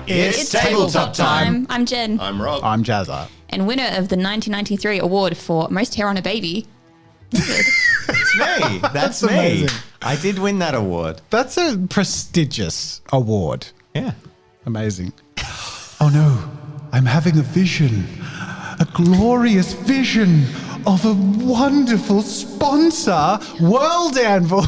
It's tabletop time. I'm Jen. I'm Rob. I'm Jazza. And winner of the 1993 award for Most Hair on a Baby. It's me. That's me. amazing. I did win that award. That's a prestigious award. Yeah. Amazing. Oh no, I'm having a vision. A glorious vision of a wonderful sponsor, World Anvil.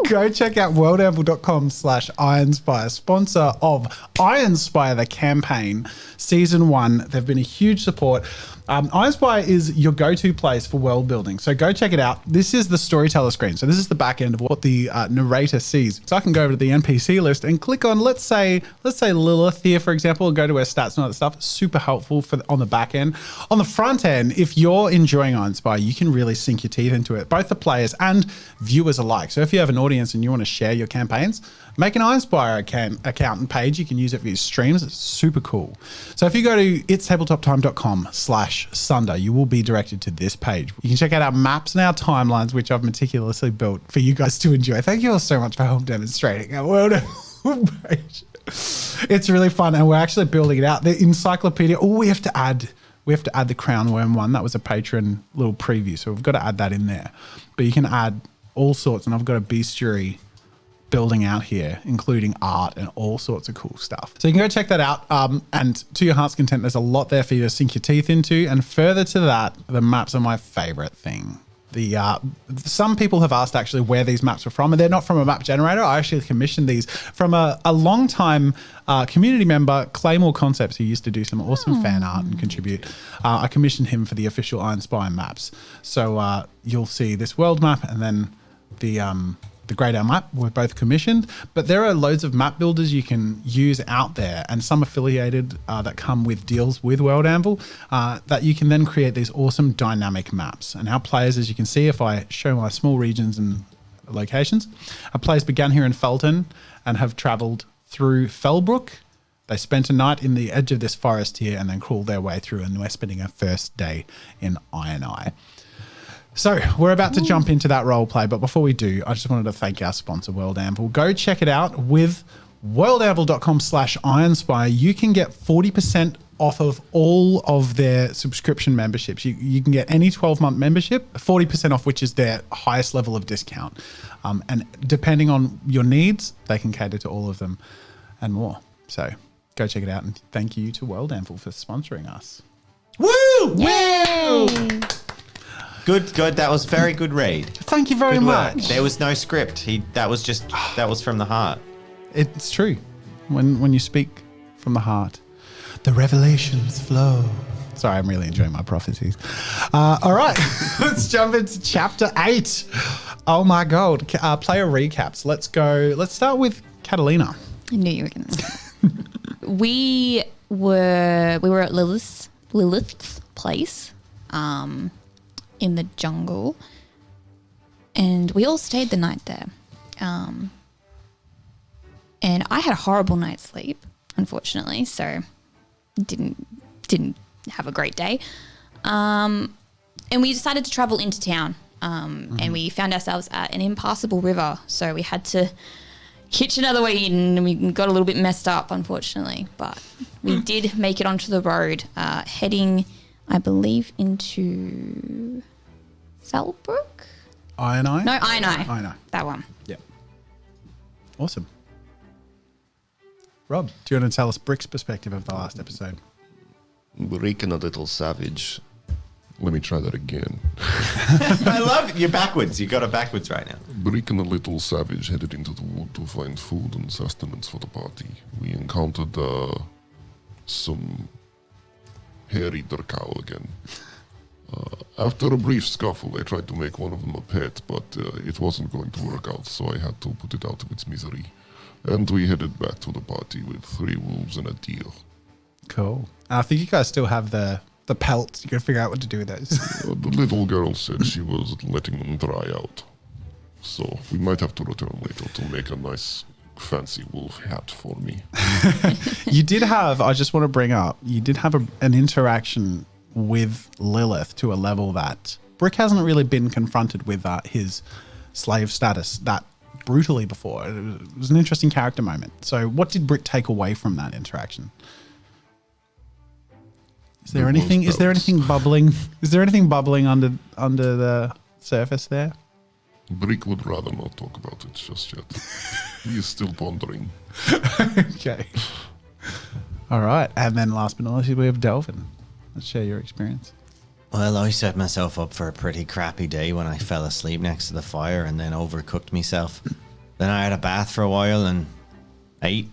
Go check out worldanvil.com/IRONSPIRE, sponsor of IRONSPIRE, the campaign, season 1. They've been a huge support. IRONSPIRE is your go-to place for world building. So go check it out. This is the storyteller screen. So this is the back end of what the narrator sees. So I can go over to the NPC list and click on, let's say Lilith here, for example, and go to her stats and all that stuff. Super helpful on the back end. On the front end, if you're enjoying IRONSPIRE, you can really sink your teeth into it, both the players and viewers alike. So if you have an audience and you want to share your campaigns, make an IRONSPIRE account and page. You can use it for your streams. It's super cool. So if you go to itstabletoptime.com/Sunder, you will be directed to this page. You can check out our maps and our timelines, which I've meticulously built for you guys to enjoy. Thank you all so much for help demonstrating our world page. It's really fun, and we're actually building it out. The encyclopedia. Oh, we have to add the Crown Worm one. That was a patron little preview, so we've got to add that in there. But you can add all sorts, and I've got a bestiary building out here, including art and all sorts of cool stuff. So you can go check that out. And to your heart's content, there's a lot there for you to sink your teeth into. And further to that, the maps are my favorite thing. Some people have asked actually where these maps were from, and they're not from a map generator. I actually commissioned these from a long-time community member, Claymore Concepts, who used to do some awesome fan art and contribute. I commissioned him for the official IRONSPIRE maps. So you'll see this world map and then the Great Owl map were both commissioned, but there are loads of map builders you can use out there, and some affiliated that come with deals with World Anvil that you can then create these awesome dynamic maps. And our players, as you can see, if I show my small regions and locations, our players began here in Felton and have travelled through Fellbrook. They spent a night in the edge of this forest here and then crawled their way through, and we're spending our first day in Eye. So we're about to jump into that role play, but before we do, I just wanted to thank our sponsor, World Anvil. Go check it out with worldanvil.com/IRONSPIRE. You can get 40% off of all of their subscription memberships. You can get any 12-month membership, 40% off, which is their highest level of discount. And depending on your needs, they can cater to all of them and more. So go check it out, and thank you to World Anvil for sponsoring us. Woo! Yay! Woo! Good. That was very good read. Thank you very much. There was no script. That was from the heart. It's true. When you speak from the heart, the revelations flow. Sorry, I'm really enjoying my prophecies. All right, let's jump into chapter 8. Oh my God. Player recaps. Let's go. Let's start with Catalina. I knew you were going to say that. We were at Lilith's place. In the jungle, and we all stayed the night there. And I had a horrible night's sleep, unfortunately, so didn't have a great day. And we decided to travel into town, and we found ourselves at an impassable river, so we had to hitch another way in, and we got a little bit messed up, unfortunately, but we did make it onto the road, heading, I believe, into Fellbrook? I. No, I. That one. Yeah. Awesome. Rob, do you want to tell us Brick's perspective of the last episode? Brick and a little savage. Let me try that again. I love it. You're backwards. You got it backwards right now. Brick and a little savage headed into the wood to find food and sustenance for the party. We encountered some hair-eater cow again. After a brief scuffle, I tried to make one of them a pet, but it wasn't going to work out, so I had to put it out of its misery. And we headed back to the party with 3 wolves and a deer. Cool. I think you guys still have the pelts. You got to figure out what to do with those. The little girl said she was letting them dry out. So we might have to return later to make a nice fancy wolf hat for me. You did have, I just want to bring up, you did have an interaction with Lilith to a level that Brick hasn't really been confronted with his slave status that brutally before. It was an interesting character moment. So what did Britt take away from that interaction? Is there anything? Is there anything bubbling? Is there anything bubbling under the surface there? Brick would rather not talk about it just yet. He is still pondering. Okay. All right, and then last but not least, we have Delvin. Let's share your experience. Well, I set myself up for a pretty crappy day when I fell asleep next to the fire and then overcooked myself. Then I had a bath for a while and ate,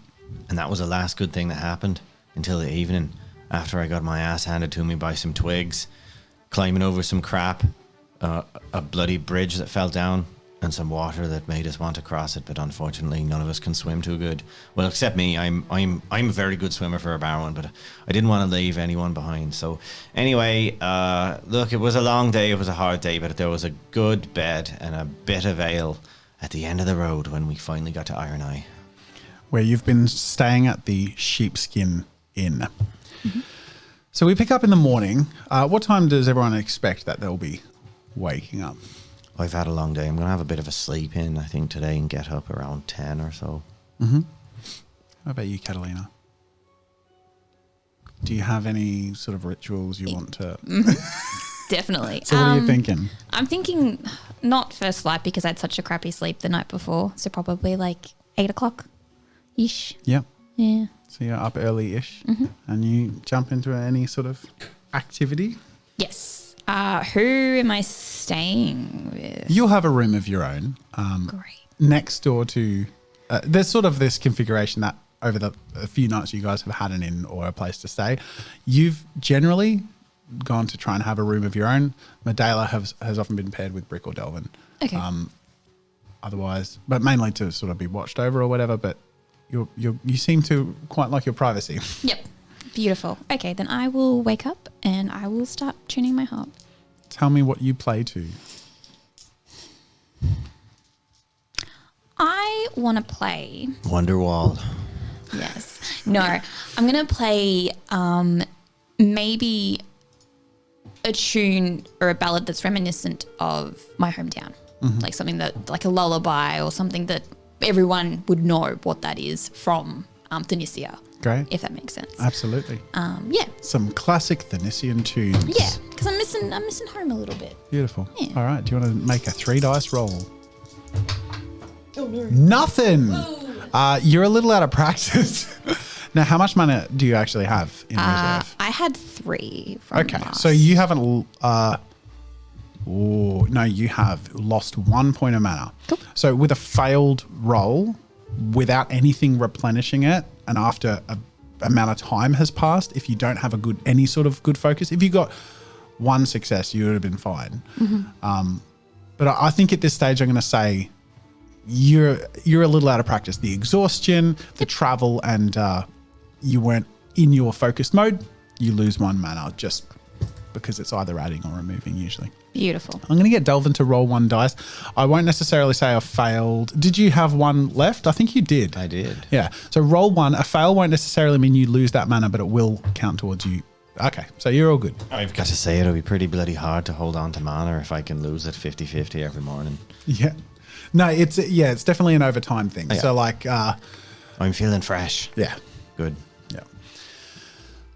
and that was the last good thing that happened until the evening after I got my ass handed to me by some twigs, climbing over some crap, a bloody bridge that fell down, and some water that made us want to cross it, but unfortunately none of us can swim too good. Well, except me. I'm a very good swimmer for a barman, but I didn't want to leave anyone behind. So anyway, look, it was a long day, it was a hard day, but there was a good bed and a bit of ale at the end of the road when we finally got to Iron Eye. Where you've been staying at the Sheepskin Inn. Mm-hmm. So we pick up in the morning. What time does everyone expect that they'll be waking up? I've had a long day. I'm going to have a bit of a sleep in, I think, today and get up around 10 or so. Mm-hmm. How about you, Catalina? Do you have any sort of rituals you want to... Definitely. So what are you thinking? I'm thinking not first light because I had such a crappy sleep the night before. So probably like 8 o'clock-ish. Yep. Yeah. So you're up early-ish and you jump into any sort of activity? Yes. Who am I staying with? You'll have a room of your own. Great. Next door to... there's sort of this configuration that over a few nights you guys have had an inn or a place to stay. You've generally gone to try and have a room of your own. Medela has often been paired with Brick or Delvin. Okay. Otherwise, but mainly to sort of be watched over or whatever, but you seem to quite like your privacy. Yep. Beautiful. Okay, then I will wake up and I will start tuning my harp. Tell me what you play to. I want to play... Wonderwall. Yes. No, I'm going to play maybe a tune or a ballad that's reminiscent of my hometown. Like something that, like a lullaby or something that everyone would know what that is from Thanisia. Great. If that makes sense. Absolutely. Yeah. Some classic Thanisian tunes. Yeah, because I'm missing home a little bit. Beautiful. Yeah. All right. Do you want to make a 3 dice roll? Oh, no. Nothing. You're a little out of practice. Now, how much money do you actually have in reserve? I had 3 from Okay. last. So you haven't... no, you have lost 1 point of mana. Cool. So with a failed roll, without anything replenishing it, and after a amount of time has passed, if you don't have any sort of good focus, if you got 1 success, you would have been fine. But I think at this stage, I'm going to say you're a little out of practice. The exhaustion, the travel, and you weren't in your focused mode. You lose 1 mana just because it's either adding or removing usually. Beautiful. I'm going to get Delvin to roll 1 dice. I won't necessarily say I failed. Did you have 1 left? I think you did. I did. Yeah. So roll 1. A fail won't necessarily mean you lose that mana, but it will count towards you. Okay. So you're all good. I've got to say, it'll be pretty bloody hard to hold on to mana if I can lose it 50-50 every morning. Yeah. No, it's definitely an overtime thing. Yeah. So like, I'm feeling fresh. yeah. Good. Yeah.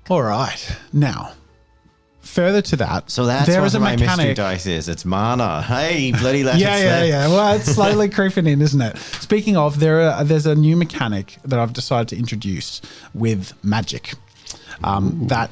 All right. Now, further to that, So that's there what is a my mystery mechanic. dice is. It's mana. Hey, bloody let it slip. Yeah. Well, it's slowly creeping in, isn't it? Speaking of, there's a new mechanic that I've decided to introduce with magic that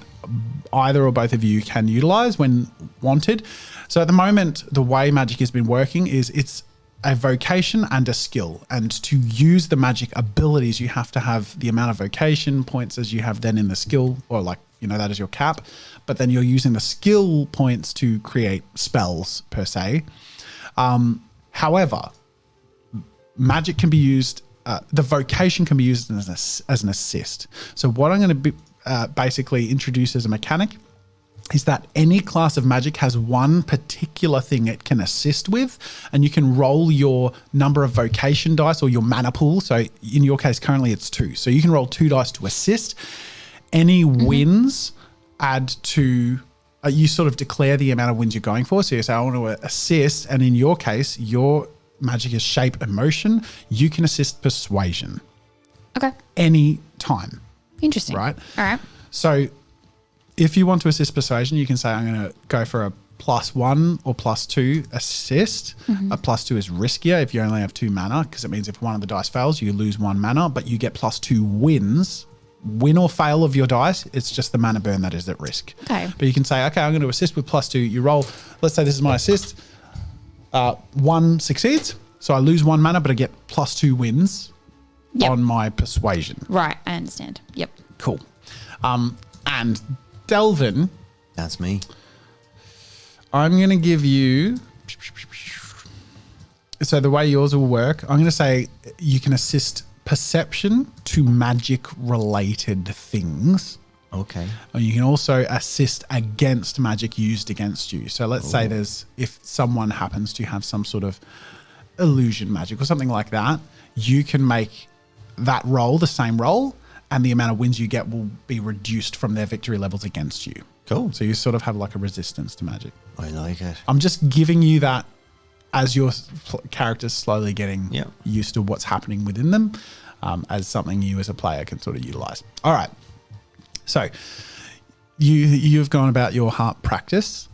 either or both of you can utilize when wanted. So at the moment, the way magic has been working is it's a vocation and a skill. And to use the magic abilities, you have to have the amount of vocation points as you have then in the skill, or like, that is your cap. But then you're using the skill points to create spells per se. However, magic can be used, the vocation can be used as an assist. So what I'm going to basically introduce as a mechanic is that any class of magic has 1 particular thing it can assist with, and you can roll your number of vocation dice or your mana pool. So in your case, currently it's 2. So you can roll 2 dice to assist. Any wins add to, you sort of declare the amount of wins you're going for. So you say, I want to assist. And in your case, your magic is shape emotion, you can assist persuasion Okay. any time. Interesting. Right. All right. So if you want to assist persuasion, you can say, I'm going to go for a +1 or +2 assist. A +2 is riskier if you only have 2 mana, because it means if one of the dice fails, you lose 1 mana, but you get +2 wins. Win or fail of your dice, it's just the mana burn that is at risk. Okay. But you can say, okay, I'm going to assist with +2. You roll, let's say this is my assist. 1 succeeds, so I lose 1 mana, but I get +2 wins Yep. on my persuasion. Right. I understand. Yep. Cool. And Delvin, That's me. I'm going to give you. So the way yours will work, I'm going to say you can assist perception to magic related things. Okay. And you can also assist against magic used against you. So let's say if someone happens to have some sort of illusion magic or something like that, you can make that roll the same roll, and the amount of wins you get will be reduced from their victory levels against you. Cool. So you sort of have like a resistance to magic. I like it. I'm just giving you that as your character's slowly getting Yeah. used to what's happening within them, as something you as a player can sort of utilize. All right. So you've gone about your heart practice.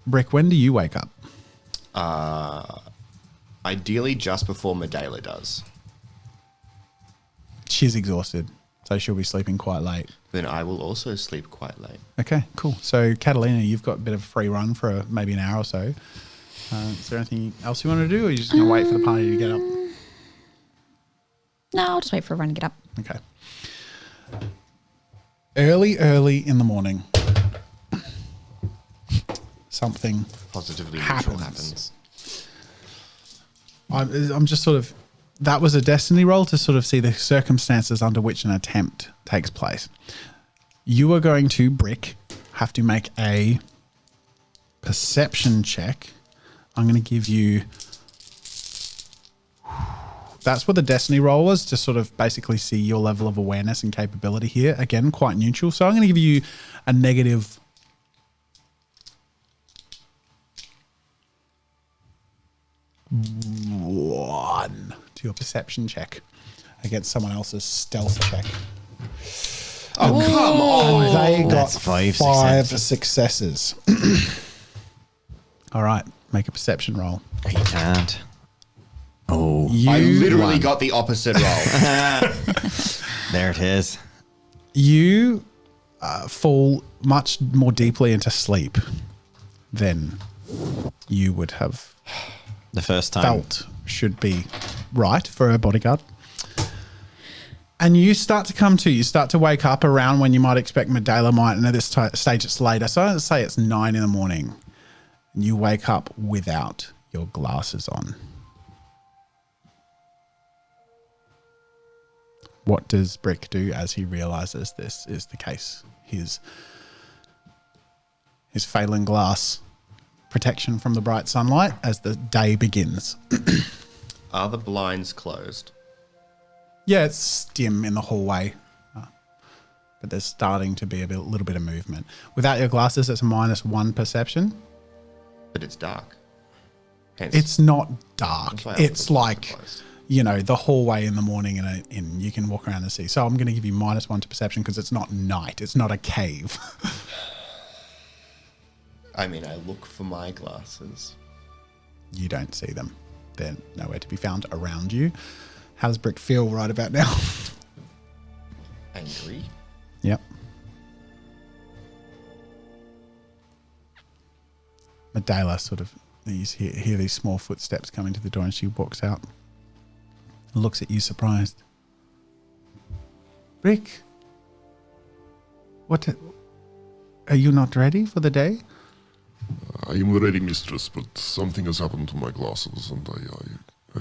Brick, when do you wake up? Ideally, just before Medela does. She's exhausted, so she'll be sleeping quite late. Then I will also sleep quite late. Okay, cool. So Catalina, you've got a bit of a free run for maybe an hour or so. Is there anything else you want to do, or are you just going to wait for the party to get up? No, I'll just wait for everyone to get up. Okay. Early in the morning, something Positively happens. neutral happens. I'm just sort of, that was a destiny roll to sort of see the circumstances under which an attempt takes place. You are going to, Brick, have to make a perception check. I'm going to give you, that's what the destiny roll was, to sort of basically see your level of awareness and capability here. Again, quite neutral. So I'm going to give you a -1 to your perception check against someone else's stealth check. Oh, come on. And they got That's 5 5 successes. All right, make a perception roll. You can't. Oh, You I literally won. got the opposite roll. there it is. You fall much more deeply into sleep than you would have The first time. felt should be right for a bodyguard. And you start to come to, you start to wake up around when you might expect Medela might, and at this stage it's later. So let's say it's 9 in the morning. And you wake up without your glasses on. What does Brick do as he realizes this is the case? His failing glass protection from the bright sunlight as the day begins. Are the blinds closed? Yeah, it's dim in the hallway, but there's starting to be a little bit of movement. Without your glasses, it's a -1 perception. But it's dark. Hence, It's not dark. that's why all the It's blinds are like, closed. you know, the hallway in the morning and you can walk around and see. So I'm going to give you -1 to perception because it's not night. It's not a cave. I mean, I look for my glasses. You don't see them. They're nowhere to be found around you. How does Brick feel right about now? Angry. Yep. Medela sort of, you hear these small footsteps coming to the door and she walks out and looks at you surprised. Brick, what? Are you not ready for the day? I am ready, mistress, but something has happened to my glasses and I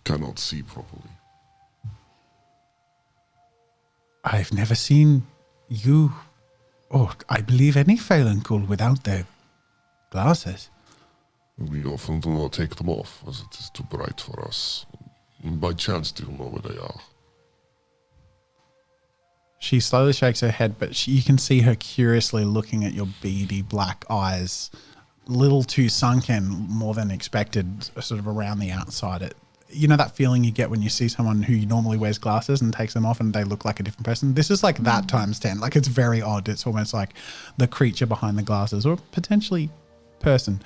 cannot see properly. I've never seen you, or I believe any Phalancool without their glasses. We often do not take them off as it is too bright for us. By chance, do you know where they are? She slowly shakes her head, but you can see her curiously looking at your beady black eyes little too sunken, more than expected, sort of around the outside. You know that feeling you get when you see someone who normally wears glasses and takes them off and they look like a different person? This is like that times 10. Like, it's very odd. It's almost like the creature behind the glasses, or potentially person,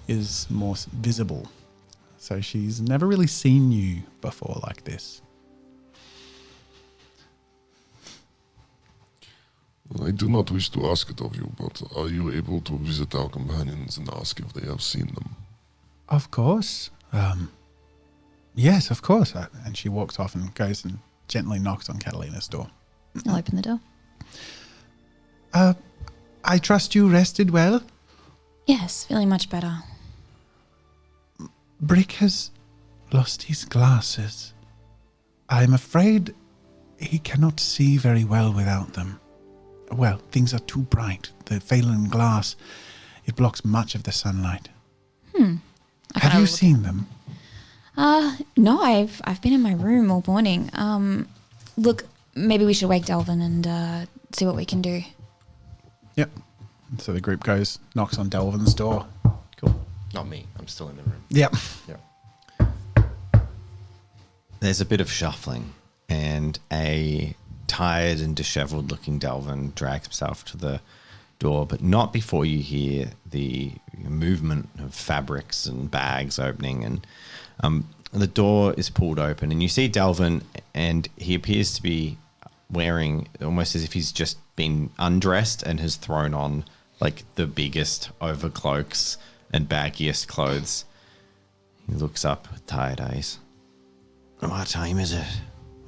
is more visible. So she's never really seen you before like this. I do not wish to ask it of you, but are you able to visit our companions and ask if they have seen them? Of course. Yes, of course. And she walks off and goes and gently knocks on Catalina's door. I'll open the door. I trust you rested well. Yes, feeling much better. Brick has lost his glasses. I'm afraid he cannot see very well without them. Well, things are too bright. The Phelan glass, it blocks much of the sunlight. Have you seen them? No, I've been in my room all morning. Look, maybe we should wake Delvin and see what we can do. Yep. So the group goes, knocks on Delvin's door. Cool. Not me. I'm still in the room. Yep. Yeah. There's a bit of shuffling, and a tired and disheveled looking Delvin drags himself to the door, but not before you hear the movement of fabrics and bags opening, and the door is pulled open, and you see Delvin, and he appears to be wearing almost as if he's just been undressed and has thrown on like the biggest overcloaks and baggiest clothes. He looks up with tired eyes. What time is it?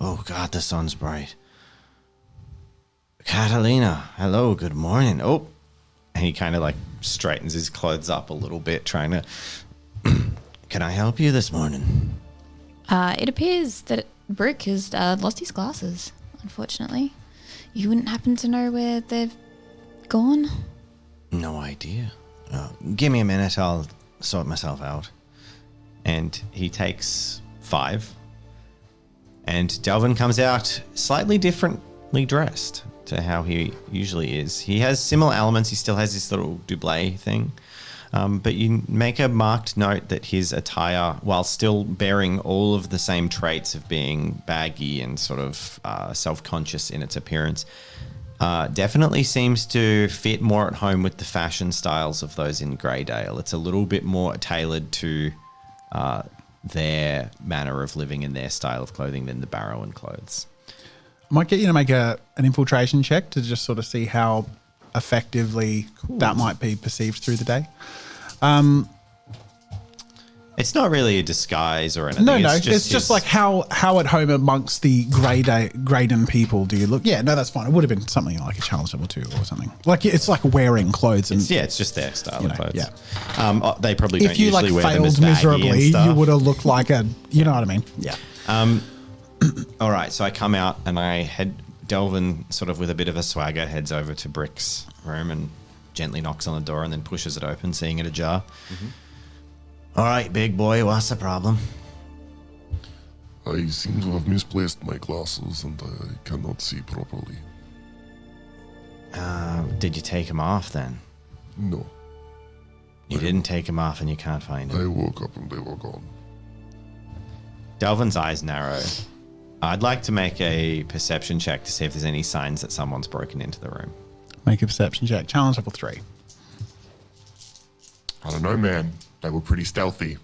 Oh God, the sun's bright. Catalina, hello, good morning. Oh, and he kind of like straightens his clothes up a little bit, trying to, can I help you this morning? It appears that Brick has lost his glasses, unfortunately. You wouldn't happen to know where they've gone? No idea. Give me a minute, I'll sort myself out. And he takes 5. And Delvin comes out slightly differently dressed to how he usually is. He has similar elements. He still has this little double thing. But you make a marked note that his attire, while still bearing all of the same traits of being baggy and sort of self-conscious in its appearance, definitely seems to fit more at home with the fashion styles of those in Greydale. It's a little bit more tailored to their manner of living and their style of clothing than the Barrowan clothes. I might get you to make an infiltration check to just sort of see how effectively that might be perceived through the day. It's not really a disguise or anything. No, it's just like how at home amongst the Graydon people do you look? Yeah, no, that's fine. It would have been something like a challenge level 2 or something. Like it's like wearing clothes and it's just their style of clothes. Yeah. They probably don't if you usually like wear them as failed baggy miserably, and stuff. you would have looked like a. You know what I mean? Yeah. All right, so I come out and I head Delvin sort of with a bit of a swagger heads over to Brick's room and gently knocks on the door and then pushes it open, seeing it ajar. Mm-hmm. All right, big boy, what's the problem? I seem to have misplaced my glasses and I cannot see properly. Did you take them off then? No. You didn't take them off and you can't find them? I woke up and they were gone. Delvin's eyes narrow. I'd like to make a perception check to see if there's any signs that someone's broken into the room. Make a perception check. Challenge level 3. I don't know, man. They were pretty stealthy.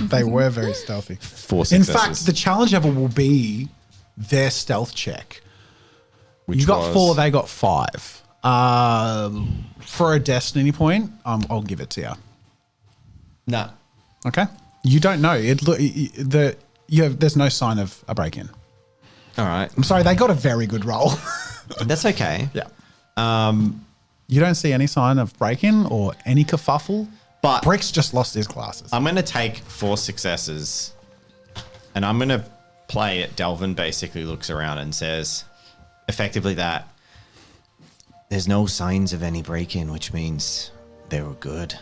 They were very stealthy. 4 In successes. fact, the challenge level will be their stealth check. Which You got was- 4, they got 5. For a destiny point, I'll give it to you. No. Okay. You don't know. There's no sign of a break-in. All right. I'm sorry, they got a very good roll. That's okay. Yeah. You don't see any sign of break-in or any kerfuffle. But Brick's just lost his glasses. I'm going to take 4 successes and I'm going to play it. Delvin basically looks around and says effectively that there's no signs of any break-in, which means they were good.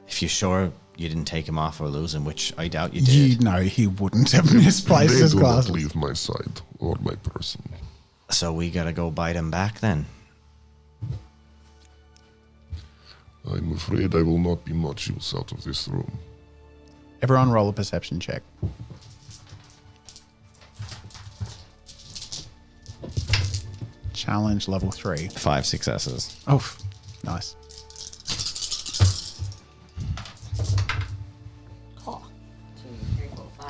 If you're sure you didn't take them off or lose them, which I doubt you did. You know he wouldn't have misplaced They his do glasses. not leave my side or my person. So we got to go bite them back then. I'm afraid I will not be much use out of this room. Everyone roll a perception check. Challenge level 3. 5 successes. Oh, nice.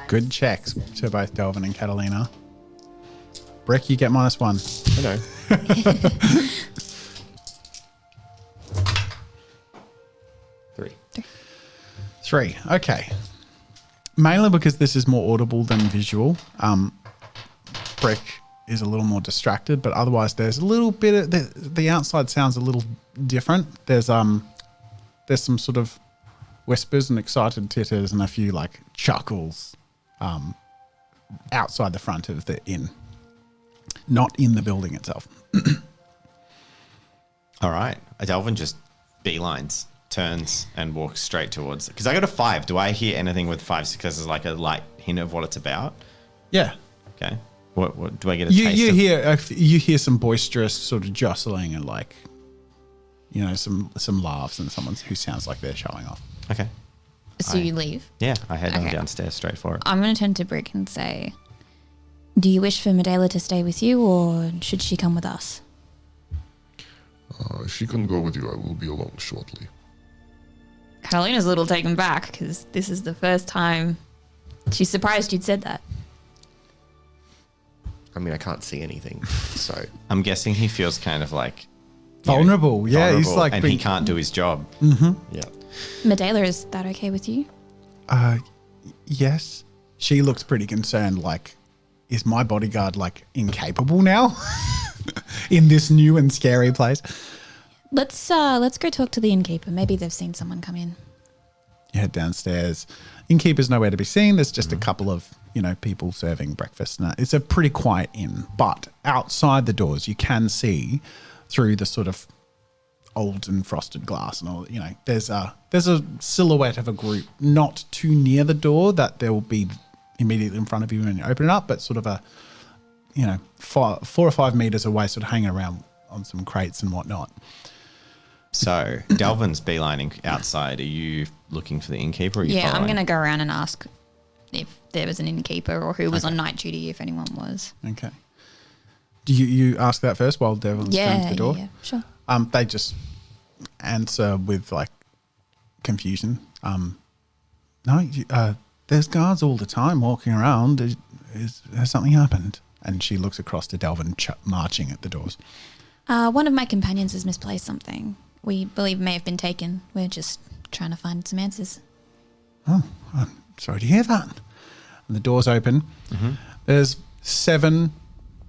Good checks to both Delvin and Catalina. Brick, you get -1. I know. 3. 3. Okay. Mainly because this is more audible than visual. Brick is a little more distracted, but otherwise there's a little bit of the outside sounds a little different. There's some sort of whispers and excited titters and a few like chuckles outside the front of the inn, not in the building itself. All right. Delvin just beelines, turns, and walks straight towards it. Because I got a 5. Do I hear anything with 5 successes, like a light hint of what it's about? Yeah. Okay. What do I get a taste of? You hear some boisterous sort of jostling and like, you know, some laughs and someone who sounds like they're showing off. Okay. So you leave. Yeah, I head on Okay. downstairs straight for it. I'm going to turn to Brick and say, do you wish for Medela to stay with you or should she come with us? She can go with you. I will be along shortly. Carolina's a little taken back because this is the first time she's surprised you'd said that. I mean, I can't see anything, so I'm guessing he feels kind of like Vulnerable. Yeah, he's like and he can't do his job. yeah. Medela, is that okay with you? Yes. She looks pretty concerned, like, is my bodyguard like incapable now in this new and scary place? Let's go talk to the innkeeper. Maybe they've seen someone come in. You head downstairs. Innkeeper's nowhere to be seen. There's just a couple of, you know, people serving breakfast. Now, it's a pretty quiet inn, but outside the doors you can see through the sort of old and frosted glass and all, you know, there's a silhouette of a group not too near the door that there will be immediately in front of you when you open it up, but sort of a, you know, 4 or 5 meters away, sort of hanging around on some crates and whatnot. So Delvin's beelining outside. Are you looking for the innkeeper? Or are you Yeah, I'm following? going to go around and ask if there was an innkeeper or who was on night duty, if anyone was. Okay. Do you ask that first while Devil's going to the door? Yeah, sure. They just answer with like confusion. No, there's guards all the time walking around. Has something happened? And she looks across to Delvin marching at the doors. One of my companions has misplaced something. We believe may have been taken. We're just trying to find some answers. Oh, I'm sorry to hear that. And the doors open. There's 7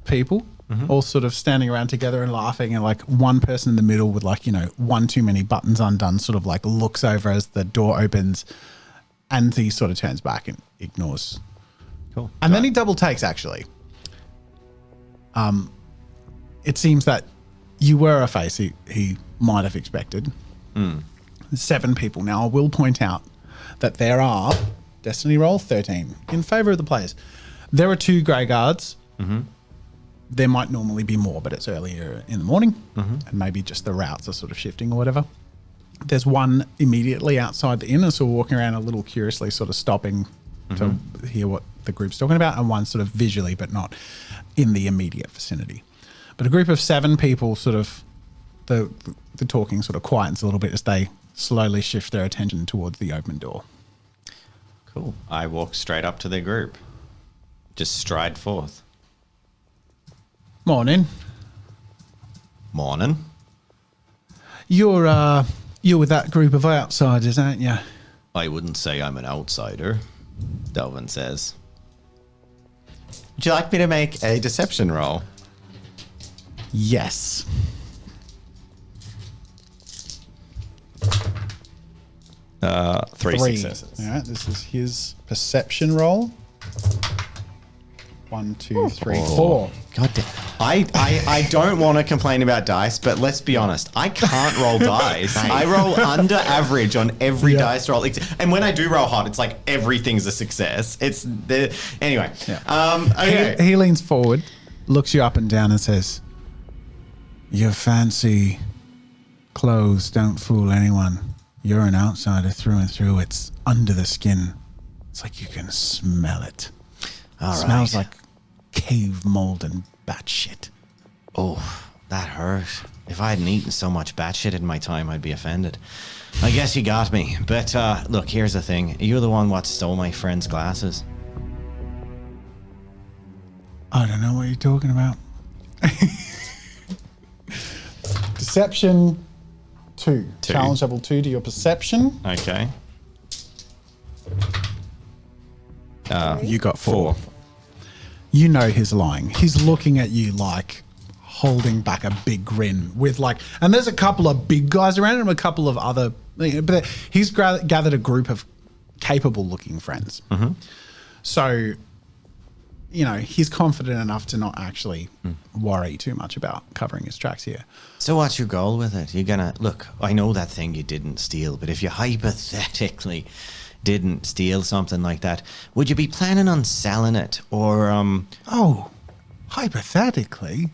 people all sort of standing around together and laughing, and like one person in the middle with like, you know, one too many buttons undone sort of like looks over as the door opens and he sort of turns back and ignores. Cool. And then he double takes actually. It seems that you were a face he might have expected. 7 people. Now I will point out that there are, Destiny roll 13, in favour of the players. There are 2 grey guards. There might normally be more, but it's earlier in the morning and maybe just the routes are sort of shifting or whatever. There's one immediately outside the inn, and so we're walking around a little curiously, sort of stopping to hear what the group's talking about, and one sort of visually but not in the immediate vicinity. But a group of 7 people, sort of the talking sort of quietens a little bit as they slowly shift their attention towards the open door. Cool. I walk straight up to their group. Just stride forth. Morning. Morning. You're with that group of outsiders, aren't you? I wouldn't say I'm an outsider, Delvin says. Would you like me to make a deception roll? Yes. Three successes. All right, this is his perception roll. 1, 2, 3, 4. God damn. I don't want to complain about dice, but let's be honest. I can't roll dice. I roll under average on every dice roll. And when I do roll hot, it's like everything's a success. It's the anyway. Okay. He leans forward, looks you up and down and says, "You fancy Clothes don't fool anyone. You're an outsider through and through. It's under the skin. It's like you can smell it. All Smells right. like cave mold and bat shit. Oh, that hurt. If I hadn't eaten so much bat shit in my time, I'd be offended. I guess you got me. But look, here's the thing. You're the one what stole my friend's glasses. I don't know what you're talking about. Deception 2. Two. Challenge level 2 to your perception. Okay. You got 4. You know he's lying. He's looking at you like holding back a big grin with like, and there's a couple of big guys around him, a couple of other, but he's gathered a group of capable looking friends. Mm-hmm. So, you know, he's confident enough to not actually worry too much about covering his tracks here. So what's your goal with it? You're gonna look, I know that thing you didn't steal, but if you hypothetically didn't steal something like that, would you be planning on selling it or Oh, hypothetically,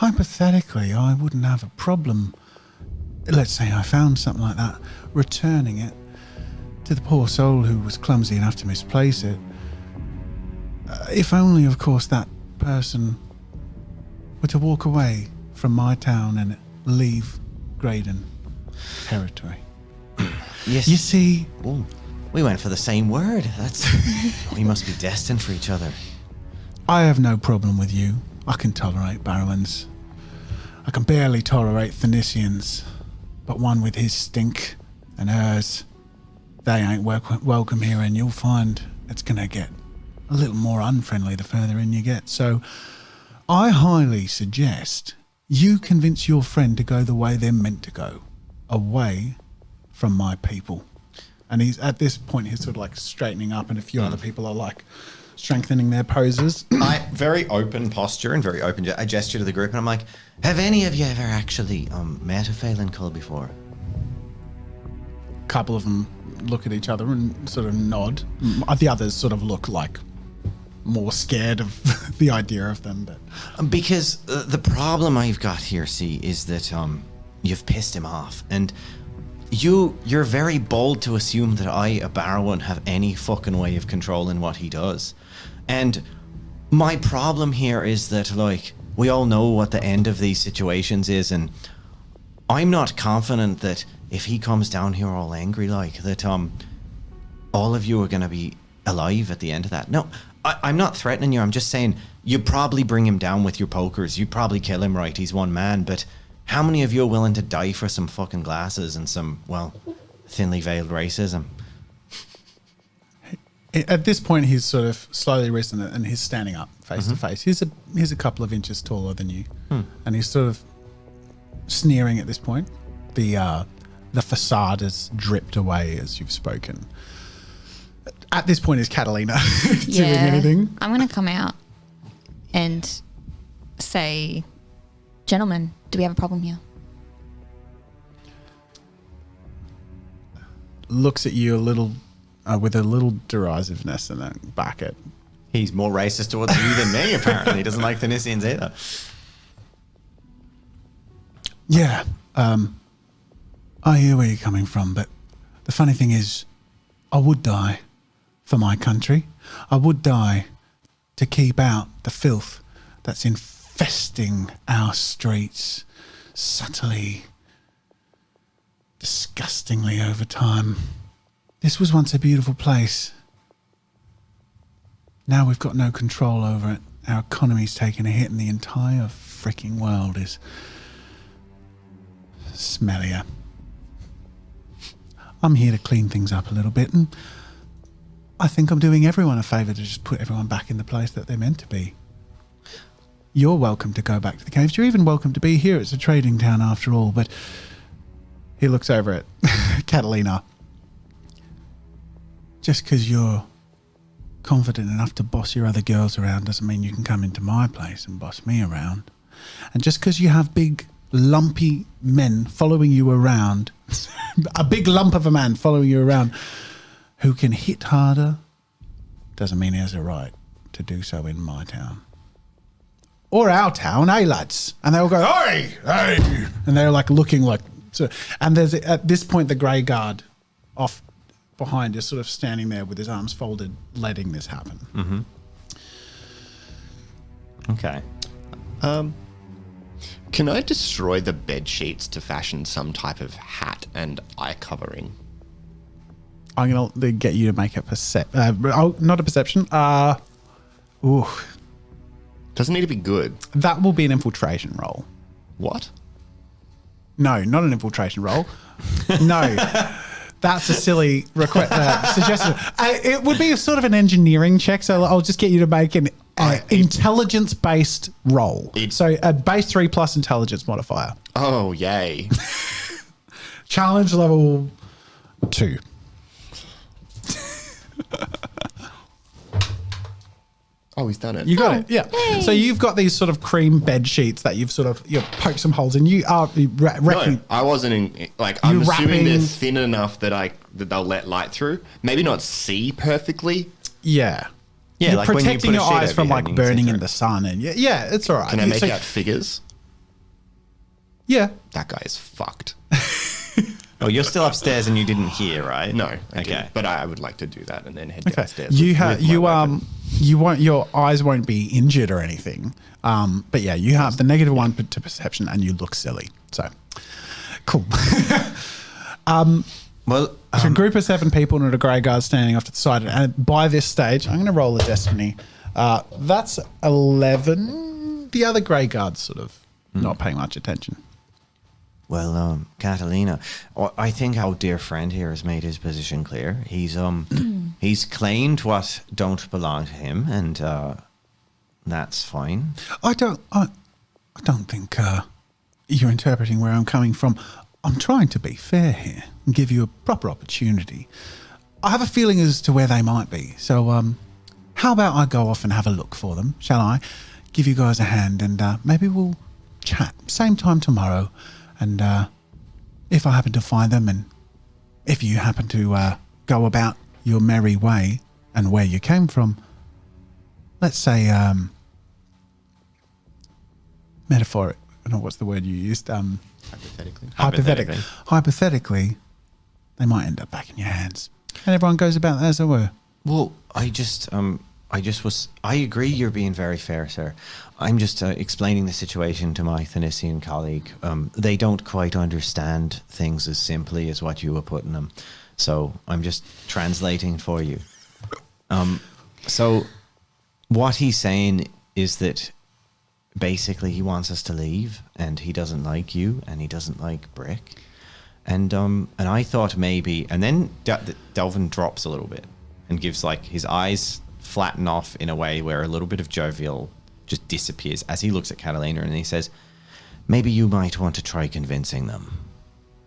I wouldn't have a problem. Let's say I found something like that, returning it to the poor soul who was clumsy enough to misplace it. If only, of course, that person were to walk away from my town and leave Graydon territory. yes. You see, Ooh, we went for the same word. That's we must be destined for each other. I have no problem with you. I can tolerate Barrowans. I can barely tolerate Thanisians, but one with his stink and hers, they ain't welcome here, and you'll find it's going to get a little more unfriendly the further in you get. So I highly suggest you convince your friend to go the way they're meant to go, away from my people. And he's at this point, he's sort of like straightening up, and a few other people are like strengthening their poses. I very open posture and very open I gesture to the group, and I'm like, have any of you ever actually met a Phelan Cull before? A couple of them look at each other and sort of nod. The others sort of look like more scared of the idea of them. But Because the problem I've got here, see, is that you've pissed him off, and you're very bold to assume that I, a Barrowan, have any fucking way of controlling what he does. And my problem here is that, like, we all know what the end of these situations is, and I'm not confident that if he comes down here all angry like that, all of you are going to be alive at the end of that. No, I'm not threatening you. I'm just saying you probably bring him down with your pokers. You probably kill him, right? He's one man, but how many of you are willing to die for some fucking glasses and some, well, thinly veiled racism? at this point, he's sort of slowly risen and he's standing up face to face. He's a couple of inches taller than you, and he's sort of sneering at this point. The facade has dripped away as you've spoken. At this point, is Catalina doing anything? I'm going to come out and say, gentlemen, do we have a problem here? Looks at you a little, with a little derisiveness and then back at. He's more racist towards you than me, apparently. He doesn't like the Nissians either. Yeah, I hear where you're coming from, but the funny thing is, I would die for my country. I would die to keep out the filth that's infesting our streets subtly, disgustingly over time. This was once a beautiful place. Now we've got no control over it. Our economy's taken a hit and the entire freaking world is smellier. I'm here to clean things up a little bit, and I think I'm doing everyone a favour to just put everyone back in the place that they're meant to be. You're welcome to go back to the caves. You're even welcome to be here. It's a trading town after all, but he looks over at Catalina. Just because you're confident enough to boss your other girls around doesn't mean you can come into my place and boss me around. And just because you have big, lumpy men following you around, a big lump of a man following you around who can hit harder, doesn't mean he has a right to do so in my town. Or our town, eh, lads? And they all go, hey, hey. And they're like looking like So, and there's at this point the grey guard off behind is sort of standing there with his arms folded, letting this happen. Okay. Can I destroy the bed sheets to fashion some type of hat and eye covering? I'm going to get you to make a not a perception. Ooh, Doesn't need to be good. that will be an infiltration roll. What? No, not an infiltration roll. No, that's a silly suggestion. It would be a sort of an engineering check, so I'll just get you to make an intelligence-based roll. So a base 3 plus intelligence modifier. Oh, yay. Challenge level 2. Oh, he's done it. You got it, yeah. Yay. So you've got these sort of cream bed sheets that you've poked some holes in. You are No, I wasn't in. Like, I'm You're assuming they're wrapping- thin enough that they'll let light through. Maybe not see perfectly. yeah. Yeah, You're like when you protecting put a your sheet eyes over from your like head and you can see burning in through. the sun, and yeah, it's all right. Can I make So- out figures? Yeah. That guy is fucked. Oh, you're still upstairs and you didn't hear, right? No, I Okay. didn't. But I would like to do that and then head Okay. downstairs. You with have my weapon. you won't, your eyes won't be injured or anything. But yeah, you have the -1 to perception, and you look silly. So cool. Well, So a group of 7 people and a grey guard standing off to the side. And by this stage, I'm going to roll a destiny. That's 11. The other grey guard's sort of not paying much attention. well, Catalina, I think our dear friend here has made his position clear. He's he's claimed what don't belong to him, and that's fine. I don't think you're interpreting where I'm coming from. I'm trying to be fair here and give you a proper opportunity. I have a feeling as to where they might be. So, how about I go off and have a look for them, shall I? Give you guys a hand, and maybe we'll chat same time tomorrow. And if I happen to find them, and if you happen to go about your merry way and where you came from, let's say metaphoric. No, what's the word you used? Hypothetically. Hypothetically, they might end up back in your hands, and everyone goes about as they were. Well, I agree you're being very fair, sir. I'm just explaining the situation to my Thanisian colleague. They don't quite understand things as simply as what you were putting them. So I'm just translating for you. So what he's saying is that basically he wants us to leave, and he doesn't like you, and he doesn't like Brick. And I thought maybe, and then Delvin drops a little bit and gives like his eyes flatten off in a way where a little bit of jovial just disappears as he looks at Catalina, and he says, maybe you might want to try convincing them.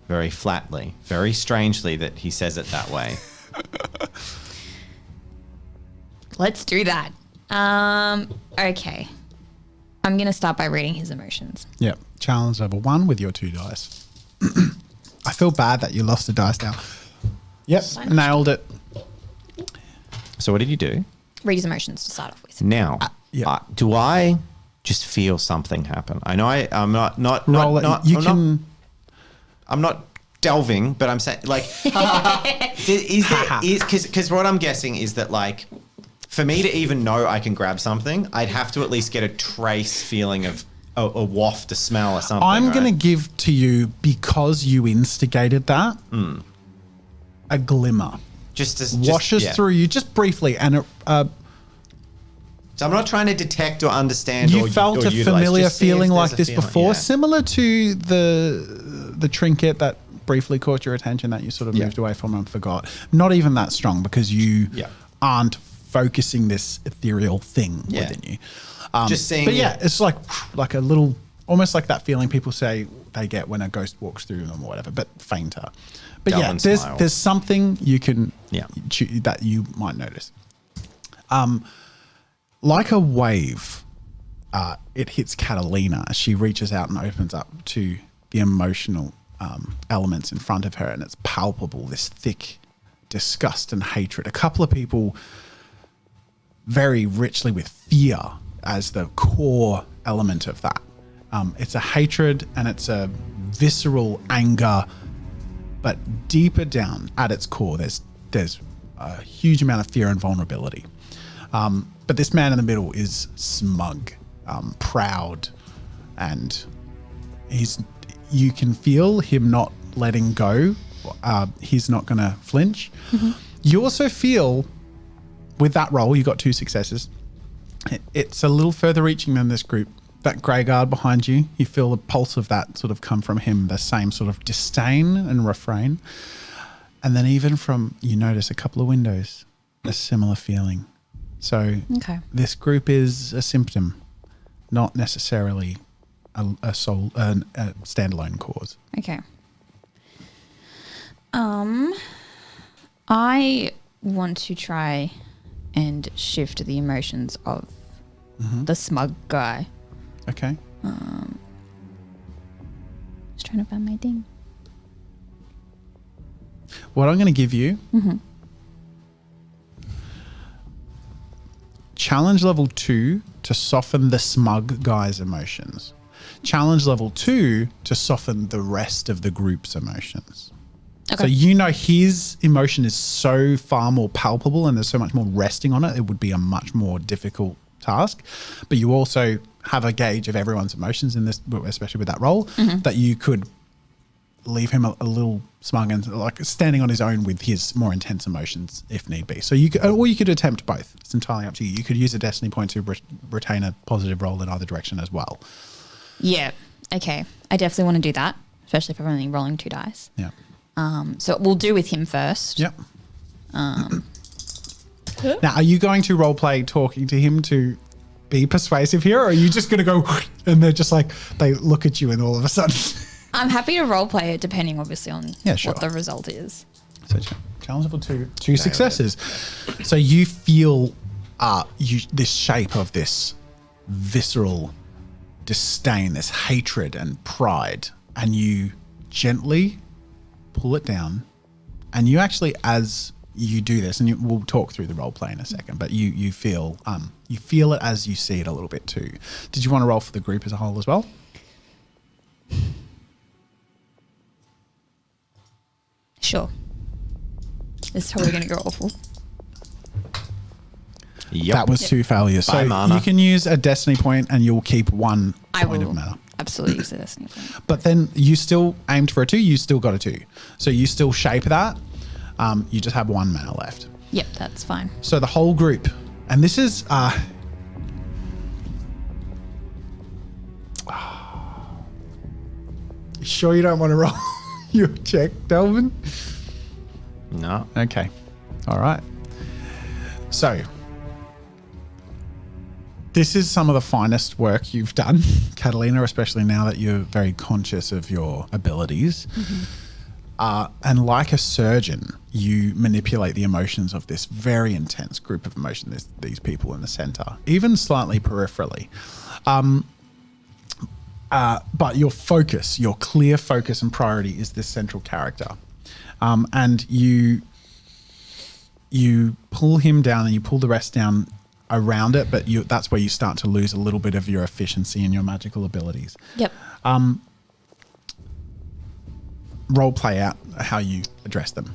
Very flatly, very strangely that he says it that way. Let's do that. Okay. I'm going to start by reading his emotions. Yep. Challenge level 1 with your 2 dice. I feel bad that you lost a dice now. Yep. Nailed it. So what did you do? Read his emotions to start off with. Now, yeah. Do I just feel something happen? I know I'm not Roll it. not You I'm can. not, I'm not delving, but I'm saying like because what I'm guessing is that like for me to even know I can grab something, I'd have to at least get a trace feeling of a waft, a smell, or something. I'm going to right? give to you, because you instigated that, a glimmer. just Washes yeah. through you just briefly, and So I'm not trying to detect or understand. you or, felt or a utilize, familiar just see if feeling there's like a this feeling, before, yeah. similar to the trinket that briefly caught your attention that you sort of Yeah. moved away from and forgot. Not even that strong, because you Yeah. aren't focusing this ethereal thing Yeah. within you. Just seeing But yeah, it. it's like a little, almost like that feeling people say they get when a ghost walks through them or whatever, but fainter. But Delvin yeah, smile. there's something you can Yeah. that you might notice. Like a wave, it hits Catalina as she reaches out and opens up to the emotional elements in front of her, and it's palpable, this thick disgust and hatred. A couple of people very richly with fear as the core element of that. It's a hatred, and it's a visceral anger, but deeper down at its core, there's a huge amount of fear and vulnerability. But this man in the middle is smug, proud, and you can feel him not letting go. He's not going to flinch. Mm-hmm. You also feel with that roll, you got 2 successes. It's a little further reaching than this group. That grey guard behind you, you feel the pulse of that sort of come from him, the same sort of disdain and refrain. And then even from, you notice a couple of windows, a similar feeling. So this group is a symptom, not necessarily a standalone cause. Okay. I want to try and shift the emotions of the smug guy. Okay. Just trying to find my thing. What I'm going to give you, challenge level 2 to soften the smug guy's emotions. Challenge level 2 to soften the rest of the group's emotions. Okay. So you know his emotion is so far more palpable and there's so much more resting on it. It would be a much more difficult task. But you also have a gauge of everyone's emotions in this, especially with that role, that you could leave him a little smug and like standing on his own with his more intense emotions if need be. So you could, or you could attempt both. It's entirely up to you. You could use a destiny point to retain a positive roll in either direction as well. Yeah. Okay. I definitely want to do that, especially if I'm only rolling 2 dice. Yeah. So we'll do with him first. Yep. Now, are you going to role play talking to him to be persuasive here, or are you just going to go and they're just like, they look at you and all of a sudden? I'm happy to role play it depending obviously on what the result is. So challenge level 2 successes. So you feel this shape of this visceral disdain, this hatred and pride, and you gently pull it down. And you actually, as you do this, and we'll talk through the role play in a second, but you feel it as you see it a little bit too. Did you want to roll for the group as a whole as well? Sure. This is probably going to go awful. Yep. That was 2 failures. Bye, so Mana. you can use a destiny point and you'll keep 1 point of mana. Absolutely use the destiny point. But then you still aimed for a 2, you still got a 2. So you still shape that. You just have 1 mana left. Yep, that's fine. So the whole group, and this is you sure you don't want to roll your check, Delvin? No. Okay. All right. So this is some of the finest work you've done, Catalina, especially now that you're very conscious of your abilities. And like a surgeon, you manipulate the emotions of this very intense group of emotions, these people in the center, even slightly peripherally. But your focus, your clear focus and priority is this central character. And you pull him down and you pull the rest down around it, but that's where you start to lose a little bit of your efficiency and your magical abilities. Yep. Role play out how you address them.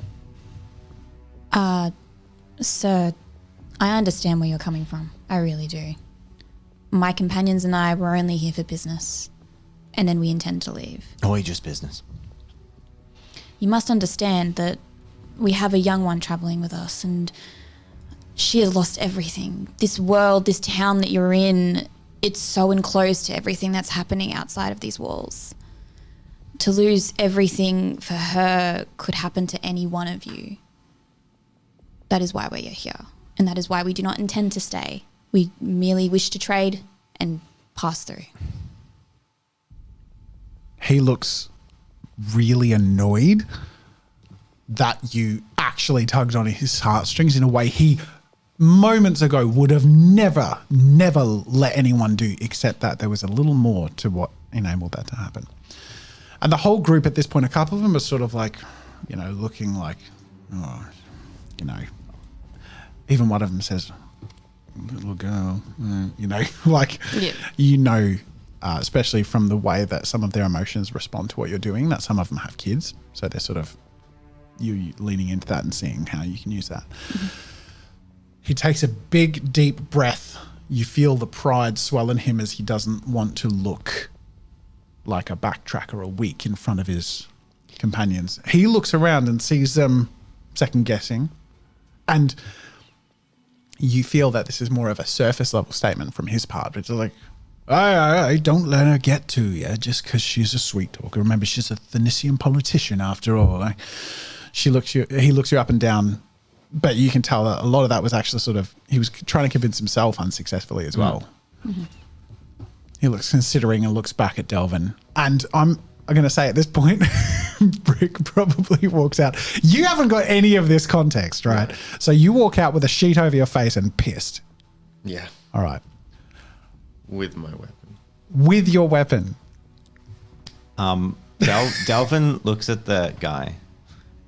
Sir, I understand where you're coming from. I really do. My companions and I were only here for business, and then we intend to leave. Oh, just business. You must understand that we have a young one traveling with us, and she has lost everything. This world, this town that you're in, it's so enclosed to everything that's happening outside of these walls. To lose everything for her could happen to any one of you. That is why we're here, and that is why we do not intend to stay. We merely wish to trade and pass through. He looks really annoyed that you actually tugged on his heartstrings in a way he moments ago would have never let anyone do, except that there was a little more to what enabled that to happen. And the whole group at this point, a couple of them are sort of like, looking like, even one of them says, little girl, like, especially from the way that some of their emotions respond to what you're doing, that some of them have kids. So they're sort of you leaning into that and seeing how you can use that. Mm-hmm. He takes a big, deep breath. You feel the pride swell in him as he doesn't want to look like a backtracker or weak in front of his companions. He looks around and sees them second guessing, and you feel that this is more of a surface level statement from his part. It's like, I don't let her get to you just because she's a sweet talker. Remember, she's a Thanisian politician after all. He looks you up and down, but you can tell that a lot of that was actually sort of, he was trying to convince himself unsuccessfully as well. Mm-hmm. He looks considering and looks back at Delvin. And I'm going to say at this point, Brick probably walks out. You haven't got any of this context, right? Yeah. So you walk out with a sheet over your face and pissed. Yeah. All right. With my weapon. With your weapon. Delvin looks at the guy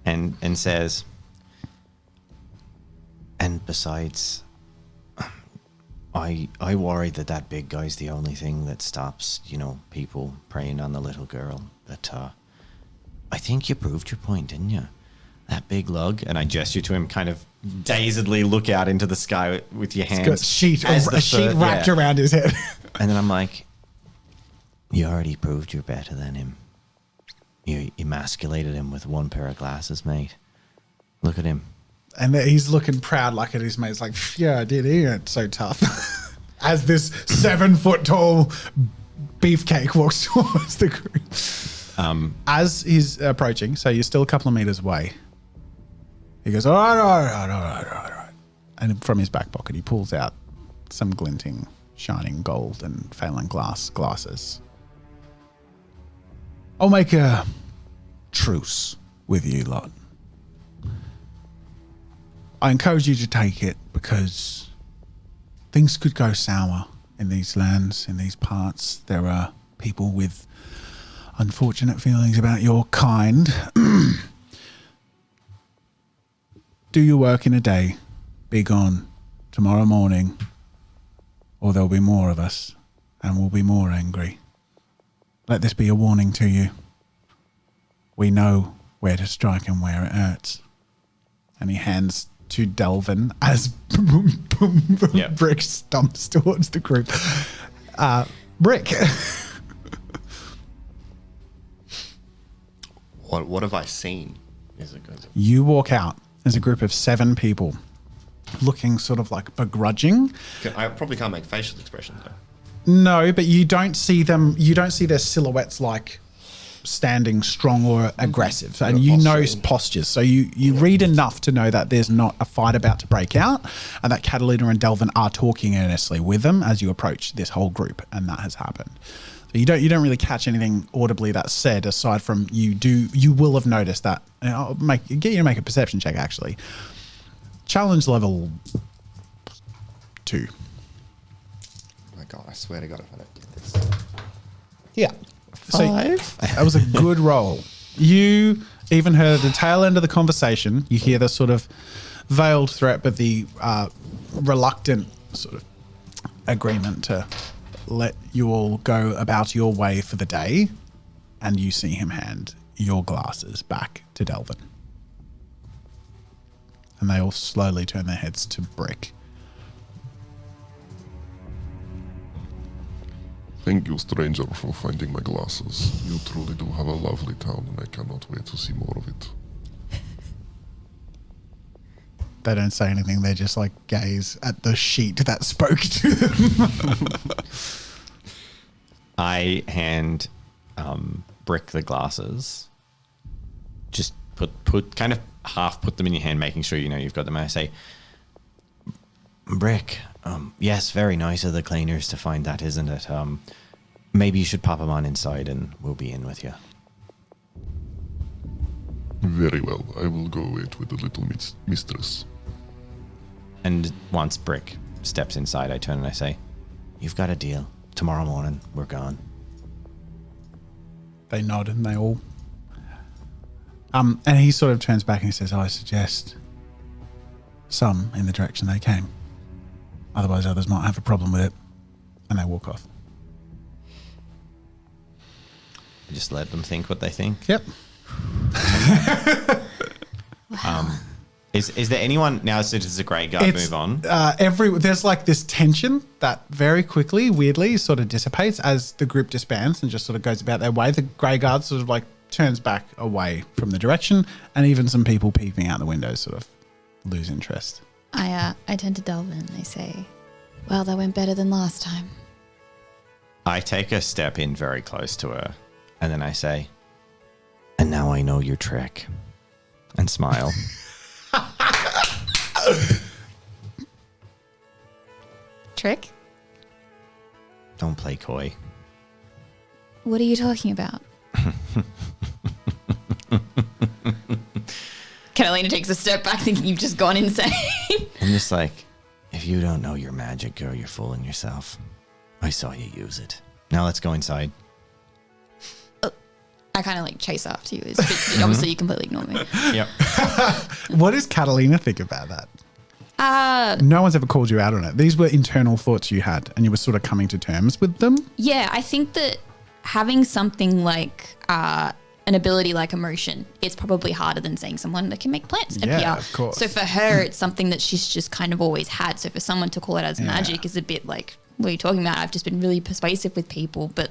and says, and besides, I worry that big guy's the only thing that stops, people preying on the little girl. But I think you proved your point, didn't you? That big lug. And I gesture to him, kind of dazedly look out into the sky with your hands. He's got a sheet wrapped around his head. And then I'm like, you already proved you're better than him. You emasculated him with one pair of glasses, mate. Look at him. And he's looking proud like at his mate's like, yeah, I did. He ain't so tough. As this 7-foot-tall beefcake walks towards the group. As he's approaching, so you're still a couple of meters away, he goes, all right. And from his back pocket, he pulls out some glinting, shining gold and failing glasses. I'll make a truce with you lot. I encourage you to take it because things could go sour in these lands, in these parts. There are people with unfortunate feelings about your kind. Do your work in a day. Be gone tomorrow morning, or there'll be more of us, and we'll be more angry. Let this be a warning to you. We know where to strike and where it hurts. And he hands to Delvin as Yep. Brick stomps towards the group. Brick. What have I seen? You walk out. There's a group of 7 people looking sort of like begrudging. I probably can't make facial expressions though. No, but you don't see them. You don't see their silhouettes like standing strong or aggressive, and you know postures. So you read enough to know that there's not a fight about to break out, and that Catalina and Delvin are talking earnestly with them as you approach this whole group, and that has happened. So you don't really catch anything audibly that's said aside from you will have noticed that. I'll get you to make a perception check actually. Challenge level 2. Oh my God, I swear to God if I don't get this. Yeah. 5. So that was a good roll. You even heard the tail end of the conversation. You hear the sort of veiled threat, but the reluctant sort of agreement to let you all go about your way for the day. And you see him hand your glasses back to Delvin. And they all slowly turn their heads to Brick. Thank you, stranger, for finding my glasses. You truly do have a lovely town, and I cannot wait to see more of it. They don't say anything. They just like gaze at the sheet that spoke to them. I hand Brick the glasses. Just put kind of half put them in your hand, making sure you know you've got them. I say, Brick, yes, very nice of the cleaners to find that, isn't it? Maybe you should pop them on inside and we'll be in with you. Very well. I will go wait with the little mistress. And once Brick steps inside, I turn and I say, you've got a deal. Tomorrow morning, we're gone. They nod and they all... and he sort of turns back and he says, I suggest some in the direction they came. Otherwise, others might have a problem with it. And they walk off. Just let them think what they think. Yep. Is there anyone now? So this is a grey guard. Move on. There's like this tension that very quickly, weirdly, sort of dissipates as the group disbands and just sort of goes about their way. The grey guard sort of like turns back away from the direction, and even some people peeping out the windows sort of lose interest. I turn to Delvin and I say, "Well, that went better than last time." I take a step in very close to her, and then I say, "And now I know your trick," and smile. Trick? Don't play coy. What are you talking about? Catalina takes a step back, thinking you've just gone insane. I'm just like, if you don't know your magic, girl, you're fooling yourself. I saw you use it. Now let's go inside. I kind of like chase after you. Obviously, you completely ignore me. Yep. What does Catalina think about that? No one's ever called you out on it. These were internal thoughts you had, and you were sort of coming to terms with them. Yeah, I think that having something like an ability like emotion, it's probably harder than seeing someone that can make plants appear. Yeah, of course. So for her, it's something that she's just kind of always had. So for someone to call it as magic is a bit like, what are you talking about? I've just been really persuasive with people, but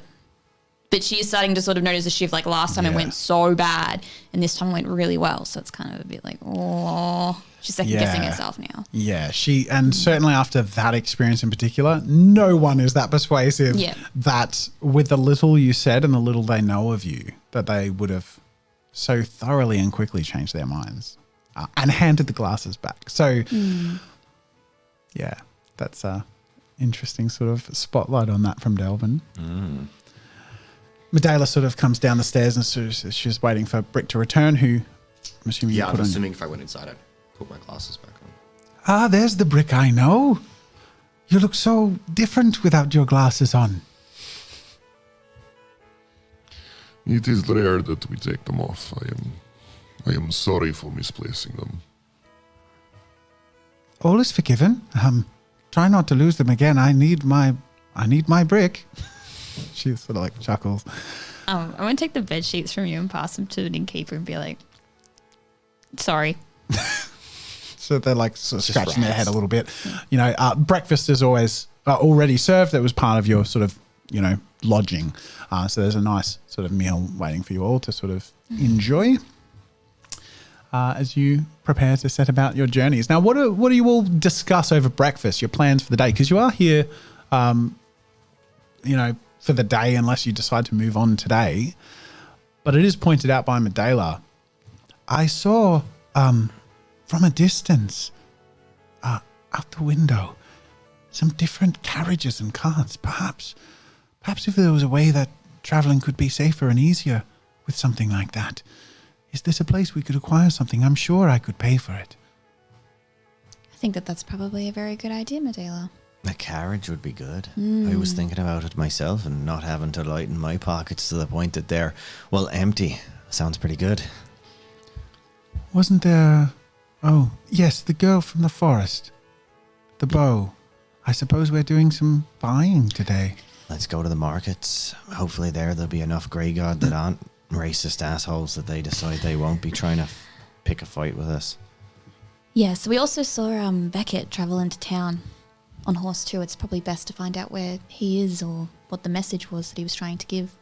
she is starting to sort of notice a shift. Like last time it went so bad, and this time it went really well. So it's kind of a bit like, oh, she's second guessing herself now. Yeah, and certainly after that experience in particular, no one is that persuasive that with the little you said and the little they know of you, that they would have so thoroughly and quickly changed their minds and handed the glasses back. So, yeah, that's a interesting sort of spotlight on that from Delvin. Medela sort of comes down the stairs and sort of, she's waiting for Brick to return, who I'm assuming you put I'm on. assuming if I went inside, I'd put my glasses back on. Ah, there's the Brick I know. You look so different without your glasses on. It is rare that we take them off. I am sorry for misplacing them. All is forgiven. Try not to lose them again. I need my Brick. She sort of like chuckles. I'm going to take the bed sheets from you and pass them to the innkeeper and be like, sorry. So they're like sort of scratching their head a little bit. You know, breakfast is always already served. That was part of your sort of, lodging. So there's a nice sort of meal waiting for you all to sort of enjoy as you prepare to set about your journeys. Now, what do you all discuss over breakfast, your plans for the day? Because you are here, for the day unless you decide to move on today. But it is pointed out by Medela. I saw from a distance out the window some different carriages and carts. Perhaps if there was a way that traveling could be safer and easier with something like that. Is this a place we could acquire something? I'm sure I could pay for it. I think that's probably a very good idea, Medela. A carriage would be good. I was thinking about it myself, and not having to lighten my pockets to the point that they're, empty. Sounds pretty good. Wasn't there... Oh, yes, the girl from the forest. The bow. I suppose we're doing some buying today. Let's go to the markets. Hopefully there'll be enough grey guard that aren't racist assholes that they decide they won't be trying to pick a fight with us. Yeah, so we also saw Beckett travel into town on horse too. It's probably best to find out where he is or what the message was that he was trying to give.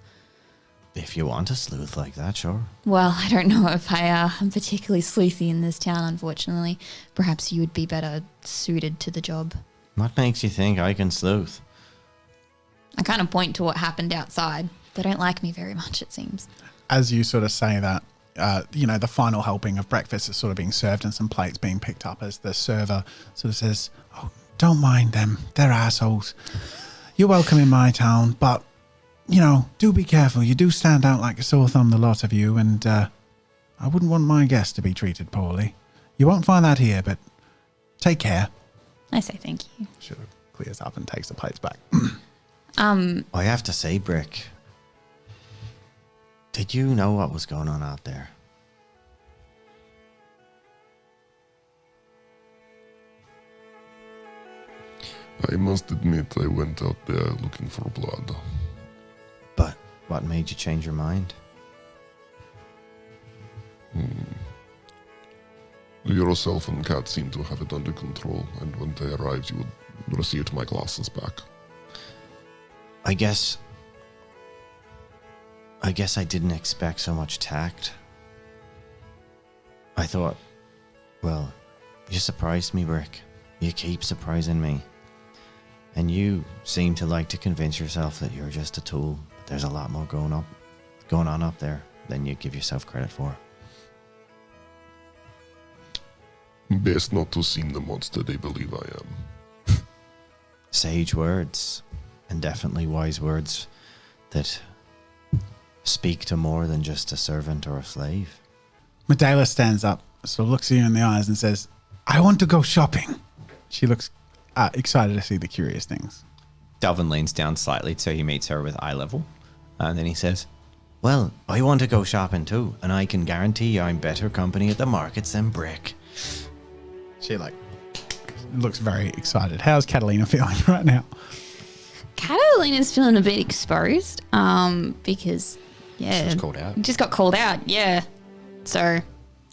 If you want a sleuth like that, sure. Well, I don't know if I'm particularly sleuthy in this town, unfortunately. Perhaps you would be better suited to the job. What makes you think I can sleuth? I kind of point to what happened outside. They don't like me very much, it seems. As you sort of say that, the final helping of breakfast is sort of being served and some plates being picked up as the server sort of says, "Oh, don't mind them. They're assholes. You're welcome in my town, but, do be careful. You do stand out like a sore thumb, the lot of you, and I wouldn't want my guests to be treated poorly. You won't find that here, but take care." I say thank you. Sort of clears up and takes the plates back. I have to say, Brick, did you know what was going on out there? I must admit I went out there looking for blood. But What made you change your mind? Yourself and Kat seem to have it under control, and when they arrived, you would received my glasses back. I guess I didn't expect so much tact. I thought, well, you surprised me, Brick. You keep surprising me. And you seem to like to convince yourself that you're just a tool. But there's a lot more going on up there than you give yourself credit for. Best not to seem the monster they believe I am. Sage words, and definitely wise words that speak to more than just a servant or a slave. Medela stands up, sort of looks you in the eyes and says, I want to go shopping. She looks excited to see the curious things. Delvin leans down slightly so he meets her with eye level. And then he says, Well, I want to go shopping too, and I can guarantee I'm better company at the markets than Brick. She looks very excited. How's Catalina feeling right now? Catalina's feeling a bit exposed because, yeah. Just called out. Just got called out, yeah. So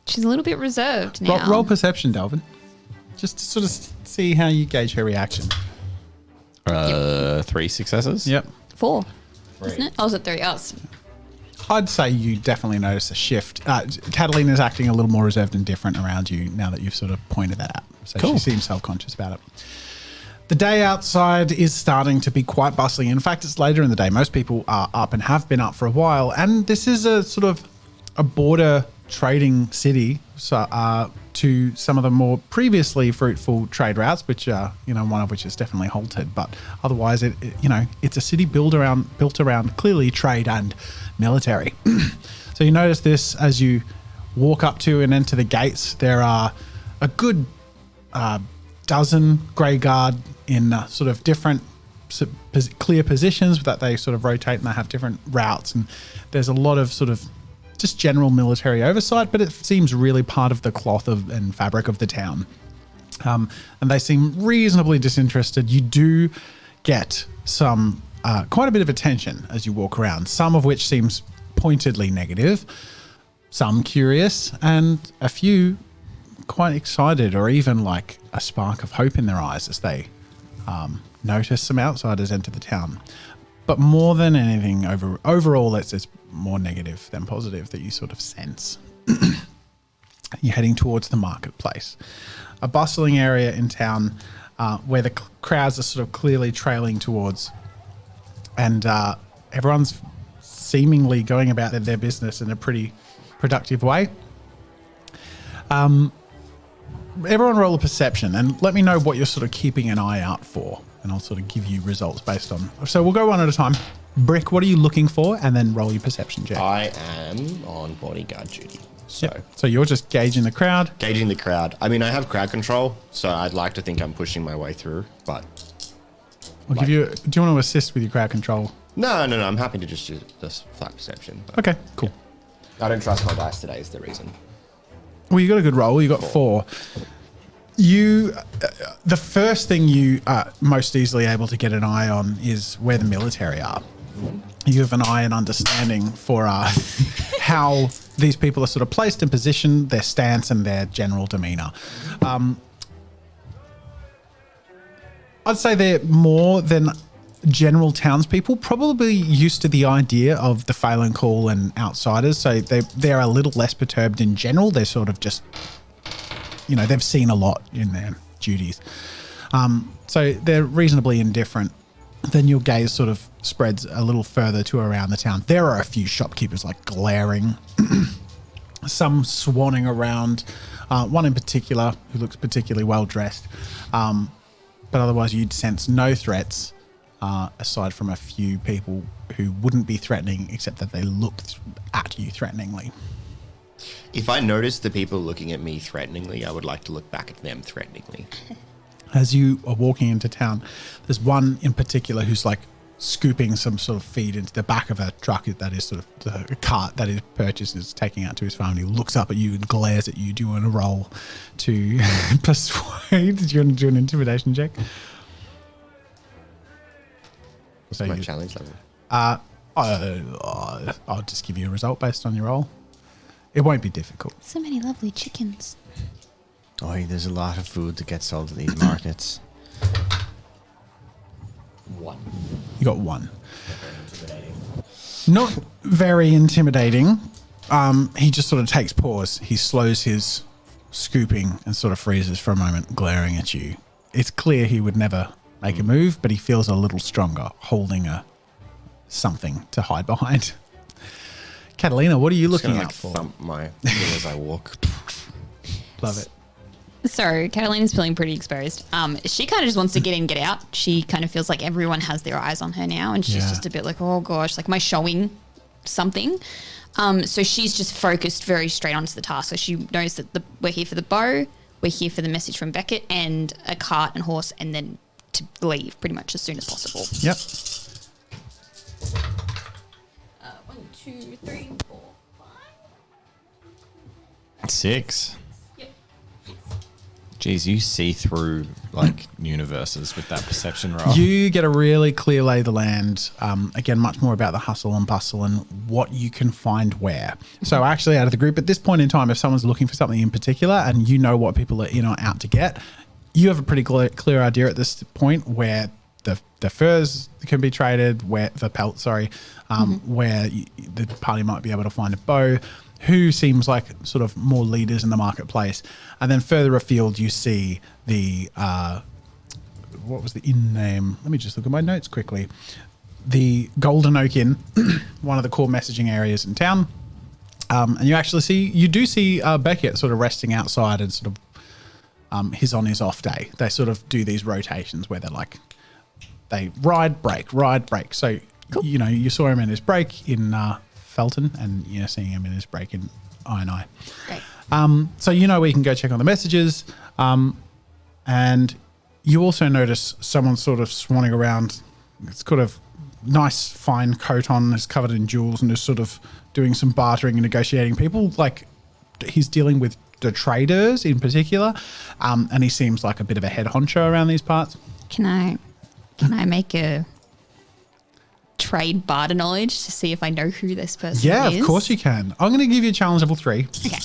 she's a little bit reserved now. Roll perception, Delvin. Just to sort of see how you gauge her reaction. 3 successes. Yep. 4, isn't it? Oh, was it 3? Oh, I'd say you definitely notice a shift. Catalina's acting a little more reserved and different around you now that you've sort of pointed that out. So Cool. She seems self-conscious about it. The day outside is starting to be quite bustling. In fact, it's later in the day. Most people are up and have been up for a while. And this is a sort of a border trading city to some of the more previously fruitful trade routes, which one of which is definitely halted. But otherwise, it's a city built around clearly trade and military. So you notice this as you walk up to and enter the gates. There are a good dozen grey guard in sort of different clear positions that they sort of rotate, and they have different routes. And there's a lot of sort of just general military oversight, but it seems really part of the cloth and fabric of the town. And they seem reasonably disinterested. You do get some quite a bit of attention as you walk around, some of which seems pointedly negative, some curious, and a few quite excited, or even like a spark of hope in their eyes as they notice some outsiders enter the town. But more than anything, overall, it's more negative than positive that you sort of sense. You're heading towards the marketplace, a bustling area in town where the crowds are sort of clearly trailing towards, and everyone's seemingly going about their business in a pretty productive way. Everyone roll a perception and let me know what you're sort of keeping an eye out for, and I'll sort of give you results based on. So we'll go one at a time. Brick, what are you looking for? And then roll your perception check. I am on bodyguard duty. So Yep. So you're just gauging the crowd. gauging the crowd. I mean, I have crowd control, so I'd like to think I'm pushing my way through, but I'll give you. Do you want to assist with your crowd control? no. I'm happy to just use this flat perception. But Okay, cool. I don't trust my dice today is the reason. Well, you got a good roll. You got 4. You, the first thing you are most easily able to get an eye on is where the military are. You have an eye and understanding for how these people are sort of placed in position, their stance, and their general demeanor. I'd say they're more than general townspeople, probably used to the idea of the Phelan Call and outsiders, so they're a little less perturbed in general. They're sort of just, they've seen a lot in their duties. So they're reasonably indifferent. Then your gaze sort of spreads a little further to around the town. There are a few shopkeepers like glaring, some swanning around, one in particular who looks particularly well dressed. But otherwise you'd sense no threats, aside from a few people who wouldn't be threatening, except that they looked at you threateningly. If I notice the people looking at me threateningly, I would like to look back at them threateningly. As you are walking into town, there's one in particular who's like scooping some sort of feed into the back of a truck that is sort of the cart that his purchase is taking out to his farm. He looks up at you and glares at you. Do you want to roll to persuade? Do you want to do an intimidation check? What's my challenge level? I'll just give you a result based on your roll. It won't be difficult. So many lovely chickens. Oh, there's a lot of food that gets sold at these markets. 1. You got 1. Not very intimidating. He just sort of takes pause. He slows his scooping and sort of freezes for a moment, glaring at you. It's clear he would never make a move, but he feels a little stronger, holding something to hide behind. Catalina, what are you looking out for? Thump my thing as I walk. Love it. So Catalina's feeling pretty exposed. She kind of just wants to get in, get out. She kind of feels like everyone has their eyes on her now, and she's just a bit like, oh gosh, like, am I showing something? So she's just focused very straight onto the task. So she knows that we're here for the bow, we're here for the message from Beckett, and a cart and horse, and then to leave pretty much as soon as possible. Yep. 1, 2, 3, 4, 5. 6. Yep. Jeez, you see through like universes with that perception roll. You get a really clear lay of the land. Again, much more about the hustle and bustle and what you can find where. So actually out of the group at this point in time, if someone's looking for something in particular and you know what people are in or out to get, you have a pretty clear idea at this point where the furs can be traded, where the pelt, where the party might be able to find a bow, who seems like sort of more leaders in the marketplace. And then further afield, you see the, what was the inn name? Let me just look at my notes quickly. The Golden Oak Inn, one of the core messaging areas in town. And you do see Beckett sort of resting outside and sort of his on his off day. They sort of do these rotations where they're like, they ride, break. So, cool. You saw him in his break in Felton, and you're seeing him in his break in I&I. Great. So we can go check on the messages. And you also notice someone sort of swanning around. It's got a nice fine coat on, is covered in jewels, and is sort of doing some bartering and negotiating. People, like, he's dealing with the traders in particular, and he seems like a bit of a head honcho around these parts. Can I make a trade barter knowledge to see if I know who this person is? Yeah, of course you can. I'm going to give you a challenge level 3. Okay.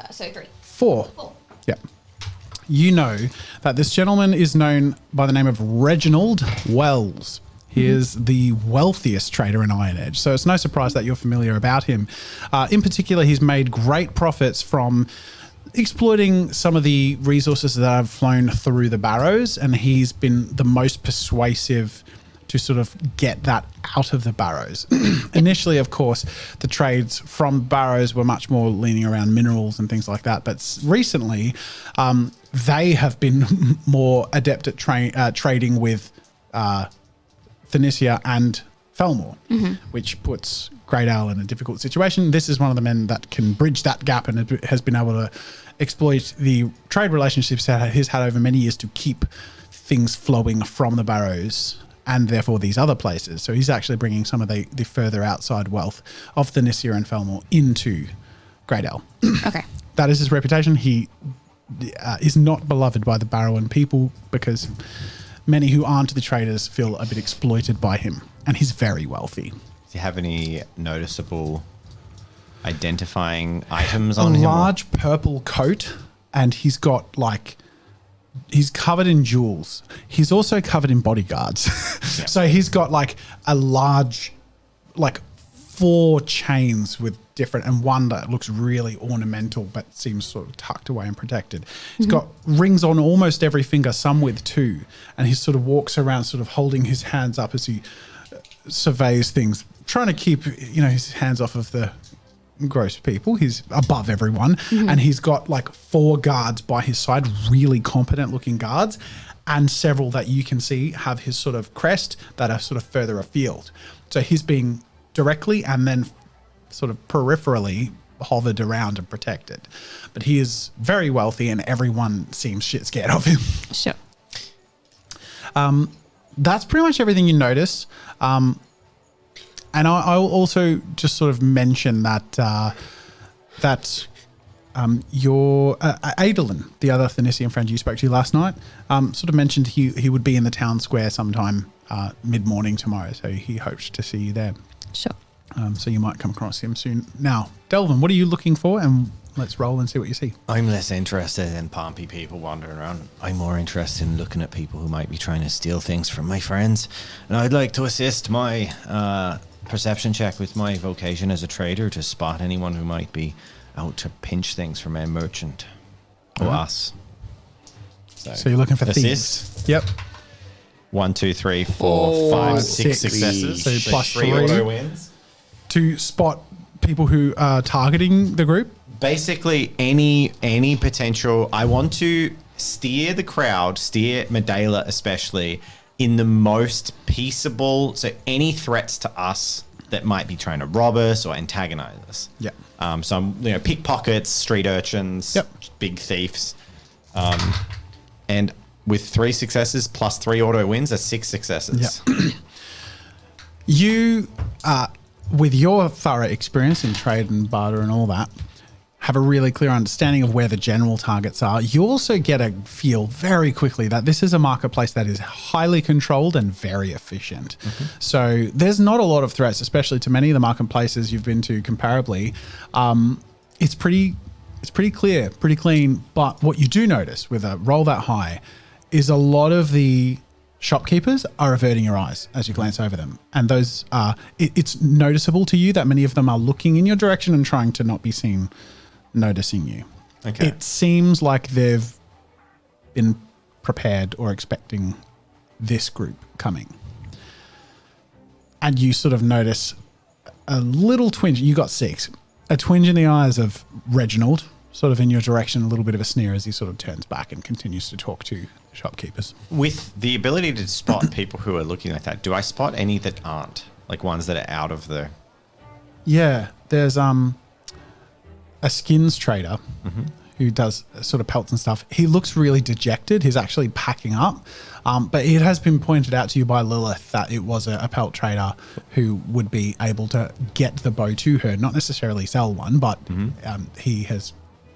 So 3. 4. Yep. You know that this gentleman is known by the name of Reginald Wells. He is the wealthiest trader in Iron Edge, so it's no surprise that you're familiar about him. In particular, he's made great profits from exploiting some of the resources that have flown through the barrows, and he's been the most persuasive to sort of get that out of the barrows. Initially, of course, the trades from barrows were much more leaning around minerals and things like that, but recently they have been more adept at trading with Thinicia and Felmore, which puts Great Owl in a difficult situation. This is one of the men that can bridge that gap and has been able to exploit the trade relationships that he's had over many years to keep things flowing from the barrows and therefore these other places. So he's actually bringing some of the further outside wealth of Thinicia and Felmore into Great Owl. Okay. That is his reputation. He is not beloved by the Barrowan people because many who aren't the traders feel a bit exploited by him, and he's very wealthy. Do you have any noticeable identifying items A on him? large purple coat, and he's got he's covered in jewels. He's also covered in bodyguards. Yeah. So he's got a large, 4 chains with different, and one that looks really ornamental but seems sort of tucked away and protected. He's got rings on almost every finger, some with 2, and he sort of walks around sort of holding his hands up as he surveys things, trying to keep his hands off of the gross people. He's above everyone, and he's got 4 guards by his side, really competent looking guards, and several that you can see have his sort of crest that are sort of further afield. So he's being directly and then sort of peripherally hovered around and protected. But he is very wealthy and everyone seems shit scared of him. Sure. That's pretty much everything you notice. And I'll also just sort of mention that your Adeline, the other Thanisian friend you spoke to last night, sort of mentioned he would be in the town square sometime mid-morning tomorrow, so he hoped to see you there. Sure. So you might come across him soon. Now, Delvin, what are you looking for? And let's roll and see what you see. I'm less interested in pompy people wandering around. I'm more interested in looking at people who might be trying to steal things from my friends. And I'd like to assist my perception check with my vocation as a trader to spot anyone who might be out to pinch things from a merchant or us. So you're looking for assist? thieves. Yep. 1, 2, 3, 4, 5, 6 6. successes. So plus 3 3. auto wins. To spot people who are targeting the group. Basically, any potential. I want to steer the crowd, steer Medela especially, in the most peaceable. So any threats to us that might be trying to rob us or antagonize us. Yeah. So I'm, pickpockets, street urchins, Yep. big thieves, and with 3 successes plus 3 auto wins, that's 6 successes. Yep. You, with your thorough experience in trade and barter and all that, have a really clear understanding of where the general targets are. You also get a feel very quickly that this is a marketplace that is highly controlled and very efficient. So there's not a lot of threats, especially to many of the marketplaces you've been to comparably. It's pretty clear, pretty clean. But what you do notice with a roll that high is a lot of the shopkeepers are averting your eyes as you glance over them. And those are, it's noticeable to you that many of them are looking in your direction and trying to not be seen noticing you. Okay. It seems like they've been prepared or expecting this group coming. And you sort of notice a little twinge. You got 6. A twinge in the eyes of Reginald, sort of in your direction, a little bit of a sneer as he sort of turns back and continues to talk to the shopkeepers. With the ability to spot people who are looking like that, do I spot any that aren't? Like ones that are out of the... Yeah, there's a skins trader who does sort of pelts and stuff. He looks really dejected. He's actually packing up. But it has been pointed out to you by Lilith that it was a pelt trader who would be able to get the bow to her, not necessarily sell one, but he has,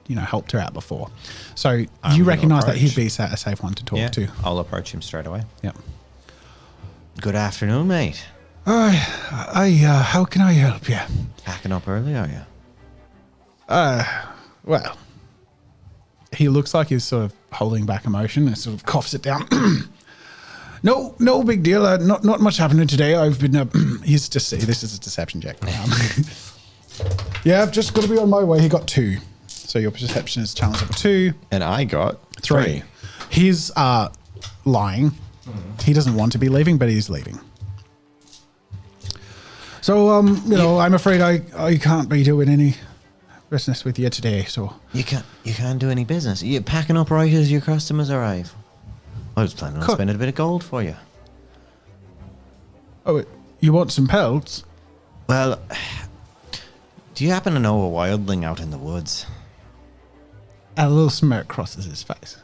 helped her out before. So you recognize that he'd be a safe one to talk to. I'll approach him straight away. Yep. Good afternoon, mate. How can I help you? Packing up early, are you? Well, he looks like he's sort of holding back emotion and sort of coughs it down. No big deal. Not much happening today. I've been. He's just see. This is a deception check. Yeah, I've just got to be on my way. He got 2, so your perception is challenge level 2. And I got 3. He's lying. He doesn't want to be leaving, but he's leaving. So I'm afraid I can't be doing any business with you today. So You can't do any business. You're packing up right as your customers arrive. I was planning on spending a bit of gold for you. Oh, you want some pelts? Well, do you happen to know a wildling out in the woods? A little smirk crosses his face.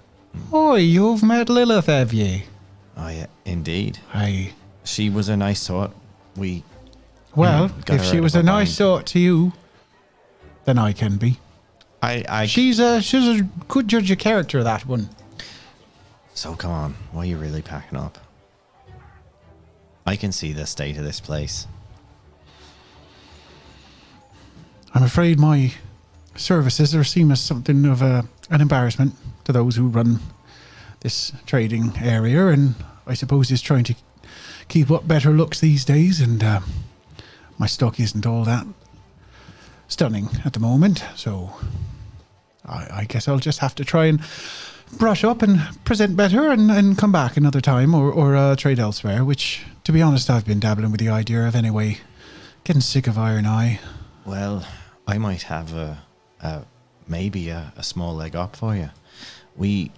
Oh, you've met Lilith, have you? Oh, yeah, indeed. Aye. She was a nice sort. Well, got if her she out was of a her nice mind. sort to you, then I can be. She's a good judge of character, that one. So come on, why are you really packing up? I can see the state of this place. I'm afraid my services are seen as something of an embarrassment to those who run this trading area, and I suppose he's trying to keep up better looks these days, and my stock isn't all that stunning at the moment, so I guess I'll just have to try and brush up and present better and come back another time or trade elsewhere, which, to be honest, I've been dabbling with the idea of anyway. Getting sick of Iron Eye. Well, I might have maybe a small leg up for you. We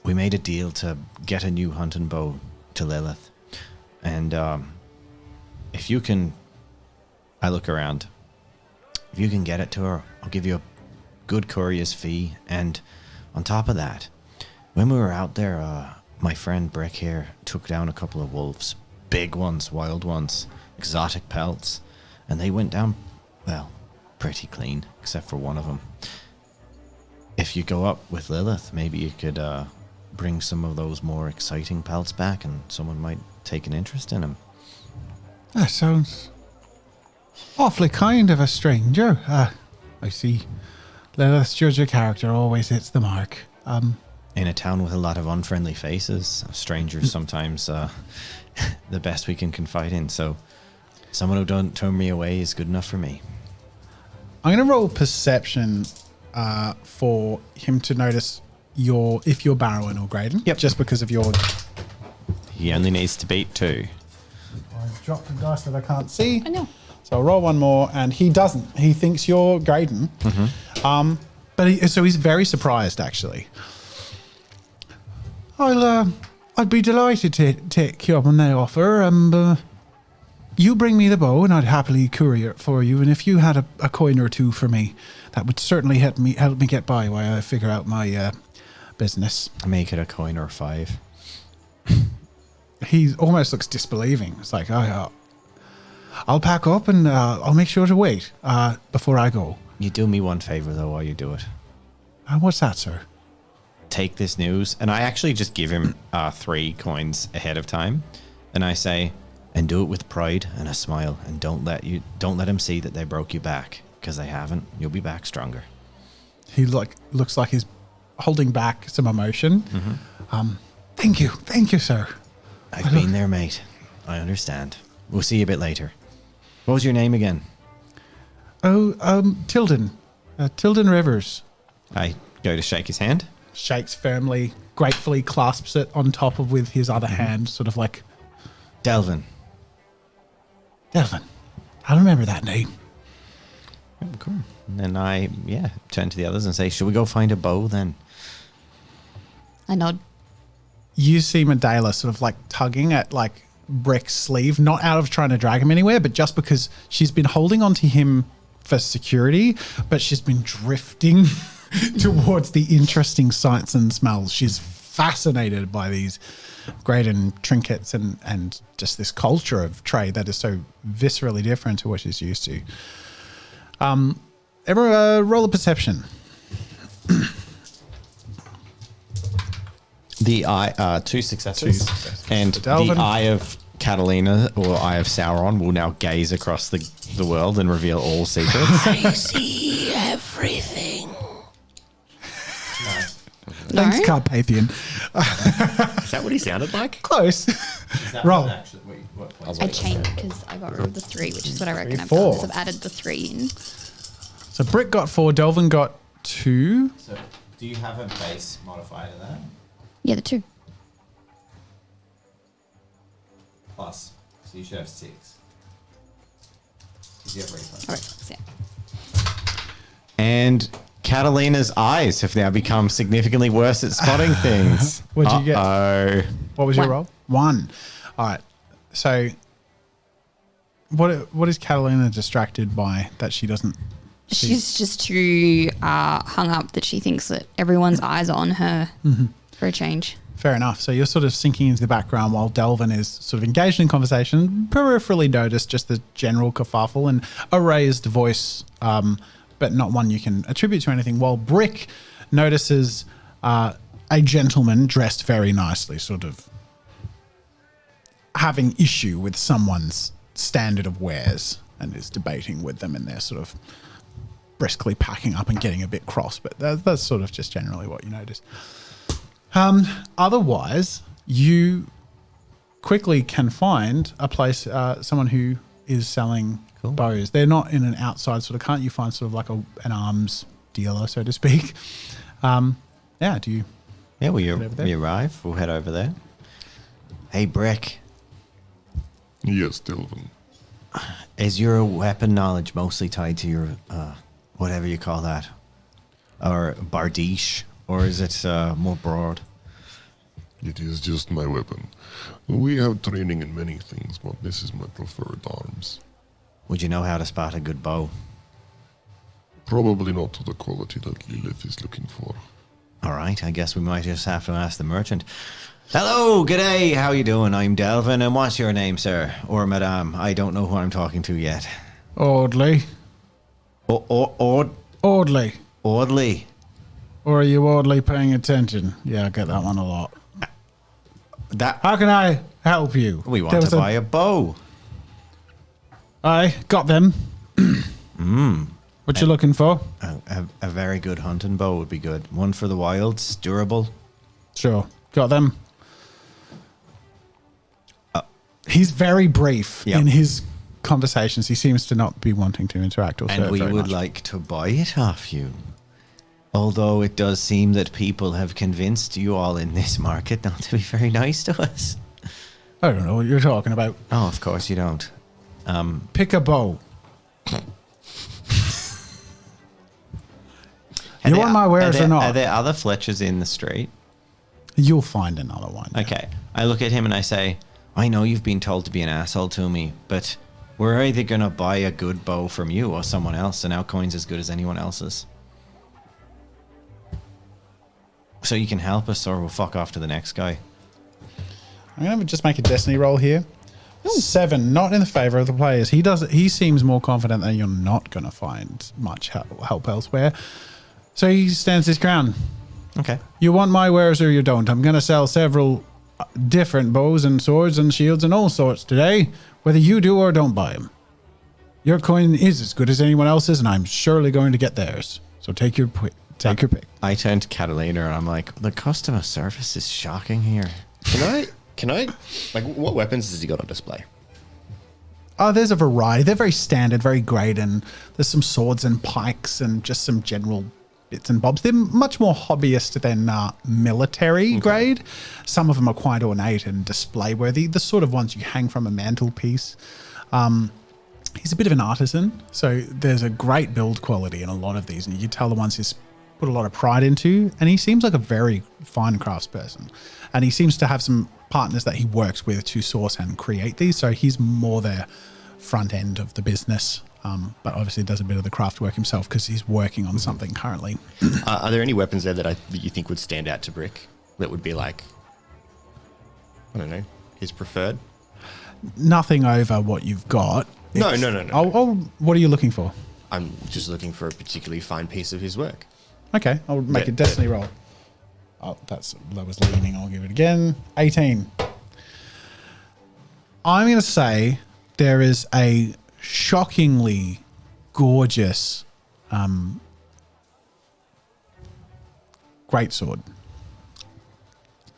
made a deal to get a new hunting bow to Lilith. And if you can, I look around. If you can get it to her, I'll give you a good courier's fee. And on top of that, when we were out there, my friend Brick here took down a couple of wolves. Big ones, wild ones, exotic pelts. And they went down, well, pretty clean, except for one of them. if you go up with Lilith, maybe you could bring some of those more exciting pelts back, and someone might take an interest in them. That sounds awfully kind of a stranger. I see. Lilith's judge of character always hits the mark. In a town with a lot of unfriendly faces, strangers sometimes the best we can confide in. So someone who don't turn me away is good enough for me. I'm going to roll perception for him to notice if you're Barrowan or Graydon. Yep. Just because of your... He only needs to beat 2. I've dropped a dice that I can't see. I know. So I'll roll one more, and he doesn't. He thinks you're Graydon. So he's very surprised, actually. I'd be delighted to take you up on that offer. You bring me the bow, and I'd happily courier it for you. And if you had a coin or two for me, that would certainly help me get by while I figure out my business. Make it a coin or 5. He almost looks disbelieving. It's like, I'll pack up and I'll make sure to wait before I go. You do me one favor, though, while you do it. What's that, sir? Take this news, and I actually just give him 3 coins ahead of time, and I say, and do it with pride and a smile, and don't let him see that they broke you back, because they haven't. You'll be back stronger. He looks like he's holding back some emotion. Thank you, sir. I've been there, mate. I understand. We'll see you a bit later. What was your name again? Tilden. Tilden Rivers. I go to shake his hand. Shakes firmly, gratefully clasps it on top of with his other hand, sort of like... Delvin. Delvin. I remember that name. Oh, cool. And then I, turn to the others and say, should we go find a bow then? I nod. You see Medela sort of like tugging at like Brick's sleeve, not out of trying to drag him anywhere, but just because she's been holding on to him for security, but she's been drifting towards the interesting sights and smells. She's fascinated by these Graydon trinkets and just this culture of trade that is so viscerally different to what she's used to. Roll a perception. The eye, 2 successes. And the Delvin. eye of Catalina or eye of Sauron will now gaze across the world and reveal all secrets. I see everything. Thanks, Carpathian. Is that what he sounded like? Close. Roll. I changed because I got rid of the 3, which is what I reckon I've 4. done. Because I've added the 3 in. So Brick got 4, Delvin got 2. So, do you have a base modifier to that? Yeah, the 2. Plus. So you should have 6. Because you have reflex. All right, so And Catalina's eyes have now become significantly worse at spotting things. What'd you get? What was your 1. roll? 1. All right. So what is Catalina distracted by that she doesn't see? she's just too hung up that she thinks that everyone's eyes are on her for a change. Fair enough. So you're sort of sinking into the background while Delvin is sort of engaged in conversation, peripherally noticed just the general kerfuffle and a raised voice, but not one you can attribute to anything, while Brick notices a gentleman dressed very nicely, sort of having issue with someone's standard of wares and is debating with them, and they're sort of briskly packing up and getting a bit cross, but that's sort of just generally what you notice. Otherwise, you quickly can find a place, someone who is selling bows. They're not in an outside sort of, can't you find sort of like an arms dealer, so to speak? Do you? Yeah, we over there? arrive. We'll head over there. Hey, Brick. Yes, Delvin. Is your weapon knowledge mostly tied to your, whatever you call that? Or bardiche? Or is it more broad? It is just my weapon. We have training in many things, but this is my preferred arms. Would you know how to spot a good bow? Probably not to the quality that Lilith is looking for. All right, I guess we might just have to ask the merchant. Hello, g'day, how you doing? I'm Delvin, and what's your name, sir? Or madame? I don't know who I'm talking to yet. Audley. Audley. Audley. Audley. Or are you oddly paying attention? Yeah, I get that one a lot. That How can I help you? We want to buy a bow. I got them. What you looking for? A very good hunting bow would be good. One for the wilds, durable. Sure. Got them. He's very brief Yep. in his conversations. He seems to not be wanting to interact or And serve we very would much. like to buy it off you. Although it does seem that people have convinced you all in this market not to be very nice to us. I don't know what you're talking about. Oh, of course you don't. Pick a bow. Are You there- want my wares are there, or not? Are there other Fletchers in the street? You'll find another one. yeah. Okay. I look at him and I say, I know you've been told to be an asshole to me, but we're either going to buy a good bow from you or someone else, and our coin's as good as anyone else's. So you can help us or we'll fuck off to the next guy. I'm going to just make a destiny roll here. 7, not in the favor of the players. He seems more confident that you're not going to find much help elsewhere. So he stands his ground. Okay. You want my wares or you don't. I'm going to sell several different bows and swords and shields and all sorts today, whether you do or don't buy them. Your coin is as good as anyone else's, and I'm surely going to get theirs. So take your pick. I turn to Catalina and I'm like, the customer service is shocking here. Can I, like, what weapons has he got on display? Oh, there's a variety. They're very standard, very great, and there's some swords and pikes and just some general bits and bobs. They're much more hobbyist than military grade. Some of them are quite ornate and display worthy. The sort of ones you hang from a mantelpiece. He's a bit of an artisan, so there's a great build quality in a lot of these, and you can tell the ones he's put a lot of pride into, and he seems like a very fine craftsperson. And he seems to have some partners that he works with to source and create these, so he's more their front end of the business, but obviously does a bit of the craft work himself because he's working on something currently. Are there any weapons there that you think would stand out to Brick? That would be like, I don't know, his preferred? Nothing over what you've got. No. What are you looking for? I'm just looking for a particularly fine piece of his work. Okay, I'll make a destiny roll. Oh, that's lowest leaning. I'll give it again. 18. I'm going to say there is a shockingly gorgeous greatsword.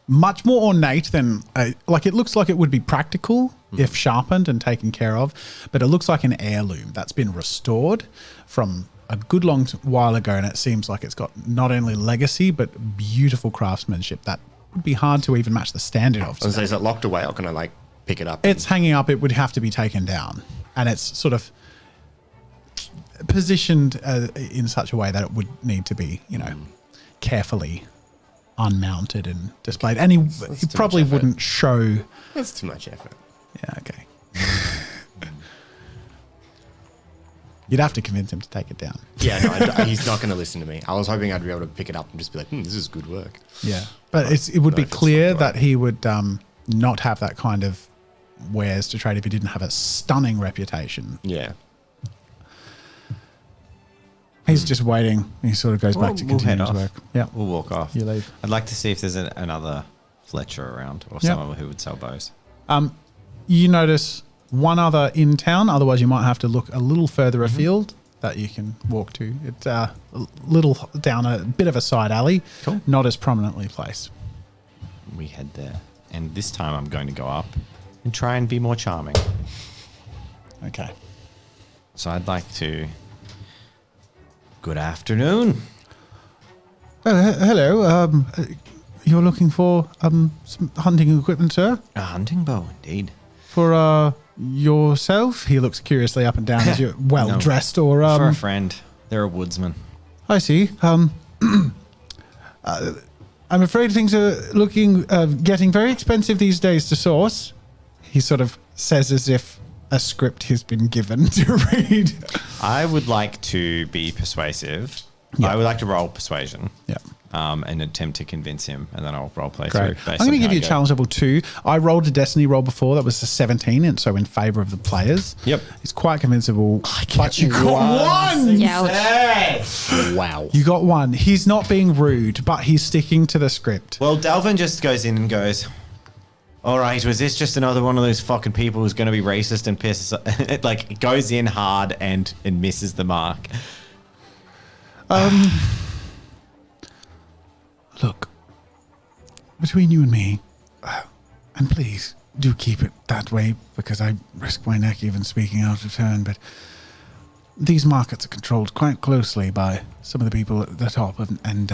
Much more ornate than, like, it looks like it would be practical if sharpened and taken care of, but it looks like an heirloom that's been restored from a good long while ago, and it seems like it's got not only legacy but beautiful craftsmanship that would be hard to even match the standard of. So is it locked away, or can I, like, pick it up? It's hanging up. It would have to be taken down, and it's sort of positioned in such a way that it would need to be, carefully unmounted and displayed. And he probably wouldn't show. That's too much effort. Yeah, okay. You'd have to convince him to take it down. Yeah, no, he's not going to listen to me. I was hoping I'd be able to pick it up and just be like, this is good work. Yeah, but it would be if it's clear not right. that he would not have that kind of wares to trade if he didn't have a stunning reputation. Yeah. He's just waiting. He sort of goes back to We'll head continue his off. work. Yeah, We'll walk off. you leave. I'd like to see if there's another Fletcher around or Yeah. someone who would sell bows. You notice one other in town. Otherwise, you might have to look a little further afield that you can walk to. It's a little down a bit of a side alley. Cool. Not as prominently placed. We head there. And this time I'm going to go up and try and be more charming. Okay. So I'd like to... Good afternoon. Hello. You're looking for some hunting equipment, sir? A hunting bow, indeed. For yourself? He looks curiously up and down as you're well No. dressed, or For a friend. They're a woodsman. I see. I'm afraid things are getting very expensive these days to source. He sort of says as if a script has been given to read. I would like to be persuasive. Yeah. I would like to roll persuasion. Yeah. and attempt to convince him, and then I'll roleplay Great. through. I'm going to give you a challenge level 2. I rolled a destiny roll before. That was a 17, and so in favor of the players. Yep. It's quite convincible. But you got one! Yeah. Wow. You got one. He's not being rude, but he's sticking to the script. Well, Delvin just goes in and goes, all right, was this just another one of those fucking people who's going to be racist and piss us like, it goes in hard and misses the mark. Look, between you and me, and please do keep it that way because I risk my neck even speaking out of turn, but these markets are controlled quite closely by some of the people at the top, and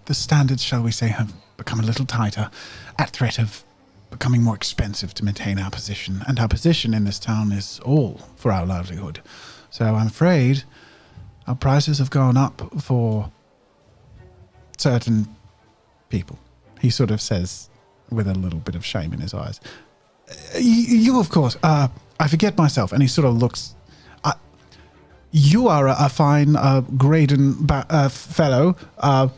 the standards, shall we say, have become a little tighter at threat of becoming more expensive to maintain our position, and our position in this town is all for our livelihood. So I'm afraid our prices have gone up for certain people. He sort of says with a little bit of shame in his eyes. You of course, I forget myself, and he sort of looks. You are a fine Graydon fellow, and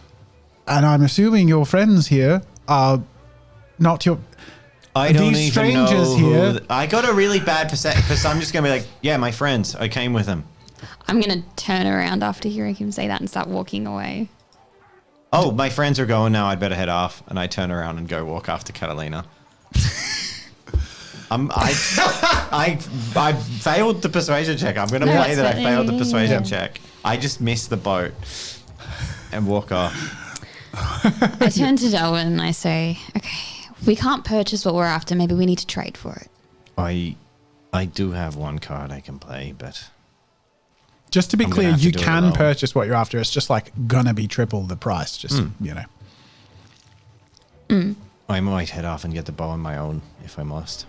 I'm assuming your friends here are not your. I don't these even know strangers who here. I got a really bad perception, so I'm just going to be like, yeah, my friends, I came with them. I'm going to turn around after hearing him say that and start walking away. Oh, my friends are going now. I'd better head off. And I turn around and go walk after Catalina. I failed the persuasion check. I'm going to play that I failed the persuasion check. I just missed the boat and walk off. I turn to Delvin and I say, okay, we can't purchase what we're after. Maybe we need to trade for it. I do have one card I can play, but... Just to be I'm gonna clear, have to you do it can alone. purchase what you're after. It's just like gonna be triple the price. Just, you know. I might head off and get the bow on my own if I must.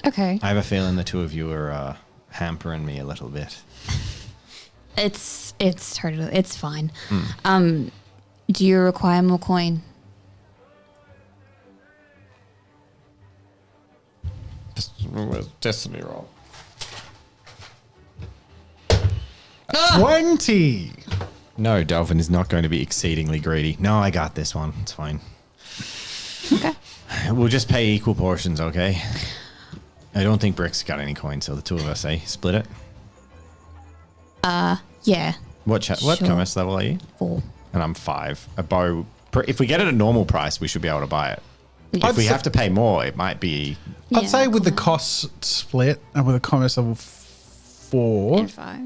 Okay. I have a feeling the two of you are hampering me a little bit. It's totally, it's fine. Do you require more coin? Destiny roll. 20! No, Delvin is not going to be exceedingly greedy. No, I got this one. It's fine. Okay. We'll just pay equal portions, okay? I don't think Brick's got any coins, so the two of us, split it. Yeah. What Sure. commerce level are you? 4. And I'm 5. A bow. If we get it at a normal price, we should be able to buy it. Yeah. If we have to pay more, it might be. I'd Yeah, say with the cool. costs split and with a commerce level 4, And 5.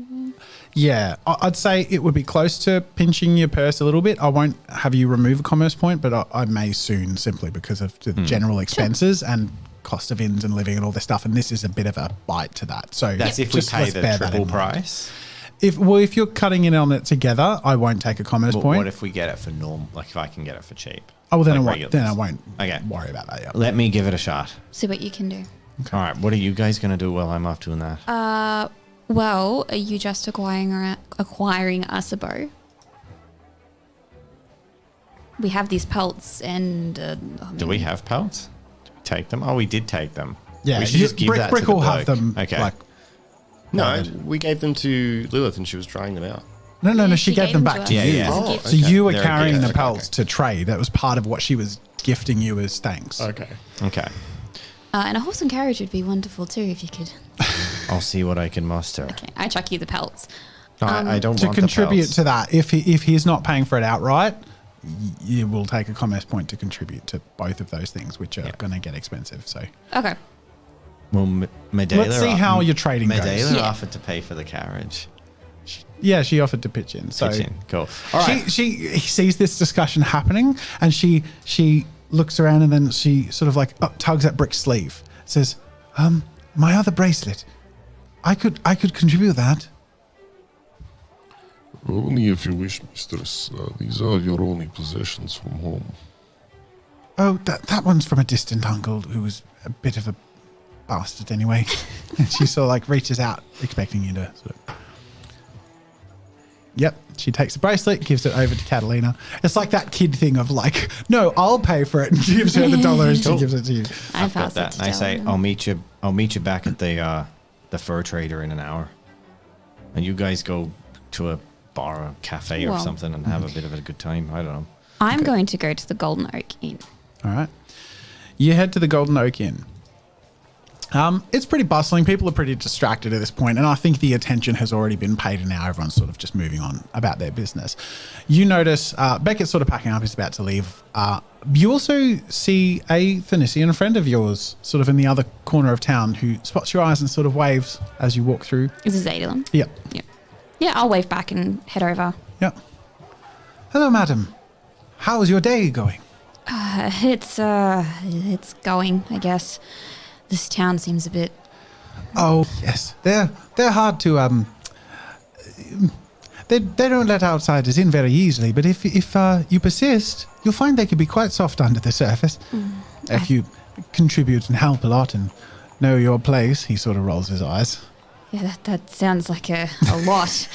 yeah, I'd say it would be close to pinching your purse a little bit. I won't have you remove a commerce point, but I may soon simply because of the general expenses and cost of inns and living and all this stuff. And this is a bit of a bite to that. So That's if we just pay let's the bear that triple in mind. price. If you're cutting in on it together, I won't take a commerce But point. what if we get it for normal? Like if I can get it for cheap? Oh, well, then, Like I won't, regulars? then I won't Okay. worry about that. Yeah. Let me give it a shot. See what you can do. All right. What are you guys going to do while I'm off doing that? Well, are you just acquiring us a bow? We have these pelts and... Do we have pelts? Did we take them? Oh, we did take them. Yeah, We should just give that Brick to the will have bloke. them. Okay. Like, No, we gave them to Lilith and she was trying them out. no. She gave them back us to Yeah, you. yeah. as a Oh, gift. So you were They're a carrying gift. the Okay, pelts to trade. That was part of what she was gifting you as thanks. Okay. Okay. And a horse and carriage would be wonderful too if you could. I'll see what I can muster. Okay, I chuck you the pelts. No, I don't To want the contribute pelts. to that, if he's not paying for it outright, you will take a commerce point to contribute to both of those things, which are going to get expensive. So Okay. Well, Medela. let's see how your trading goes. Medela Yeah. offered to pay for the carriage. Yeah, she offered to pitch in. So Pitch in. Cool. All right. he sees this discussion happening, and she looks around, and then she sort of like tugs at Brick's sleeve, says, "My other bracelet, I could contribute that." Only if you wish, mistress. These are your only possessions from home. Oh, that one's from a distant uncle who was a bit of a bastard anyway. And she sort of like reaches out, expecting you to sort of... Yep, she takes the bracelet, gives it over to Catalina. It's like that kid thing of like, no, I'll pay for it, and gives her the dollar and she gives it to you. I I've got pass it that. to And I say, Delvin. I'll meet you back at the fur trader in an hour. And you guys go to a bar or cafe or Well- something and have a bit of a good time. I don't know. I'm going to go to the Golden Oak Inn. All right. You head to the Golden Oak Inn. It's pretty bustling. People are pretty distracted at this point, and I think the attention has already been paid, and now everyone's sort of just moving on about their business. You notice Beckett's sort of packing up. He's about to leave. You also see a Thanisian friend of yours sort of in the other corner of town who spots your eyes and sort of waves as you walk through. This is Adeline. Yep. Yep. Yeah, I'll wave back and head over. Yep. Hello, madam. How's your day going? It's going, I guess. This town seems a bit. Oh, yes. They're hard to they don't let outsiders in very easily, but if you persist, you'll find they can be quite soft under the surface. If you contribute and help a lot and know your place, he sort of rolls his eyes. Yeah, that sounds like a lot.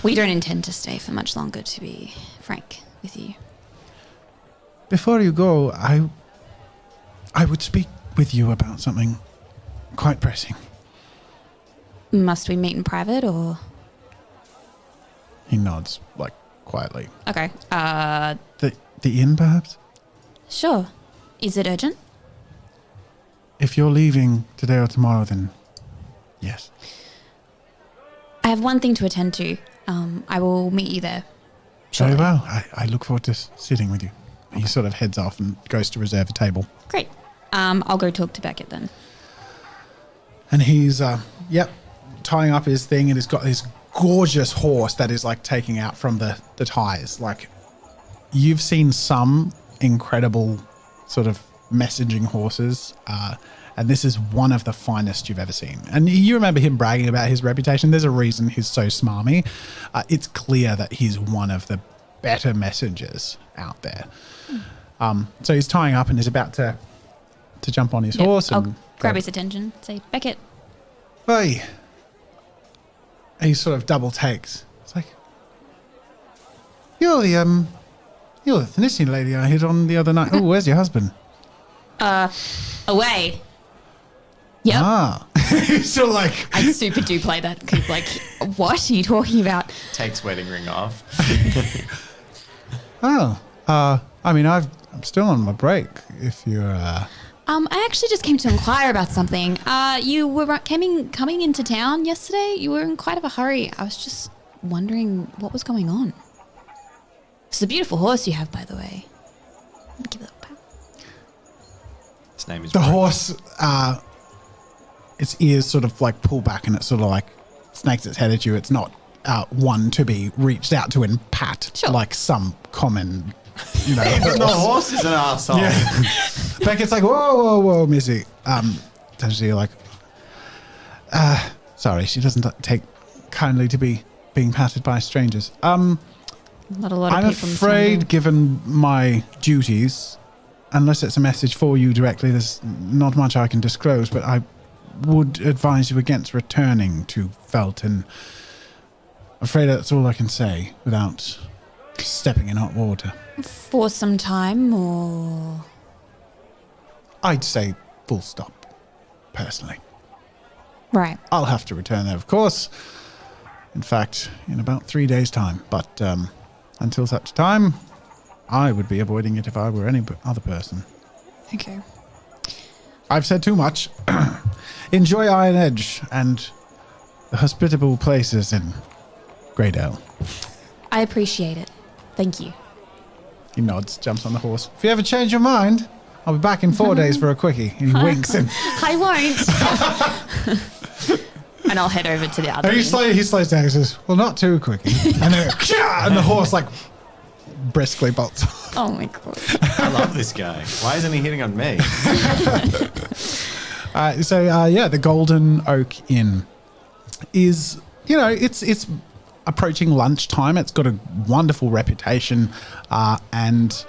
We don't intend to stay for much longer, to be frank with you. Before you go, I would speak with you about something quite pressing. Must we meet in private or? He nods, like, quietly. Okay. The inn, perhaps? Sure. Is it urgent? If you're leaving today or tomorrow, then yes. I have one thing to attend to. I will meet you there. Very shortly. well. I look forward to sitting with you. He sort of heads off and goes to reserve a table. Great. I'll go talk to Beckett then. And he's, tying up his thing, and he's got this gorgeous horse that is, like, taking out from the ties. Like, you've seen some incredible sort of messaging horses, and this is one of the finest you've ever seen. And you remember him bragging about his reputation. There's a reason he's so smarmy. It's clear that he's one of the better messengers out there. So he's tying up and is about to jump on his Yep, horse. I'll And grab his attention. Say, Beckett. Hey. He sort of double takes. It's like, you're the Thanisian lady I hit on the other night. Oh, where's your husband? Away. Yep. Ah. So like, I super do play that. 'Cause, like, what are you talking about? Takes wedding ring off. I mean, I'm still on my break. If you're, I actually just came to inquire about something. You were coming into town yesterday. You were in quite of a hurry. I was just wondering what was going on. It's a beautiful horse you have, by the way. Give it a pat. His name is the Brick. horse, its ears sort of like pull back and it sort of like snakes its head at you. It's not one to be reached out to and pat Sure. like some common, Even the horse is an arsehole. Yeah. Beckett's like, whoa, Missy. Essentially, you're like, sorry, she doesn't take kindly to be being patted by strangers. Not a lot of I'm people. afraid, given my duties, unless it's a message for you directly, there's not much I can disclose, but I would advise you against returning to Felton. I'm afraid that's all I can say without stepping in hot water. For some time, or I'd say full stop, personally. right. I'll have to return there, of course. In fact, in about 3 days' time. But until such time, I would be avoiding it if I were any other person. Okay. I've said too much. Enjoy Iron Edge and the hospitable places in Greydale. I appreciate it. Thank you. He nods, jumps on the horse. If you ever change your mind, I'll be back in 4 days for a quickie. And he winks and I won't. And I'll head over to the other. he inn. slows down and says, well, not too quickie. And then and the horse like briskly bolts off. Oh my god. I love this guy. Why isn't he hitting on me? The Golden Oak Inn is, it's approaching lunchtime. It's got a wonderful reputation, and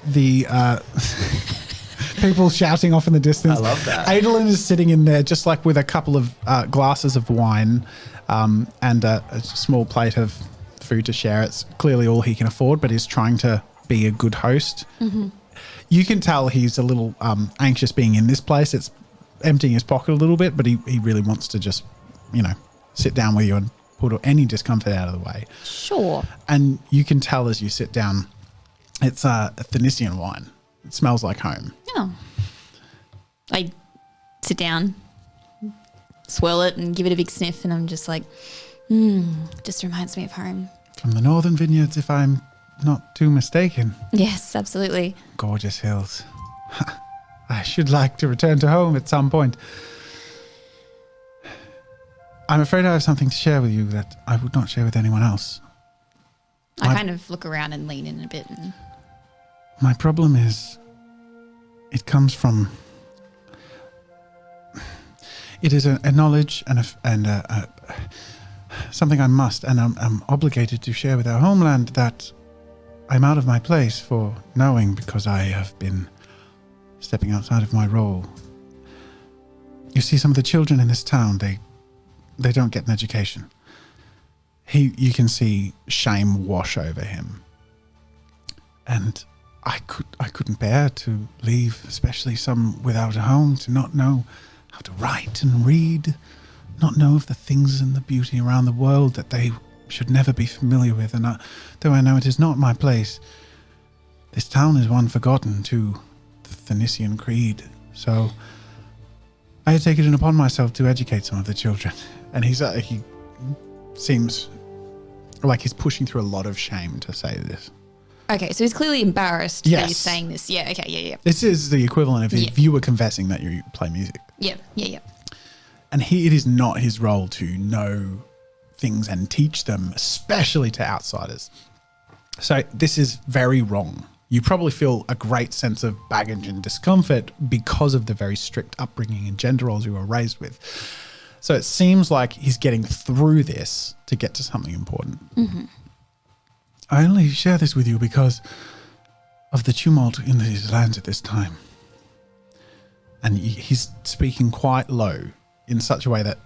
the people shouting off in the distance. I love that. Adeline is sitting in there just like with a couple of glasses of wine and a small plate of food to share. It's clearly all he can afford, but he's trying to be a good host. Mm-hmm. You can tell he's a little anxious being in this place. It's emptying his pocket a little bit, but he really wants to just, sit down with you and put any discomfort out of the way. Sure. And you can tell as you sit down, it's a Phoenician wine. It smells like home. Oh. I sit down, swirl it and give it a big sniff, and I'm just like, just reminds me of home. From the northern vineyards, if I'm not too mistaken. Yes, absolutely. Gorgeous hills. I should like to return to home at some point. I'm afraid I have something to share with you that I would not share with anyone else. I kind of look around and lean in a bit. And My problem is, it comes from. It is a knowledge and something I must and I'm obligated to share with our homeland that I'm out of my place for knowing because I have been stepping outside of my role. You see, some of the children in this town, they don't get an education. You can see shame wash over him. And I couldn't bear to leave, especially some without a home, to not know how to write and read, not know of the things and the beauty around the world that they should never be familiar with. And though I know it is not my place, this town is one forgotten to the Phoenician creed. So I had taken it upon myself to educate some of the children. And he seems like he's pushing through a lot of shame to say this. okay, so he's clearly embarrassed that Yes. he's saying this. Yeah, okay, yeah. This is the equivalent of if Yeah. you were confessing that you play music. Yeah. And it is not his role to know things and teach them, especially to outsiders. So this is very wrong. You probably feel a great sense of baggage and discomfort because of the very strict upbringing and gender roles you were raised with. So it seems like he's getting through this to get to something important. Mm-hmm. I only share this with you because of the tumult in these lands at this time. And he's speaking quite low in such a way that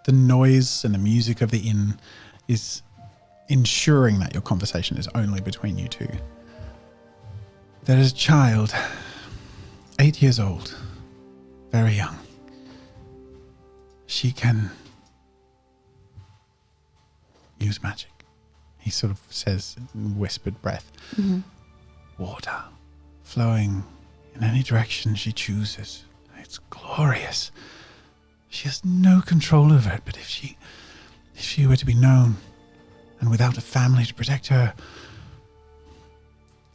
the noise and the music of the inn is ensuring that your conversation is only between you two. There is a child, 8 years old, very young. She can use magic. He sort of says in whispered breath. Mm-hmm. Water flowing in any direction she chooses. It's glorious. She has no control over it, but if she were to be known and without a family to protect her,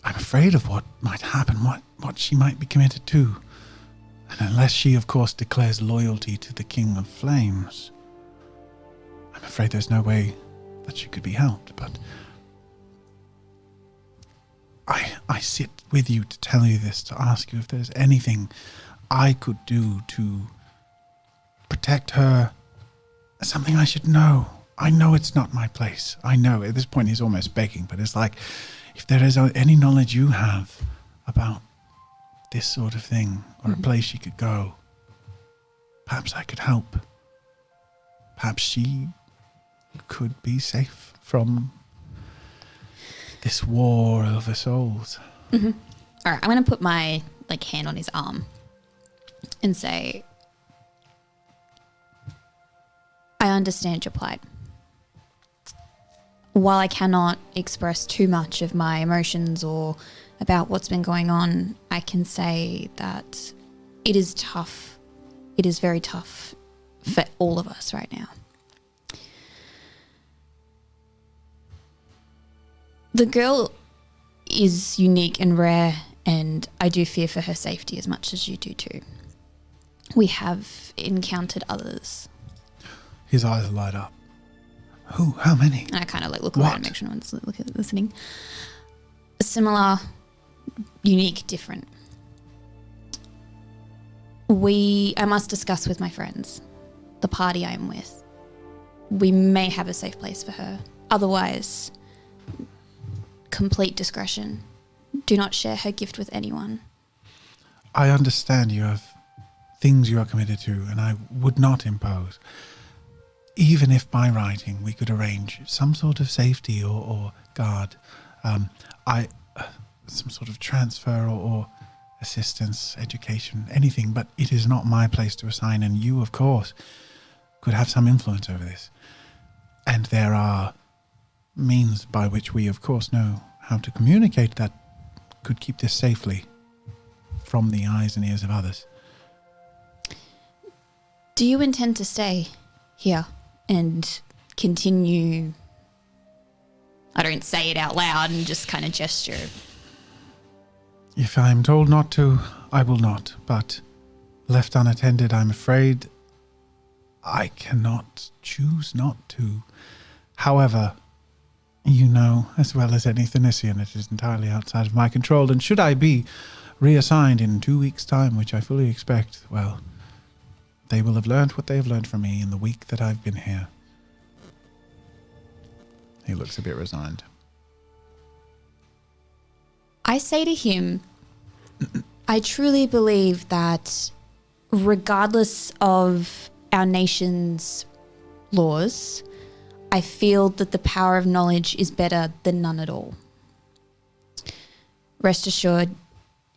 I'm afraid of what might happen, what she might be committed to. And unless she, of course, declares loyalty to the King of Flames, I'm afraid there's no way that she could be helped. But I sit with you to tell you this, to ask you if there's anything I could do to protect her, something I should know. I know it's not my place. I know at this point he's almost begging, but it's like, if there is any knowledge you have about this sort of thing or a place she could go, perhaps I could help. Perhaps she could be safe from this war over souls. Mm-hmm. All right, I'm going to put my hand on his arm and say, I understand your plight. While I cannot express too much of my emotions or about what's been going on, I can say that it is tough. It is very tough for all of us right now. The girl is unique and rare, and I do fear for her safety as much as you do too. We have encountered others. His eyes light up. Who? How many? And I kind of look around and make sure no one's listening. Similar, unique, different. I must discuss with my friends, the party I am with. We may have a safe place for her. Otherwise, complete discretion. Do not share her gift with anyone. I understand you have things you are committed to, and I would not impose. Even if by writing we could arrange some sort of safety or guard, some sort of transfer or assistance, education, anything, but it is not my place to assign, and you, of course, could have some influence over this. And there are means by which we, of course, know how to communicate that could keep this safely from the eyes and ears of others. Do you intend to stay here and continue? I don't say it out loud and just kind of gesture. If I am told not to, I will not. But left unattended, I'm afraid I cannot choose not to. However, you know as well as any Thanisian, it is entirely outside of my control. And should I be reassigned in 2 weeks' time, which I fully expect, well, they will have learned what they have learned from me in the week that I've been here. He looks a bit resigned. I say to him, I truly believe that regardless of our nation's laws, I feel that the power of knowledge is better than none at all. Rest assured,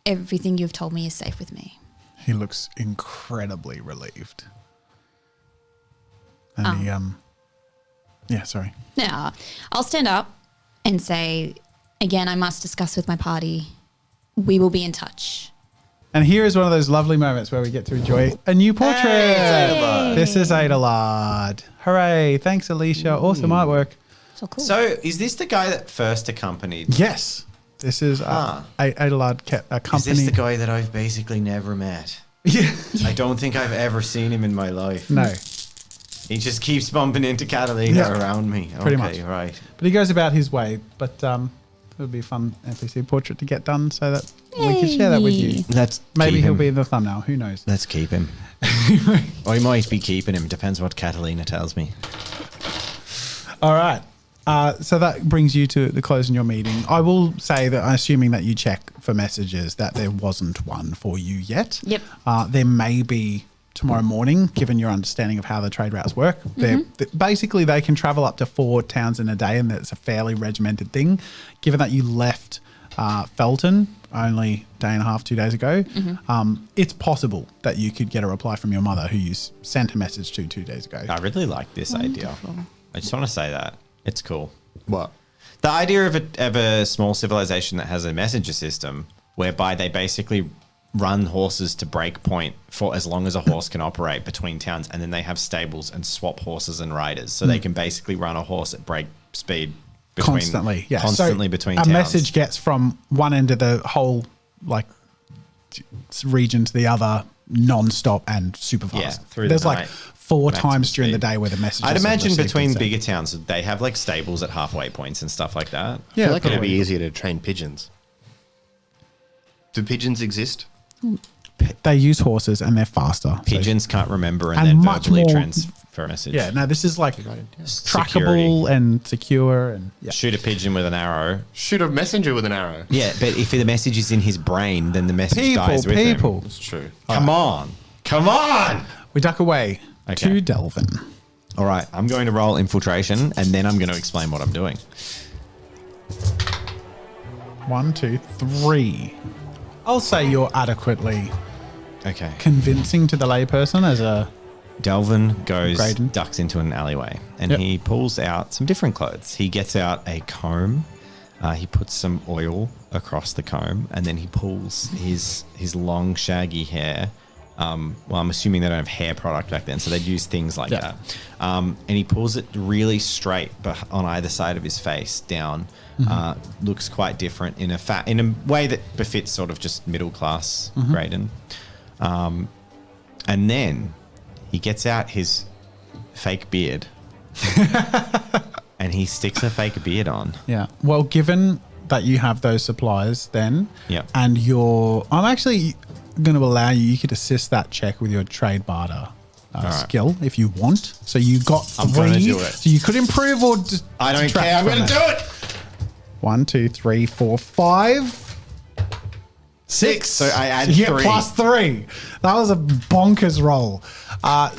everything you've told me is safe with me. He looks incredibly relieved. And yeah, sorry. Now, I'll stand up and say, again, I must discuss with my party. We will be in touch. And here is one of those lovely moments where we get to enjoy a new portrait. Hey, this is Adeline. Hooray. Thanks, Alicia. Awesome artwork. So cool. So is this the guy that first accompanied? Yes. This is Adeline accompanied. Is this the guy that I've basically never met? Yeah. I don't think I've ever seen him in my life. No. He just keeps bumping into Catalina Yeah. around me. Pretty Okay, much. right. But he goes about his way. But it would be a fun NPC portrait to get done so that we can share that with you. Maybe he'll be in the thumbnail. Who knows? Let's keep him. I might be keeping him. Depends what Catalina tells me. All right. So that brings you to the close in your meeting. I will say that, assuming that you check for messages, that there wasn't one for you yet. Yep. There may be tomorrow morning, given your understanding of how the trade routes work. Basically, they can travel up to 4 towns in a day, and that's a fairly regimented thing. Given that you left Felton only a day and a half, 2 days ago, it's possible that you could get a reply from your mother, who you sent a message to 2 days ago. I really like this idea. I just want to say that. It's cool. What? The idea of a small civilization that has a messenger system whereby they basically run horses to break point for as long as a horse can operate between towns, and then they have stables and swap horses and riders, so they can basically run a horse at break speed Constantly between a towns. message gets from one end of the whole region to the other non-stop and super fast. Yeah, through the There's night. 4 Maximum times during the speed. day where the message I'd is imagine received between and sent. bigger towns, they have like stables at halfway points and stuff like that. Yeah, I feel like it'd probably. be easier to train pigeons. Do pigeons exist? They use horses and they're faster. So- Pigeons can't remember and, And then much verbally more- transfer a message. yeah, no, this is like Security. trackable and secure and yeah. Shoot a pigeon with an arrow. Shoot a messenger with an arrow. Yeah, but if the message is in his brain, then the message dies with him. People. That's true. Come on. Come on. We duck away Okay. to Delvin. All right, I'm going to roll infiltration, and then I'm going to explain what I'm doing. 1, 2, 3. I'll say you're adequately Okay. convincing to the layperson as a Delvin goes, Graydon. ducks into an alleyway, and Yep. he pulls out some different clothes. He gets out a comb. He puts some oil across the comb, and then he pulls his long, shaggy hair. Well, I'm assuming they don't have hair product back then, so they'd use things like Yeah. that. And he pulls it really straight, but on either side of his face down. Looks quite different in a way that befits sort of just middle class Graydon. And then he gets out his fake beard and he sticks a fake beard on. yeah. Well, given that you have those supplies, then Yep. and I'm actually going to allow you. You could assist that check with your trade barter skill if you want. So you got 3. I'm gonna do it. So you could improve or just. I don't detract care. I'm from going to it. do it. 1, 2, 3, 4, 5, 6. So I add you get 3. +3. That was a bonkers roll.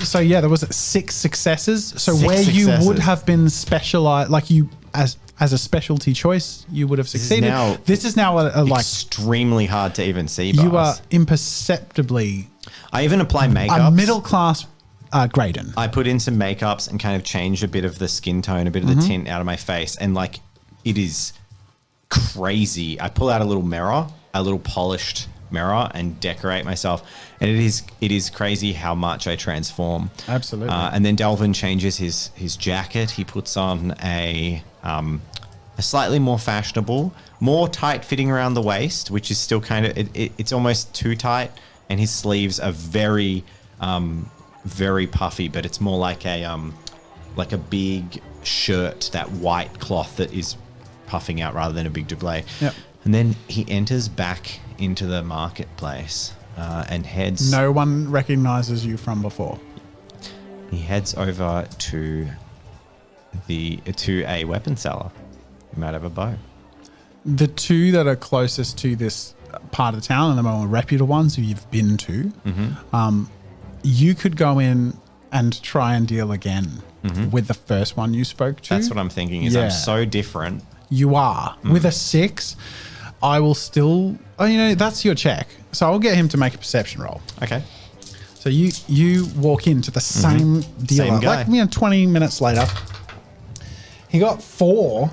So yeah, there was 6 successes. So 6 where you would successes. have been specialized, like you as a specialty choice, you would have succeeded. This is now a like extremely hard to even see. you are bars. imperceptibly I even apply a makeup. middle class Graydon. I put in some makeups and kind of changed a bit of the skin tone, a bit of the tint out of my face. And like, it is crazy. I pull out a little mirror, a little polished mirror, and decorate myself. And it is crazy how much I transform. Absolutely. And then Delvin changes his jacket. He puts on a slightly more fashionable, more tight fitting around the waist, which is still kind of, it's almost too tight. And his sleeves are very, very puffy, but it's more like a big shirt, that white cloth that is puffing out rather than a big doublet. Yep. And then he enters back into the marketplace and heads. No one recognizes you from before. He heads over to a weapon seller. You might have a bow. The two that are closest to this part of the town and the more reputable ones who you've been to, you could go in and try and deal again with the first one you spoke to. That's what I'm thinking. Is Yeah. I'm so different. You are. With a 6, I will still... Oh, you know, that's your check. So I'll get him to make a perception roll. Okay. So you walk into the same dealer. Same guy. Like, 20 minutes later, he got 4.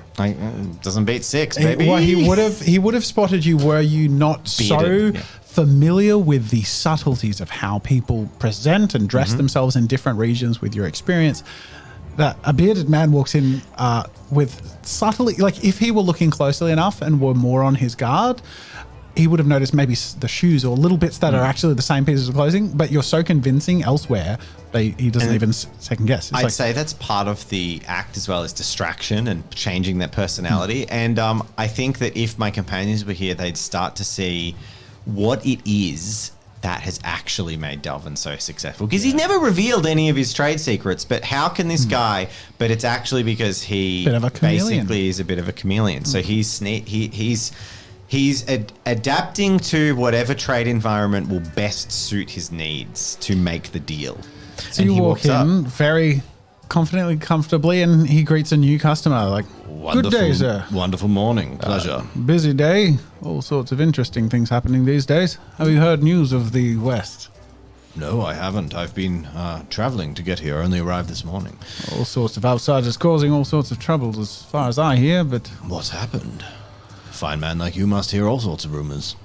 Doesn't beat 6, baby. Well, he would have spotted you were you not so Bearded, yeah. familiar with the subtleties of how people present and dress themselves in different regions with your experience. That a bearded man walks in with subtly, like if he were looking closely enough and were more on his guard, he would have noticed maybe the shoes or little bits that are actually the same pieces of clothing, but you're so convincing elsewhere that he doesn't even second guess. It's I'd say that's part of the act as well as distraction and changing their personality. And I think that if my companions were here, they'd start to see what it is that has actually made Delvin so successful. Because he's never revealed any of his trade secrets, but how can this guy... But it's actually because he Bit of a chameleon. basically is a bit of a chameleon. So he's adapting to whatever trade environment will best suit his needs to make the deal. So you walk in very confidently, comfortably, and he greets a new customer like, "Good day, sir. Wonderful morning. Pleasure. Busy day. All sorts of interesting things happening these days. Have you heard news of the West? No, I haven't. I've been traveling to get here. Only arrived this morning. All sorts of outsiders causing all sorts of troubles as far as I hear, but, What's happened? A fine man like you must hear all sorts of rumors.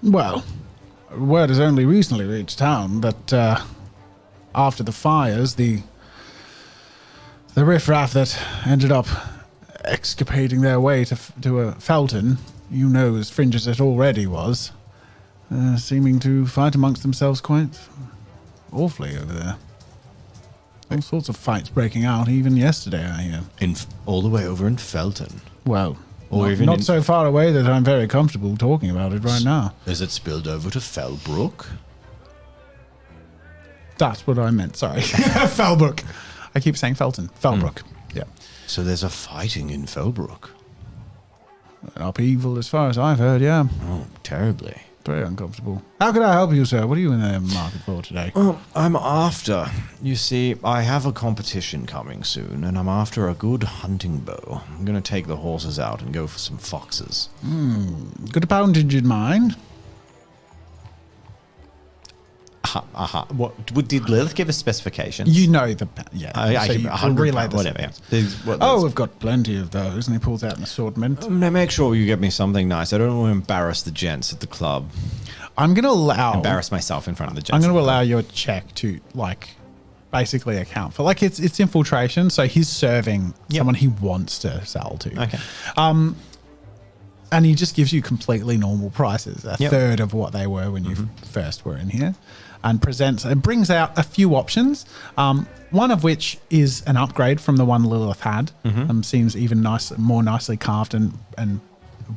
well, word has only recently reached town that after the fires, the riffraff that ended up excavating their way to a fountain, you know, as fringe as it already was, seeming to fight amongst themselves quite awfully over there. All sorts of fights breaking out, even yesterday, I hear. All the way over in Felton. Well, Or not, even not in- so far away that I'm very comfortable talking about it right now. Is it spilled over to Fellbrook? That's what I meant, sorry. Fellbrook. I keep saying Felton. Fellbrook. Yeah. So there's a fighting in Fellbrook. An upheaval as far as I've heard, yeah. Oh, terribly. Very uncomfortable. How can I help you, sir? What are you in the market for today? Well, I'm after. You see, I have a competition coming soon, and I'm after a good hunting bow. I'm going to take the horses out and go for some foxes. Got a poundage in mind? What did Lilith give us specifications? You know the... Yeah. I so give you 100 relay the whatever. Yeah. sentence. Oh, we've got plenty of those. And he pulls out an assortment. Now make sure you get me something nice. I don't want to embarrass the gents at the club. I'm going to allow... Embarrass myself in front of the gents. I'm going to allow your check to, like, basically account for... Like, it's infiltration, so he's serving someone he wants to sell to. Okay. And he just gives you completely normal prices, a Yep. third of what they were when you first were in here, and brings out a few options. One of which is an upgrade from the one Lilith had. Seems even more nicely carved and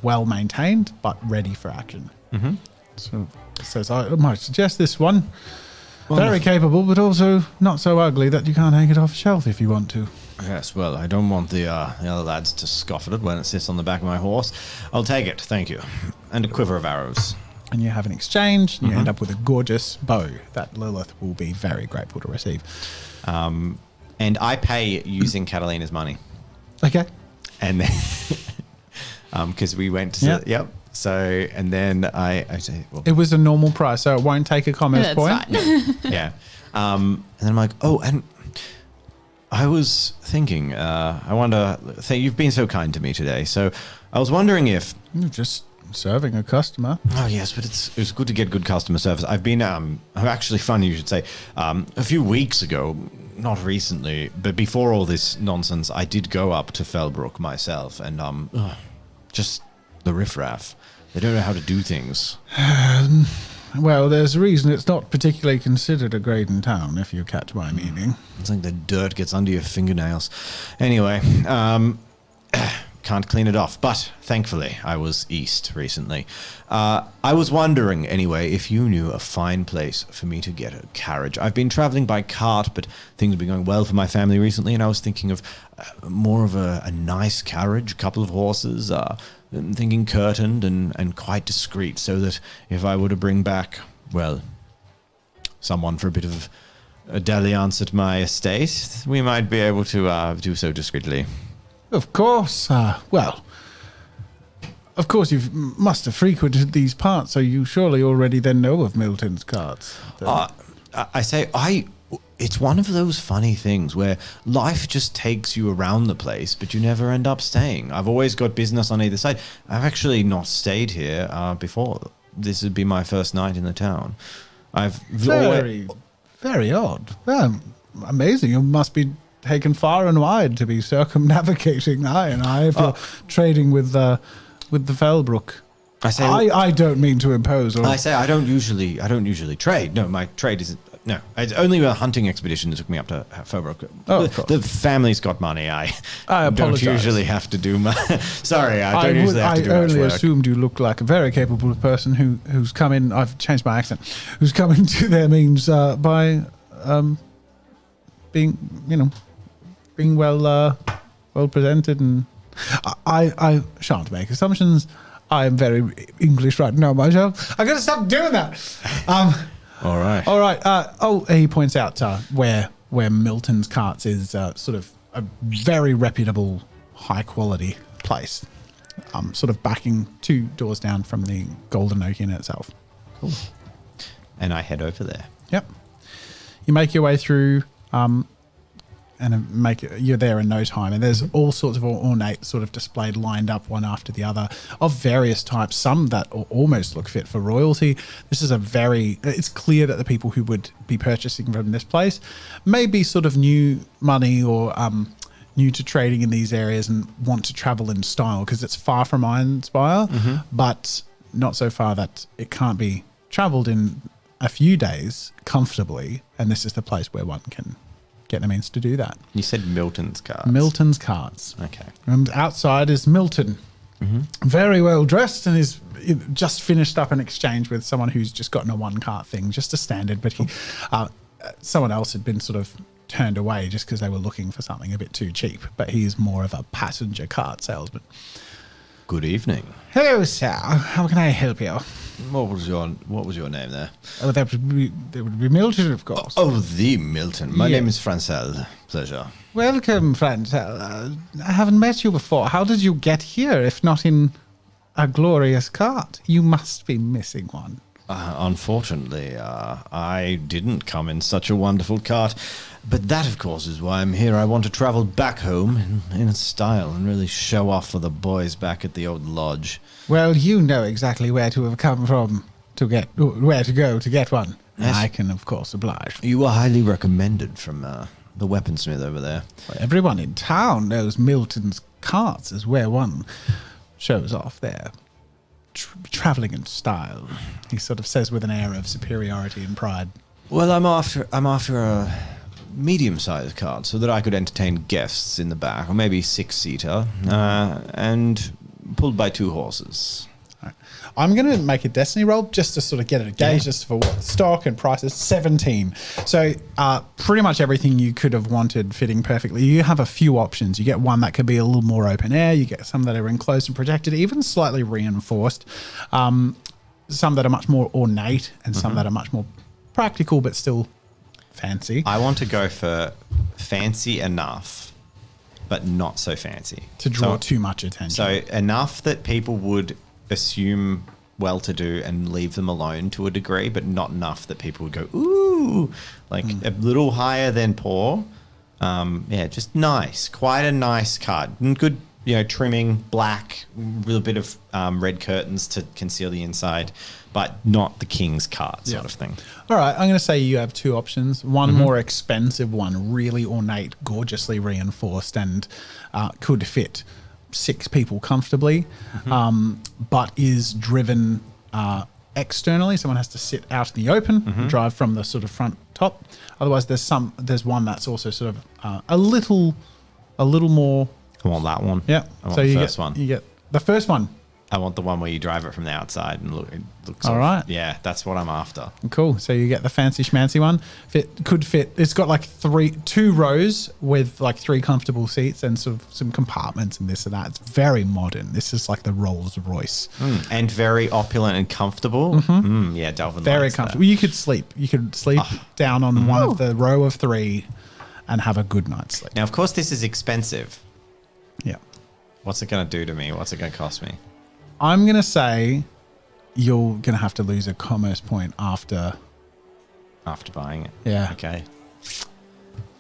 well maintained, but ready for action. So it says, I might suggest this one. Very capable, but also not so ugly that you can't hang it off a shelf if you want to. Yes, well, I don't want the other lads to scoff at it when it sits on the back of my horse. I'll take it, thank you. And a quiver of arrows. And you have an exchange, and you end up with a gorgeous bow that Lilith will be very grateful to receive. And I pay using Catalina's money. Okay. And then... Because we went to... Yep. So, and then I say... Well, It was a normal price, so it won't take a commerce That's point. fine. yeah. And then I'm like, oh, and I was thinking, you've been so kind to me today. So I was wondering if... You're just serving a customer. Oh, yes, but it's good to get good customer service. I've been, actually funny you should say, a few weeks ago, not recently, but before all this nonsense, I did go up to Fellbrook myself and just the riffraff. They don't know how to do things. Well, there's a reason it's not particularly considered a Graydon town, if you catch my meaning. It's like the dirt gets under your fingernails. Anyway, can't clean it off. But thankfully, I was east recently. I was wondering, anyway, if you knew a fine place for me to get a carriage. I've been traveling by cart, but things have been going well for my family recently, and I was thinking of more of a nice carriage, a couple of horses, thinking curtained and quite discreet, so that if I were to bring back, well, someone for a bit of a dalliance at my estate, we might be able to do so discreetly. Of course. Well, of course you must have frequented these parts, so you surely already then know of Milton's carts. It's one of those funny things where life just takes you around the place, but you never end up staying. I've always got business on either side. I've actually not stayed here before. This would be my first night in the town. Very odd. Well, amazing. You must be taken far and wide to be circumnavigating I and I if you're trading with the Fellbrook. I don't mean to impose. I don't usually trade. No, my trade isn't. No, it's only a hunting expedition that took me up to Fellbrook. Oh, the family's got money. I don't usually have to do much. Sorry, I don't usually have to do much work. I only assumed you looked like a very capable person who's come in. I've changed my accent. Who's come into their means by being well presented, and I shan't make assumptions. I am very English right now myself. I gotta stop doing that. All right. He points out where Milton's Carts is sort of a very reputable, high quality place. Sort of backing 2 doors down from the Golden Oak Inn itself. Cool. And I head over there. Yep. You make your way through, and you're there in no time. And there's all sorts of ornate sort of displayed lined up one after the other of various types, some that almost look fit for royalty. This is it's clear that the people who would be purchasing from this place may be sort of new money or new to trading in these areas and want to travel in style, because it's far from IRONSPIRE, but not so far that it can't be traveled in a few days comfortably. And this is the place where one can get the means to do that. You said Milton's Carts. Milton's Carts. Okay. And outside is Milton, very well dressed, and is just finished up an exchange with someone who's just gotten a 1-cart thing, just a standard. But someone else had been sort of turned away just because they were looking for something a bit too cheap. But he's more of a passenger cart salesman. Good evening. Hello, sir. How can I help you? What was your name there? Oh, that would be Milton, of course. Oh, the Milton. My name is Francel. Pleasure. Welcome, Francel. I haven't met you before. How did you get here, if not in a glorious cart? You must be missing one. Unfortunately, I didn't come in such a wonderful cart. But that, of course, is why I'm here. I want to travel back home in style and really show off for the boys back at the old lodge. Well, you know exactly where to have come from where to go to get one. Yes. I can, of course, oblige. You were highly recommended from the weaponsmith over there. Well, everyone in town knows Milton's Carts is where one shows off their traveling in style. He sort of says with an air of superiority and pride. Well, I'm after a medium-sized cart so that I could entertain guests in the back, or maybe 6-seater, and pulled by 2 horses. Right. I'm going to make a destiny roll just to sort of get a gauge just for what stock and prices. 17. So pretty much everything you could have wanted fitting perfectly. You have a few options. You get one that could be a little more open air. You get some that are enclosed and protected, even slightly reinforced. Some that are much more ornate, and some that are much more practical but still fancy. I want to go for fancy enough, but not so fancy. To draw too much attention. So enough that people would assume well-to-do and leave them alone to a degree, but not enough that people would go, ooh, like a little higher than poor. Yeah, just nice. Quite a nice card. And good, trimming, black, with a bit of red curtains to conceal the inside, but not the king's cart sort of thing. All right, I'm going to say you have two options. One more expensive one, really ornate, gorgeously reinforced, and could fit 6 people comfortably, but is driven externally. Someone has to sit out in the open, drive from the sort of front top. Otherwise, there's one that's also sort of a little more. I want that one. Yeah. I want the first one. You get the first one. I want the one where you drive it from the outside and it looks all right. Yeah, that's what I'm after. Cool. So you get the fancy schmancy one. Could fit. It's got like 2 rows with like 3 comfortable seats and sort of some compartments and this and that. It's very modern. This is like the Rolls Royce. And very opulent and comfortable. Yeah, Delvin Very likes comfortable. that. You could sleep. You could sleep down on one of the row of 3 and have a good night's sleep. Now, of course, this is expensive. Yeah. What's it going to do to me? What's it going to cost me? I'm going to say you're going to have to lose a commerce point after. After buying it. Yeah. Okay.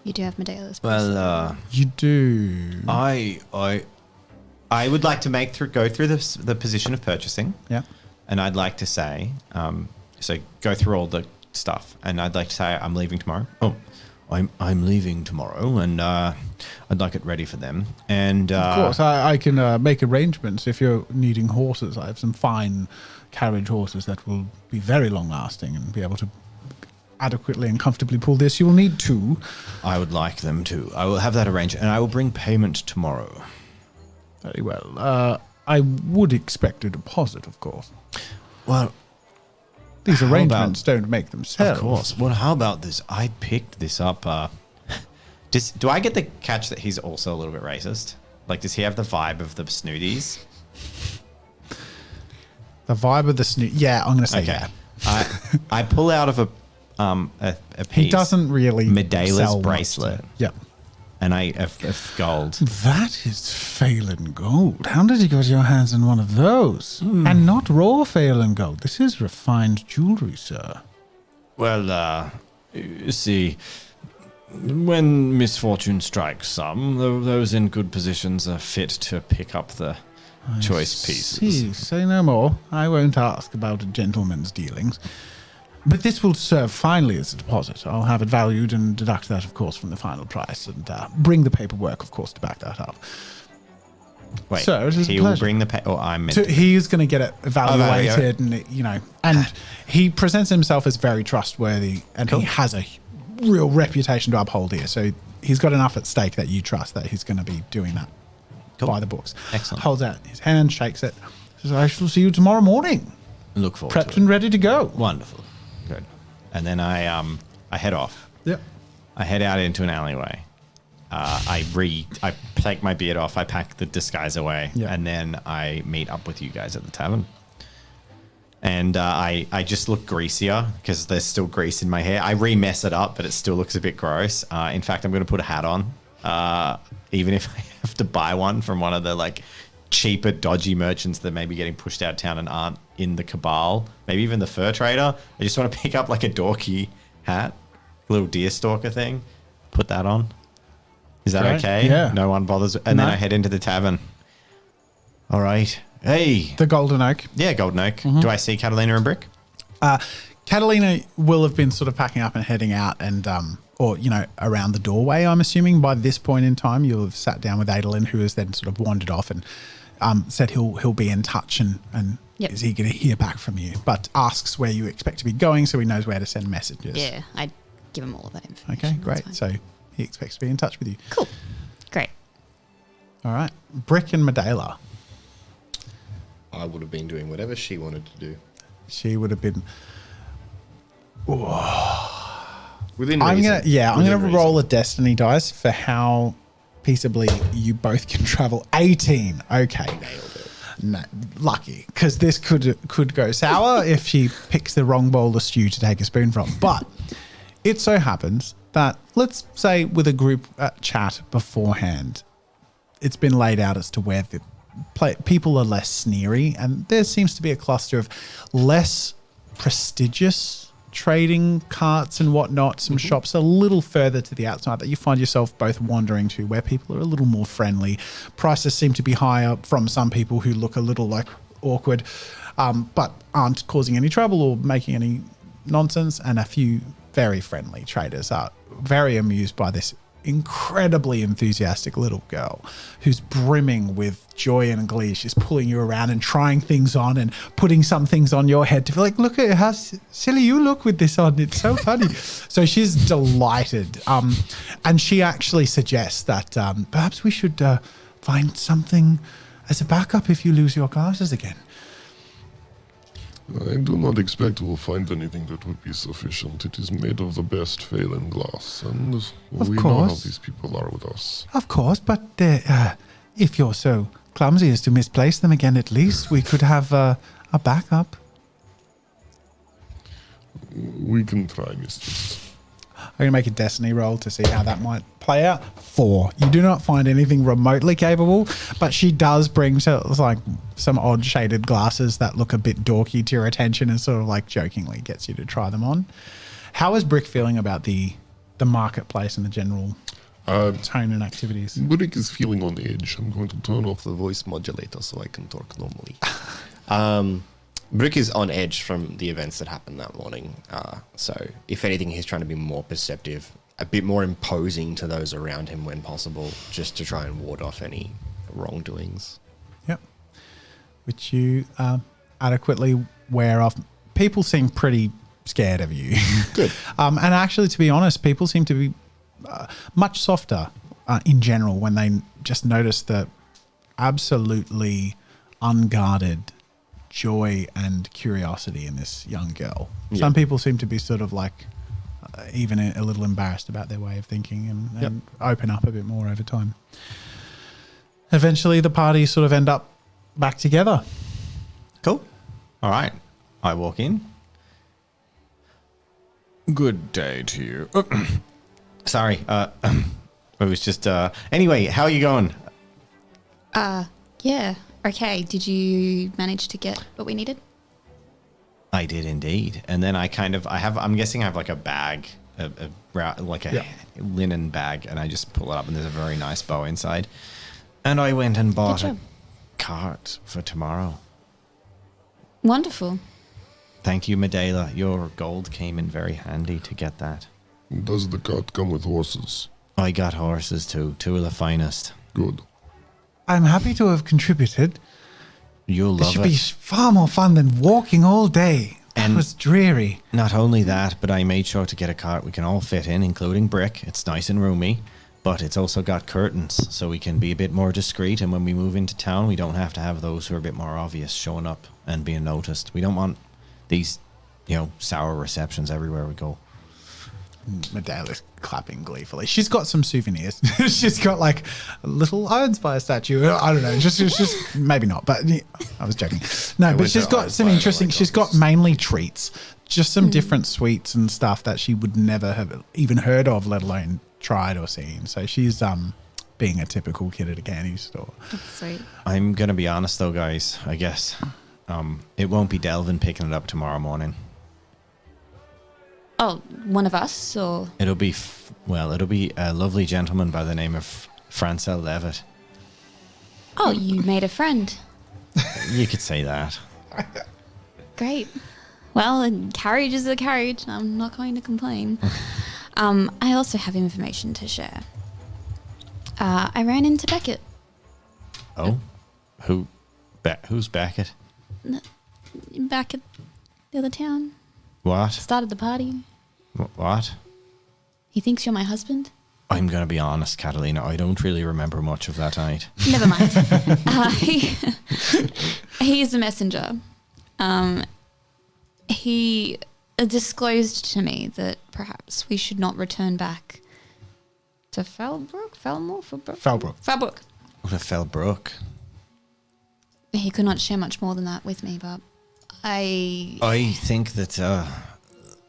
You do have Medeiros. Well, You do. I would like to go through the position of purchasing. Yeah. And I'd like to say, so go through all the stuff, and I'd like to say I'm leaving tomorrow. Oh, I'm leaving tomorrow, and I'd like it ready for them. And Of course, I can make arrangements if you're needing horses. I have some fine carriage horses that will be very long lasting and be able to adequately and comfortably pull this. You will need 2. I would like them to. I will have that arranged, and I will bring payment tomorrow. Very well. I would expect a deposit, of course. Well, These How arrangements don't make themselves. of course. Well, how about this? I picked this up. Do I get the catch that he's also a little bit racist? Like, does he have the vibe of the snooties? The vibe of the snoot. Yeah, I'm going to say Okay. yeah. I pull out of a piece. He doesn't really Medeiros sell much bracelet. to- Yep. And of gold. That is Phelan gold. How did you get your hands on one of those? And not raw Phelan gold. This is refined jewelry, sir. Well, you see, when misfortune strikes some, those in good positions are fit to pick up the choice pieces. See, say no more. I won't ask about a gentleman's dealings. But this will serve finally as a deposit. I'll have it valued and deduct that, of course, from the final price and bring the paperwork, of course, to back that up. Wait, Sir, it is a he will pleasure. bring the pay. Or I'm meant to. He's going to get it evaluated, yeah. and he presents himself as very trustworthy, and he has a real reputation to uphold here. So he's got enough at stake that you trust that he's going to be doing that by the books. Excellent. Holds out his hand, shakes it, says, "I shall see you tomorrow morning, Look forward prepped to and ready to go." it. Wonderful. Good. And then I head off. Yep. I head out into an alleyway. I take my beard off. I pack the disguise away, Yeah. and then I meet up with you guys at the tavern. And I just look greasier because there's still grease in my hair. I re-mess it up, but it still looks a bit gross. In fact, I'm going to put a hat on, even if I have to buy one from one of the like cheaper, dodgy merchants that may be getting pushed out of town and aren't in the cabal. Maybe even the fur trader. I just want to pick up like a dorky hat, a little deer stalker thing. Put that on. Is that Great. okay? Yeah. No one bothers. And then No. I head into the tavern. All right. Hey. The Golden Oak. Yeah, Golden Oak. Do I see Catalina and Brick? Catalina will have been sort of packing up and heading out and, or, around the doorway, I'm assuming. By this point in time, you'll have sat down with Adeline, who has then sort of wandered off and said he'll be in touch and Yep. is eager to hear back from you, but asks where you expect to be going so he knows where to send messages. Yeah, I give him all of that information. Okay, That's great. fine. So he expects to be in touch with you. Cool. Great. All right. Brick and Medela. I would have been doing whatever she wanted to do. She would have been... Within I'm reason. gonna roll a destiny dice for how peaceably you both can travel. 18. Okay. Nailed it. No, lucky, because this could go sour if she picks the wrong bowl of stew to take a spoon from. But it so happens that, let's say with a group chat beforehand, it's been laid out as to where people are less sneery, and there seems to be a cluster of less prestigious trading carts and whatnot, some shops a little further to the outside that you find yourself both wandering to, where people are a little more friendly. Prices seem to be higher from some people who look a little like awkward, but aren't causing any trouble or making any nonsense, and a few very friendly traders are very amused by this incredibly enthusiastic little girl who's brimming with joy and glee. She's pulling you around and trying things on and putting some things on your head to be like, look at how silly you look with this on. It's so funny. So she's delighted. And she actually suggests that perhaps we should find something as a backup if you lose your glasses again. I do not expect we'll find anything that would be sufficient. It is made of the best Phelan glass, and we know how these people are with us. Of course, but if you're so clumsy as to misplace them again, at least we could have a backup. We can try, mistress. I'm going to make a destiny roll to see how that might play out. 4. You do not find anything remotely capable, but she does bring like some odd shaded glasses that look a bit dorky to your attention and sort of like jokingly gets you to try them on. How is Brick feeling about the marketplace and the general tone and activities? Brick is feeling on edge. I'm going to turn off The voice modulator so I can talk normally. Brick is on edge from the events that happened that morning. So if anything, he's trying to be more perceptive, a bit more imposing to those around him when possible, just to try and ward off any wrongdoings. Yep. Which you adequately wear off. People seem pretty scared of you. Good. And actually, to be honest, people seem to be much softer in general when they just notice the absolutely unguarded joy and curiosity in this young girl. Yeah. Some people seem to be sort of like even a little embarrassed about their way of thinking and open up a bit more over time. Eventually, the party sort of end up back together. Cool. All right. I walk in. Good day to you. Sorry. It was just... anyway, how are you going? Yeah. Okay. Did you manage to get what we needed? I did indeed. And then I'm guessing I have like a bag, like a linen bag, and I just pull it up and there's a very nice bow inside. And I went and bought a cart for tomorrow. Wonderful. Thank you, Medela. Your gold came in very handy to get that. Does the cart come with horses? I got horses too, 2 of the finest. Good. I'm happy to have contributed. You'll This love should it. be far more fun than walking all day. It And- was dreary. Not only that, but I made sure to get a cart we can all fit in, including Brick. It's nice and roomy, but it's also got curtains, so we can be a bit more discreet. And when we move into town, we don't have to have those who are a bit more obvious showing up and being noticed. We don't want these, sour receptions everywhere we go. Medela's clapping gleefully. She's got some souvenirs. She's got like a little IRONSPIRE statue. I don't know. Just maybe not. But I was joking. No, but went she's to got some IRONSPIRE, interesting. like, She's got mainly treats, just some different sweets and stuff that she would never have even heard of, let alone tried or seen. So she's being a typical kid at a candy store. That's sweet. I'm going to be honest, though, guys. I guess it won't be Delvin picking it up tomorrow morning. Oh, one of us, or It'll be a lovely gentleman by the name of Francel Levitt. oh, you made a friend. You could say that. Great. Well, a carriage is a carriage. I'm not going to complain. I also have information to share. I ran into Beckett. Oh, who's Beckett? Back at the other town. What? Started the party. What? He thinks you're my husband. I'm going to be honest, Catalina. I don't really remember much of that night. Never mind. He is a messenger. He disclosed to me that perhaps we should not return back to Fellbrook? Fellbrook. What a Fellbrook. He could not share much more than that with me, but I think that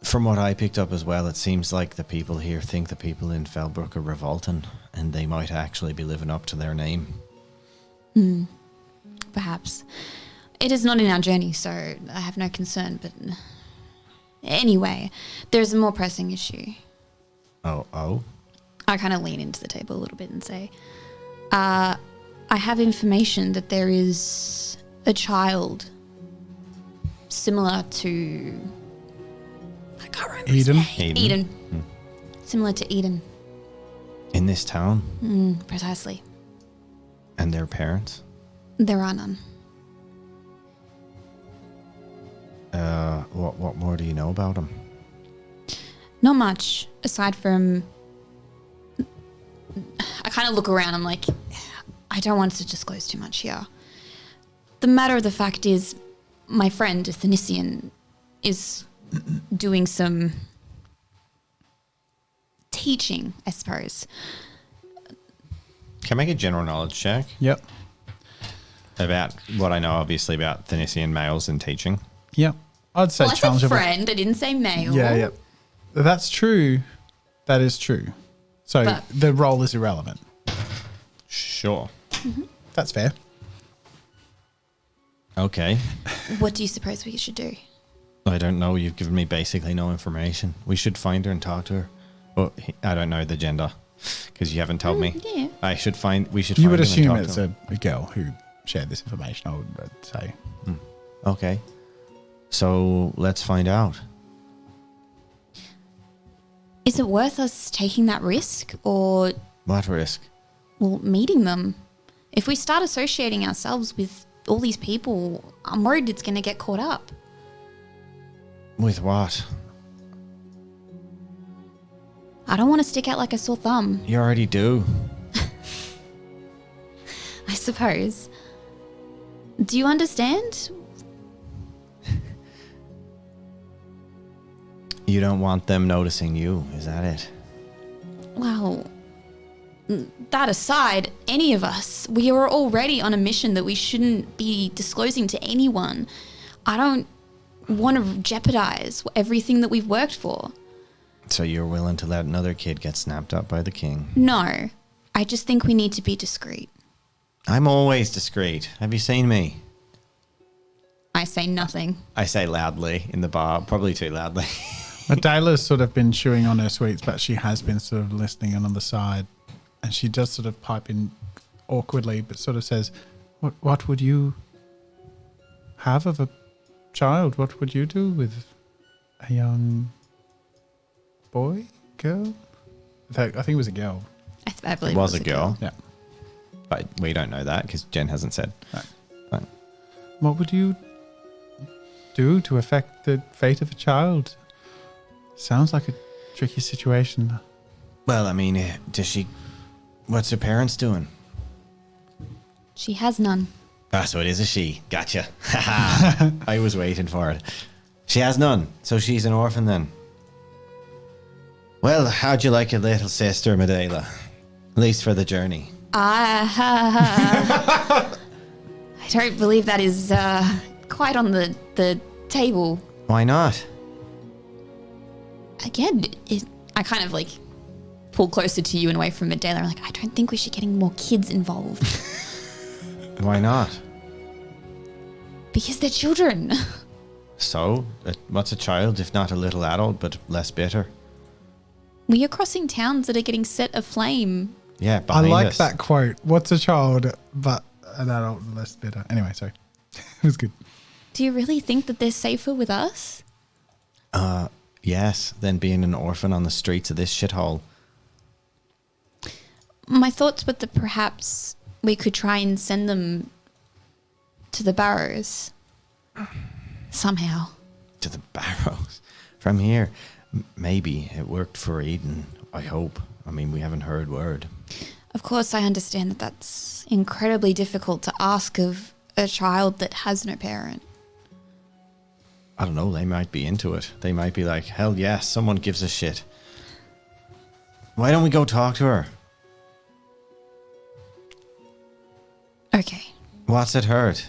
from what I picked up as well, it seems like the people here think the people in Fellbrook are revolting, and they might actually be living up to their name. perhaps. It is not in our journey, so I have no concern, but anyway, there's a more pressing issue. Oh? I kind of lean into the table a little bit and say, I have information that there is a child similar to... I can't remember his Eden? name. Eden. Similar to Eden. In this town? Precisely. And their parents? There are none. What more do you know about them? Not much, aside from... I kind of look around, I'm like, I don't want to disclose too much here. The matter of the fact is, my friend, Thanisian, is doing some teaching, I suppose. Can I make a general knowledge check Yep. about what I know, obviously, about Thanisian males and teaching? Yep. I'd say Well, I said challenge of a- friend, I didn't say male. Yeah, yeah. That's true. That is true. So But- the role is irrelevant. Sure. That's fair. Okay. What do you suppose we should do? I don't know. You've given me basically no information. We should find her and talk to her. Well, I don't know the gender because you haven't told me. Yeah. We should find. You would him and assume talk it's to him. a girl who shared this information, I would say. Okay. So let's find out. Is it worth us taking that risk or, What risk? well, meeting them? If we start associating ourselves with all these people, I'm worried it's going to get caught up. With what? I don't want to stick out like a sore thumb, You already do. I suppose. Do you understand? You don't want them noticing you. Is that it? Well, that aside, any of us, we are already on a mission that we shouldn't be disclosing to anyone. I don't want to jeopardize everything that we've worked for. So you're willing to let another kid get snapped up by the king? No, I just think we need to be discreet. I'm always discreet. Have you seen me? I say nothing. I say loudly in the bar, probably too loudly. Adela's sort of been chewing on her sweets, but she has been sort of listening in on the side. And she does sort of pipe in awkwardly, but sort of says, What would you have of a child? What would you do with a young boy? Girl? I think it was a girl. I believe It was a girl, Yeah. but we don't know that because Jen hasn't said. Right. But What would you do to affect the fate of a child? Sounds like a tricky situation. well, I mean, what's her parents doing? She has none. Ah, so it is a she. Gotcha. I was waiting for it. She has none, so she's an orphan then. Well, how'd you like your little sister, Medela? At least for the journey. I don't believe that is quite on the table. Why not? Again, I kind of like pull closer to you and away from Adela. I'm like, I don't think we should get any more kids involved Why not? because they're children. So, what's a child if not a little adult, but less bitter? We are crossing towns that are getting set aflame. Yeah, I behind like us. that quote. What's a child, but an adult less bitter? Anyway, sorry. It was good. Do you really think that they're safer with us? Yes, than being an orphan on the streets of this shithole. My thoughts were that perhaps we could try and send them to the Barrows somehow. To the barrows. From here, maybe it worked for Eden. I hope. I mean, we haven't heard word. Of course, I understand that that's incredibly difficult to ask of a child that has no parent. I don't know, they might be into it. They might be like, hell yes, someone gives a shit. Why don't we go talk to her? Okay. What's it hurt?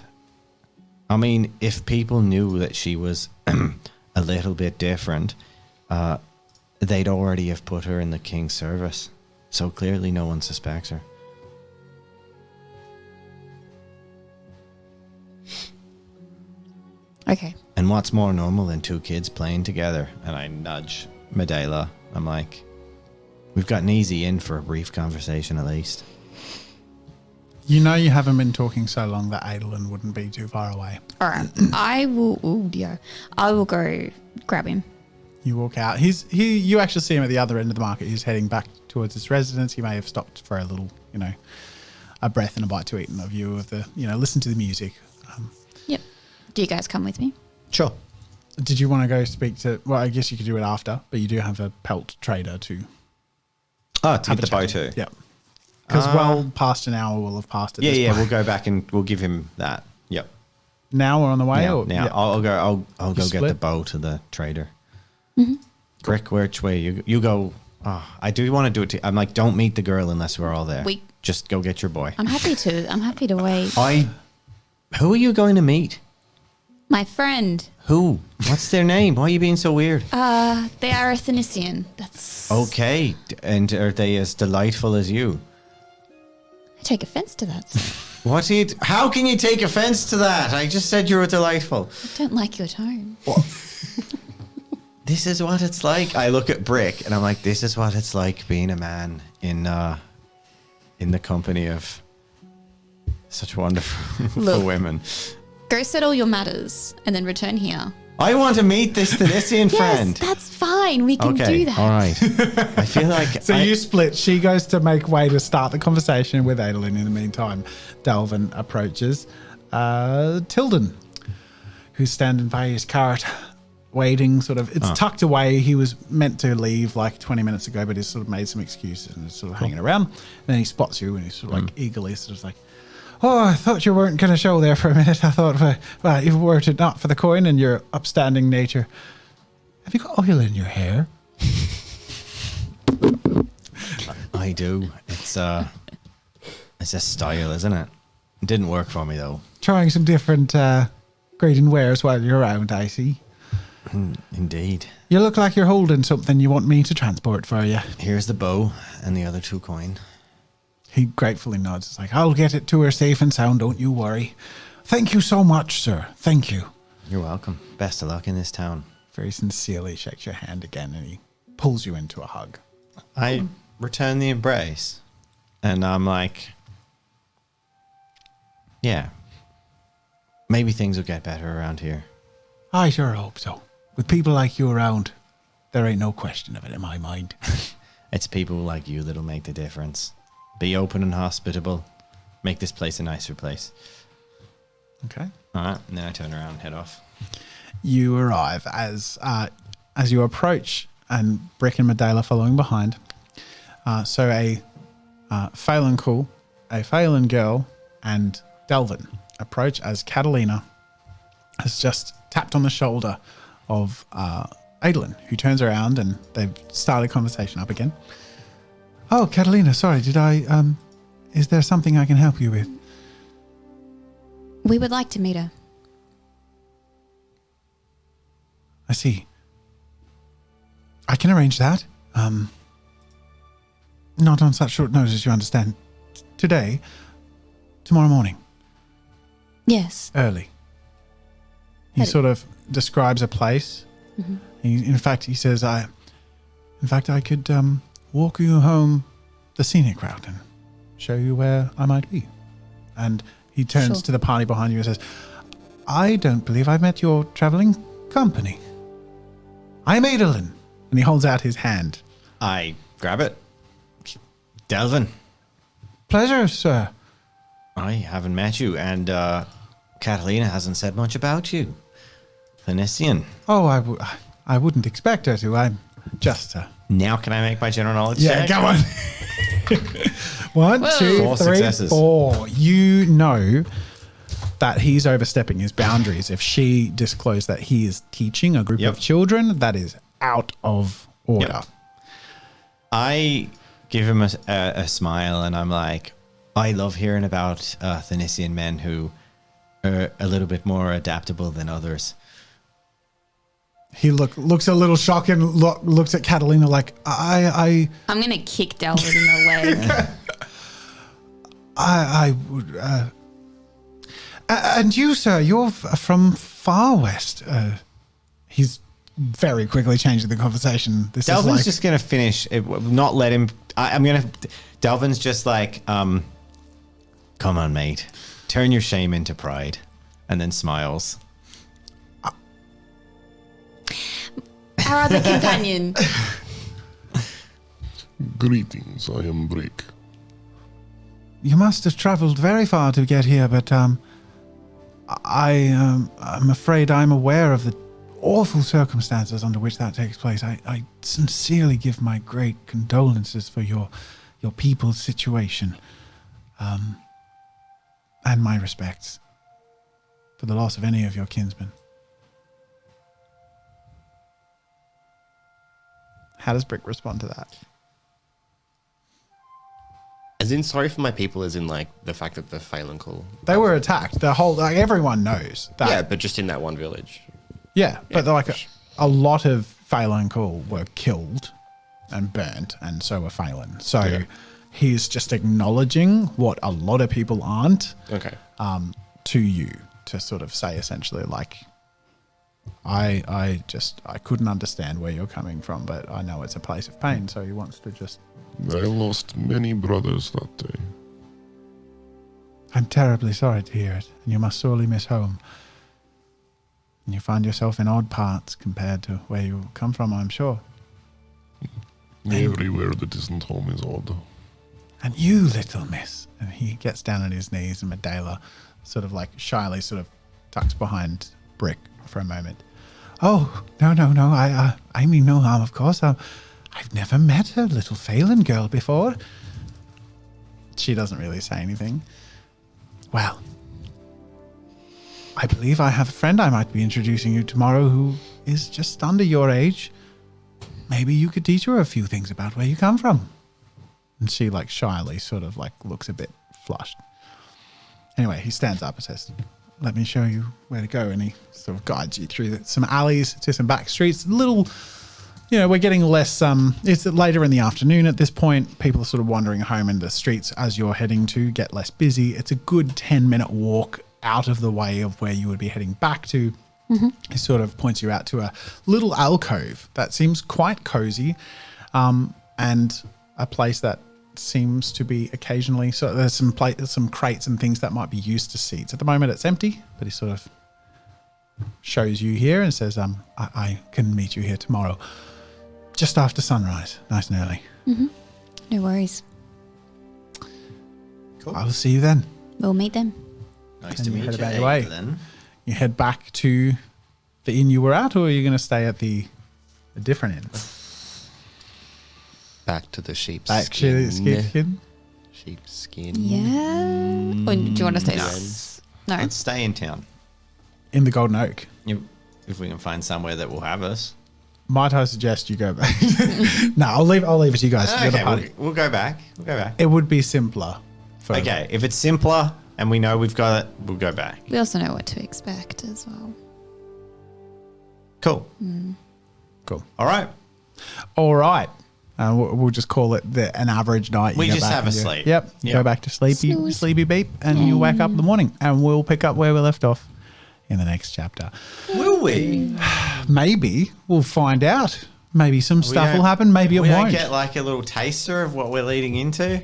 I mean, if people knew that she was a little bit different, they'd already have put her in the king's service. So clearly no one suspects her. Okay. And what's more normal than two kids playing together? And I nudge Medela. I'm like, we've got an easy in for a brief conversation at least. You know you haven't been talking so long that Adeline wouldn't be too far away. All right. I will. Oh dear. I will go grab him. You walk out. You actually see him at the other end of the market. He's heading back towards his residence. He may have stopped for a little, a breath and a bite to eat and a view of the, listen to the music. Yep. Do you guys come with me? Sure. Did you want to go speak to? Well, I guess you could do it after, but you do have a pelt trader to. Oh, to have get the a bow chat. too. Yeah. Because well past an hour will have passed at this Yeah. point. We'll go back and we'll give him that. Yep. Now we're on the way. Now, or? now Yeah. I'll go get the split? bow to the trader. Brick, which way you go? Oh, I do want to do it. I'm like, don't meet the girl unless we're all there. Just go get your boy. I'm happy to wait. Who are you going to meet? My friend. Who? What's their name? Why are you being so weird? They are a Thanisian. That's. Okay. And are they as delightful as you? I take offense to that. Sir. How can you take offense to that? I just said you were delightful. I don't like your tone. This is what it's like. I look at Brick and I'm like, this is what it's like being a man in the company of such wonderful women. Go settle your matters and then return here. I want to meet this Thanisian friend. Yes, that's fine. We can do that. All right. I feel like So you split. She goes to make way to start the conversation with Adeline. In the meantime, Delvin approaches Tilden, who's standing by his cart, waiting. It's tucked away. He was meant to leave like 20 minutes ago, but he's sort of made some excuses and is sort of hanging around. And then he spots you and he's sort of like eagerly sort of like, oh, I thought you weren't going to show there for a minute. I thought, well, if it were to not for the coin and your upstanding nature, have you got oil in your hair? I do. It's a style, isn't it? It didn't work for me though. Trying some different grading wares while you're around, I see. Indeed. You look like you're holding something you want me to transport for you. Here's the bow and the other 2 coin. He gratefully nods. It's like, I'll get it to her safe and sound, don't you worry. Thank you so much, sir. Thank you. You're welcome. Best of luck in this town. Very sincerely shakes your hand again and he pulls you into a hug. I return the embrace and I'm like, yeah, maybe things will get better around here. I sure hope so. With people like you around, there ain't no question of it in my mind. It's people like you that'll make the difference. Be open and hospitable. Make this place a nicer place. Okay. All right, and then I turn around and head off. You arrive as you approach, and Brick and Medela following behind. So a Phelan Cool, a Phelan Girl, and Delvin approach as Catalina has just tapped on the shoulder of Adeline, who turns around and they've started conversation up again. Oh, Catalina, sorry, did I, is there something I can help you with? We would like to meet her. I see. I can arrange that. Not on such short notice, you understand. Today, tomorrow morning, Yes. early. He sort of describes a place. Mm-hmm. In fact, he says, I could walk you home the scenic route and show you where I might be. And he turns Sure. to the party behind you and says, I don't believe I've met your traveling company. I'm Adeline. And he holds out his hand. I grab it. Delvin, Pleasure, sir. I haven't met you, and Catalina hasn't said much about you. Thanisian. Oh, I wouldn't expect her to. I'm just Now can I make my general knowledge yeah, check? come on. 1, 2, 4 3, successes. 4. You know that he's overstepping his boundaries. If she disclosed that he is teaching a group Yep. of children, that is out of order. Yep. I give him a smile, and I'm like, I love hearing about Thanisian men who are a little bit more adaptable than others. He looks a little shocked and looks at Catalina like, I'm going to kick Delvin in the leg. I would. And you, sir, you're from far west. He's very quickly changing the conversation. This Delvin's is like, just going to finish, not let him. I'm going to. Delvin's just like, come on, mate. Turn your shame into pride. And then smiles. Our other companion. Greetings, I am Brick. you must have traveled very far to get here, but I'm afraid I'm aware of the awful circumstances under which that takes place. I sincerely give my great condolences for your people's situation, and my respects for the loss of any of your kinsmen. How does Brick respond to that? As in, sorry for my people, as in, like, the fact that the Phelan call. They were attacked. The whole, like, everyone knows that. Yeah, but just in that one village. Yeah, but like a lot of Phelan Cool were killed and burnt, and so were Phelan. So he's just acknowledging what a lot of people aren't. Okay. To you, to sort of say essentially like, I couldn't understand where you're coming from, but I know it's a place of pain. So he wants to just. I lost many brothers that day. I'm terribly sorry to hear it, and you must sorely miss home. And you find yourself in odd parts compared to where you come from, I'm sure. Everywhere that isn't home is odd. And you, little miss. And he gets down on his knees, and Medela sort of like shyly sort of tucks behind Brick for a moment. Oh, no. I mean no harm, of course. I've never met a little Phelan girl before. She doesn't really say anything. Well, I believe I have a friend I might be introducing you tomorrow who is just under your age. Maybe you could teach her a few things about where you come from. And she like shyly sort of like looks a bit flushed. Anyway, he stands up and says, let me show you where to go. And he sort of guides you through some alleys to some back streets. Little, we're getting less, it's later in the afternoon at this point. People are sort of wandering home, and the streets as you're heading to get less busy. It's a good 10-minute walk out of the way of where you would be heading back to. Mm-hmm. He sort of points you out to a little alcove that seems quite cozy, and a place that seems to be occasionally, so there's some crates and things that might be used to seats. At the moment it's empty, but he sort of shows you here and says, I can meet you here tomorrow just after sunrise, nice and early. Mm-hmm. No worries. Cool. I will see you then. We'll meet them. Nice And to you meet head you, about your way. Adeline. You head back to the inn you were at, or are you going to stay at a different inn? Back to the sheep's Back to the sheepskin? Sheepskin. Yeah. Or do you want to stay? No. Let's stay in town. In the Golden Oak. If we can find somewhere that will have us. Might I suggest you go back? No, I'll leave it to you guys. You're the Okay, party. we'll go back. It would be simpler. Okay, if it's simpler and we know we've got it, we'll go back. We also know what to expect as well. Cool. Cool. All right. All right. We'll just call it an average night. You We go just back have a and sleep. Yep. You go back to sleepy beep, and you wake up in the morning, and we'll pick up where we left off in the next chapter. Will we? Maybe we'll find out. Maybe some stuff will don't- happen. Maybe it we won't. don't get like a little taster of what we're leading into.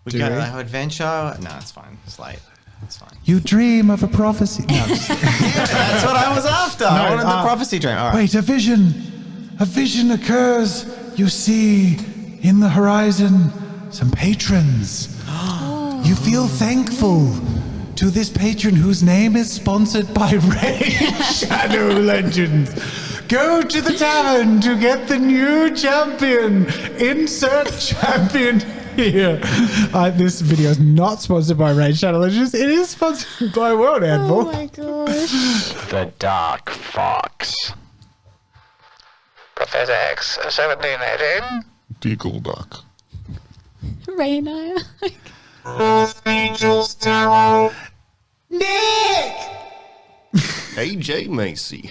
We Do got we? our adventure. No, it's fine. It's late. It's fine. You dream of a prophecy. No, That's what I was after. I wanted the prophecy dream. All right. wait, a vision. A vision occurs. You see in the horizon some patrons. You feel thankful to this patron whose name is sponsored by Raid Shadow Legends. Go to the tavern to get the new champion. Insert champion here. This video is not sponsored by Raid Shadow Legends. It is sponsored by World Anvil. Oh my gosh. The Dark Fox. Professor X, 1718. Deagle Duck. Ray and I. AJ Macy.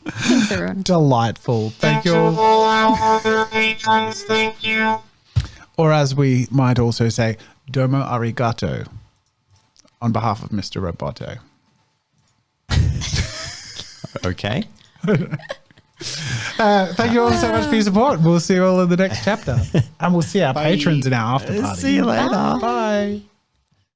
Thanks, everyone. Delightful. Thank you. Or as we might also say, domo arigato. on behalf of Mr. Roboto. Okay. Thank you all so much for your support. We'll see you all in the next chapter. And we'll see our patrons in our after party. See you later. Bye.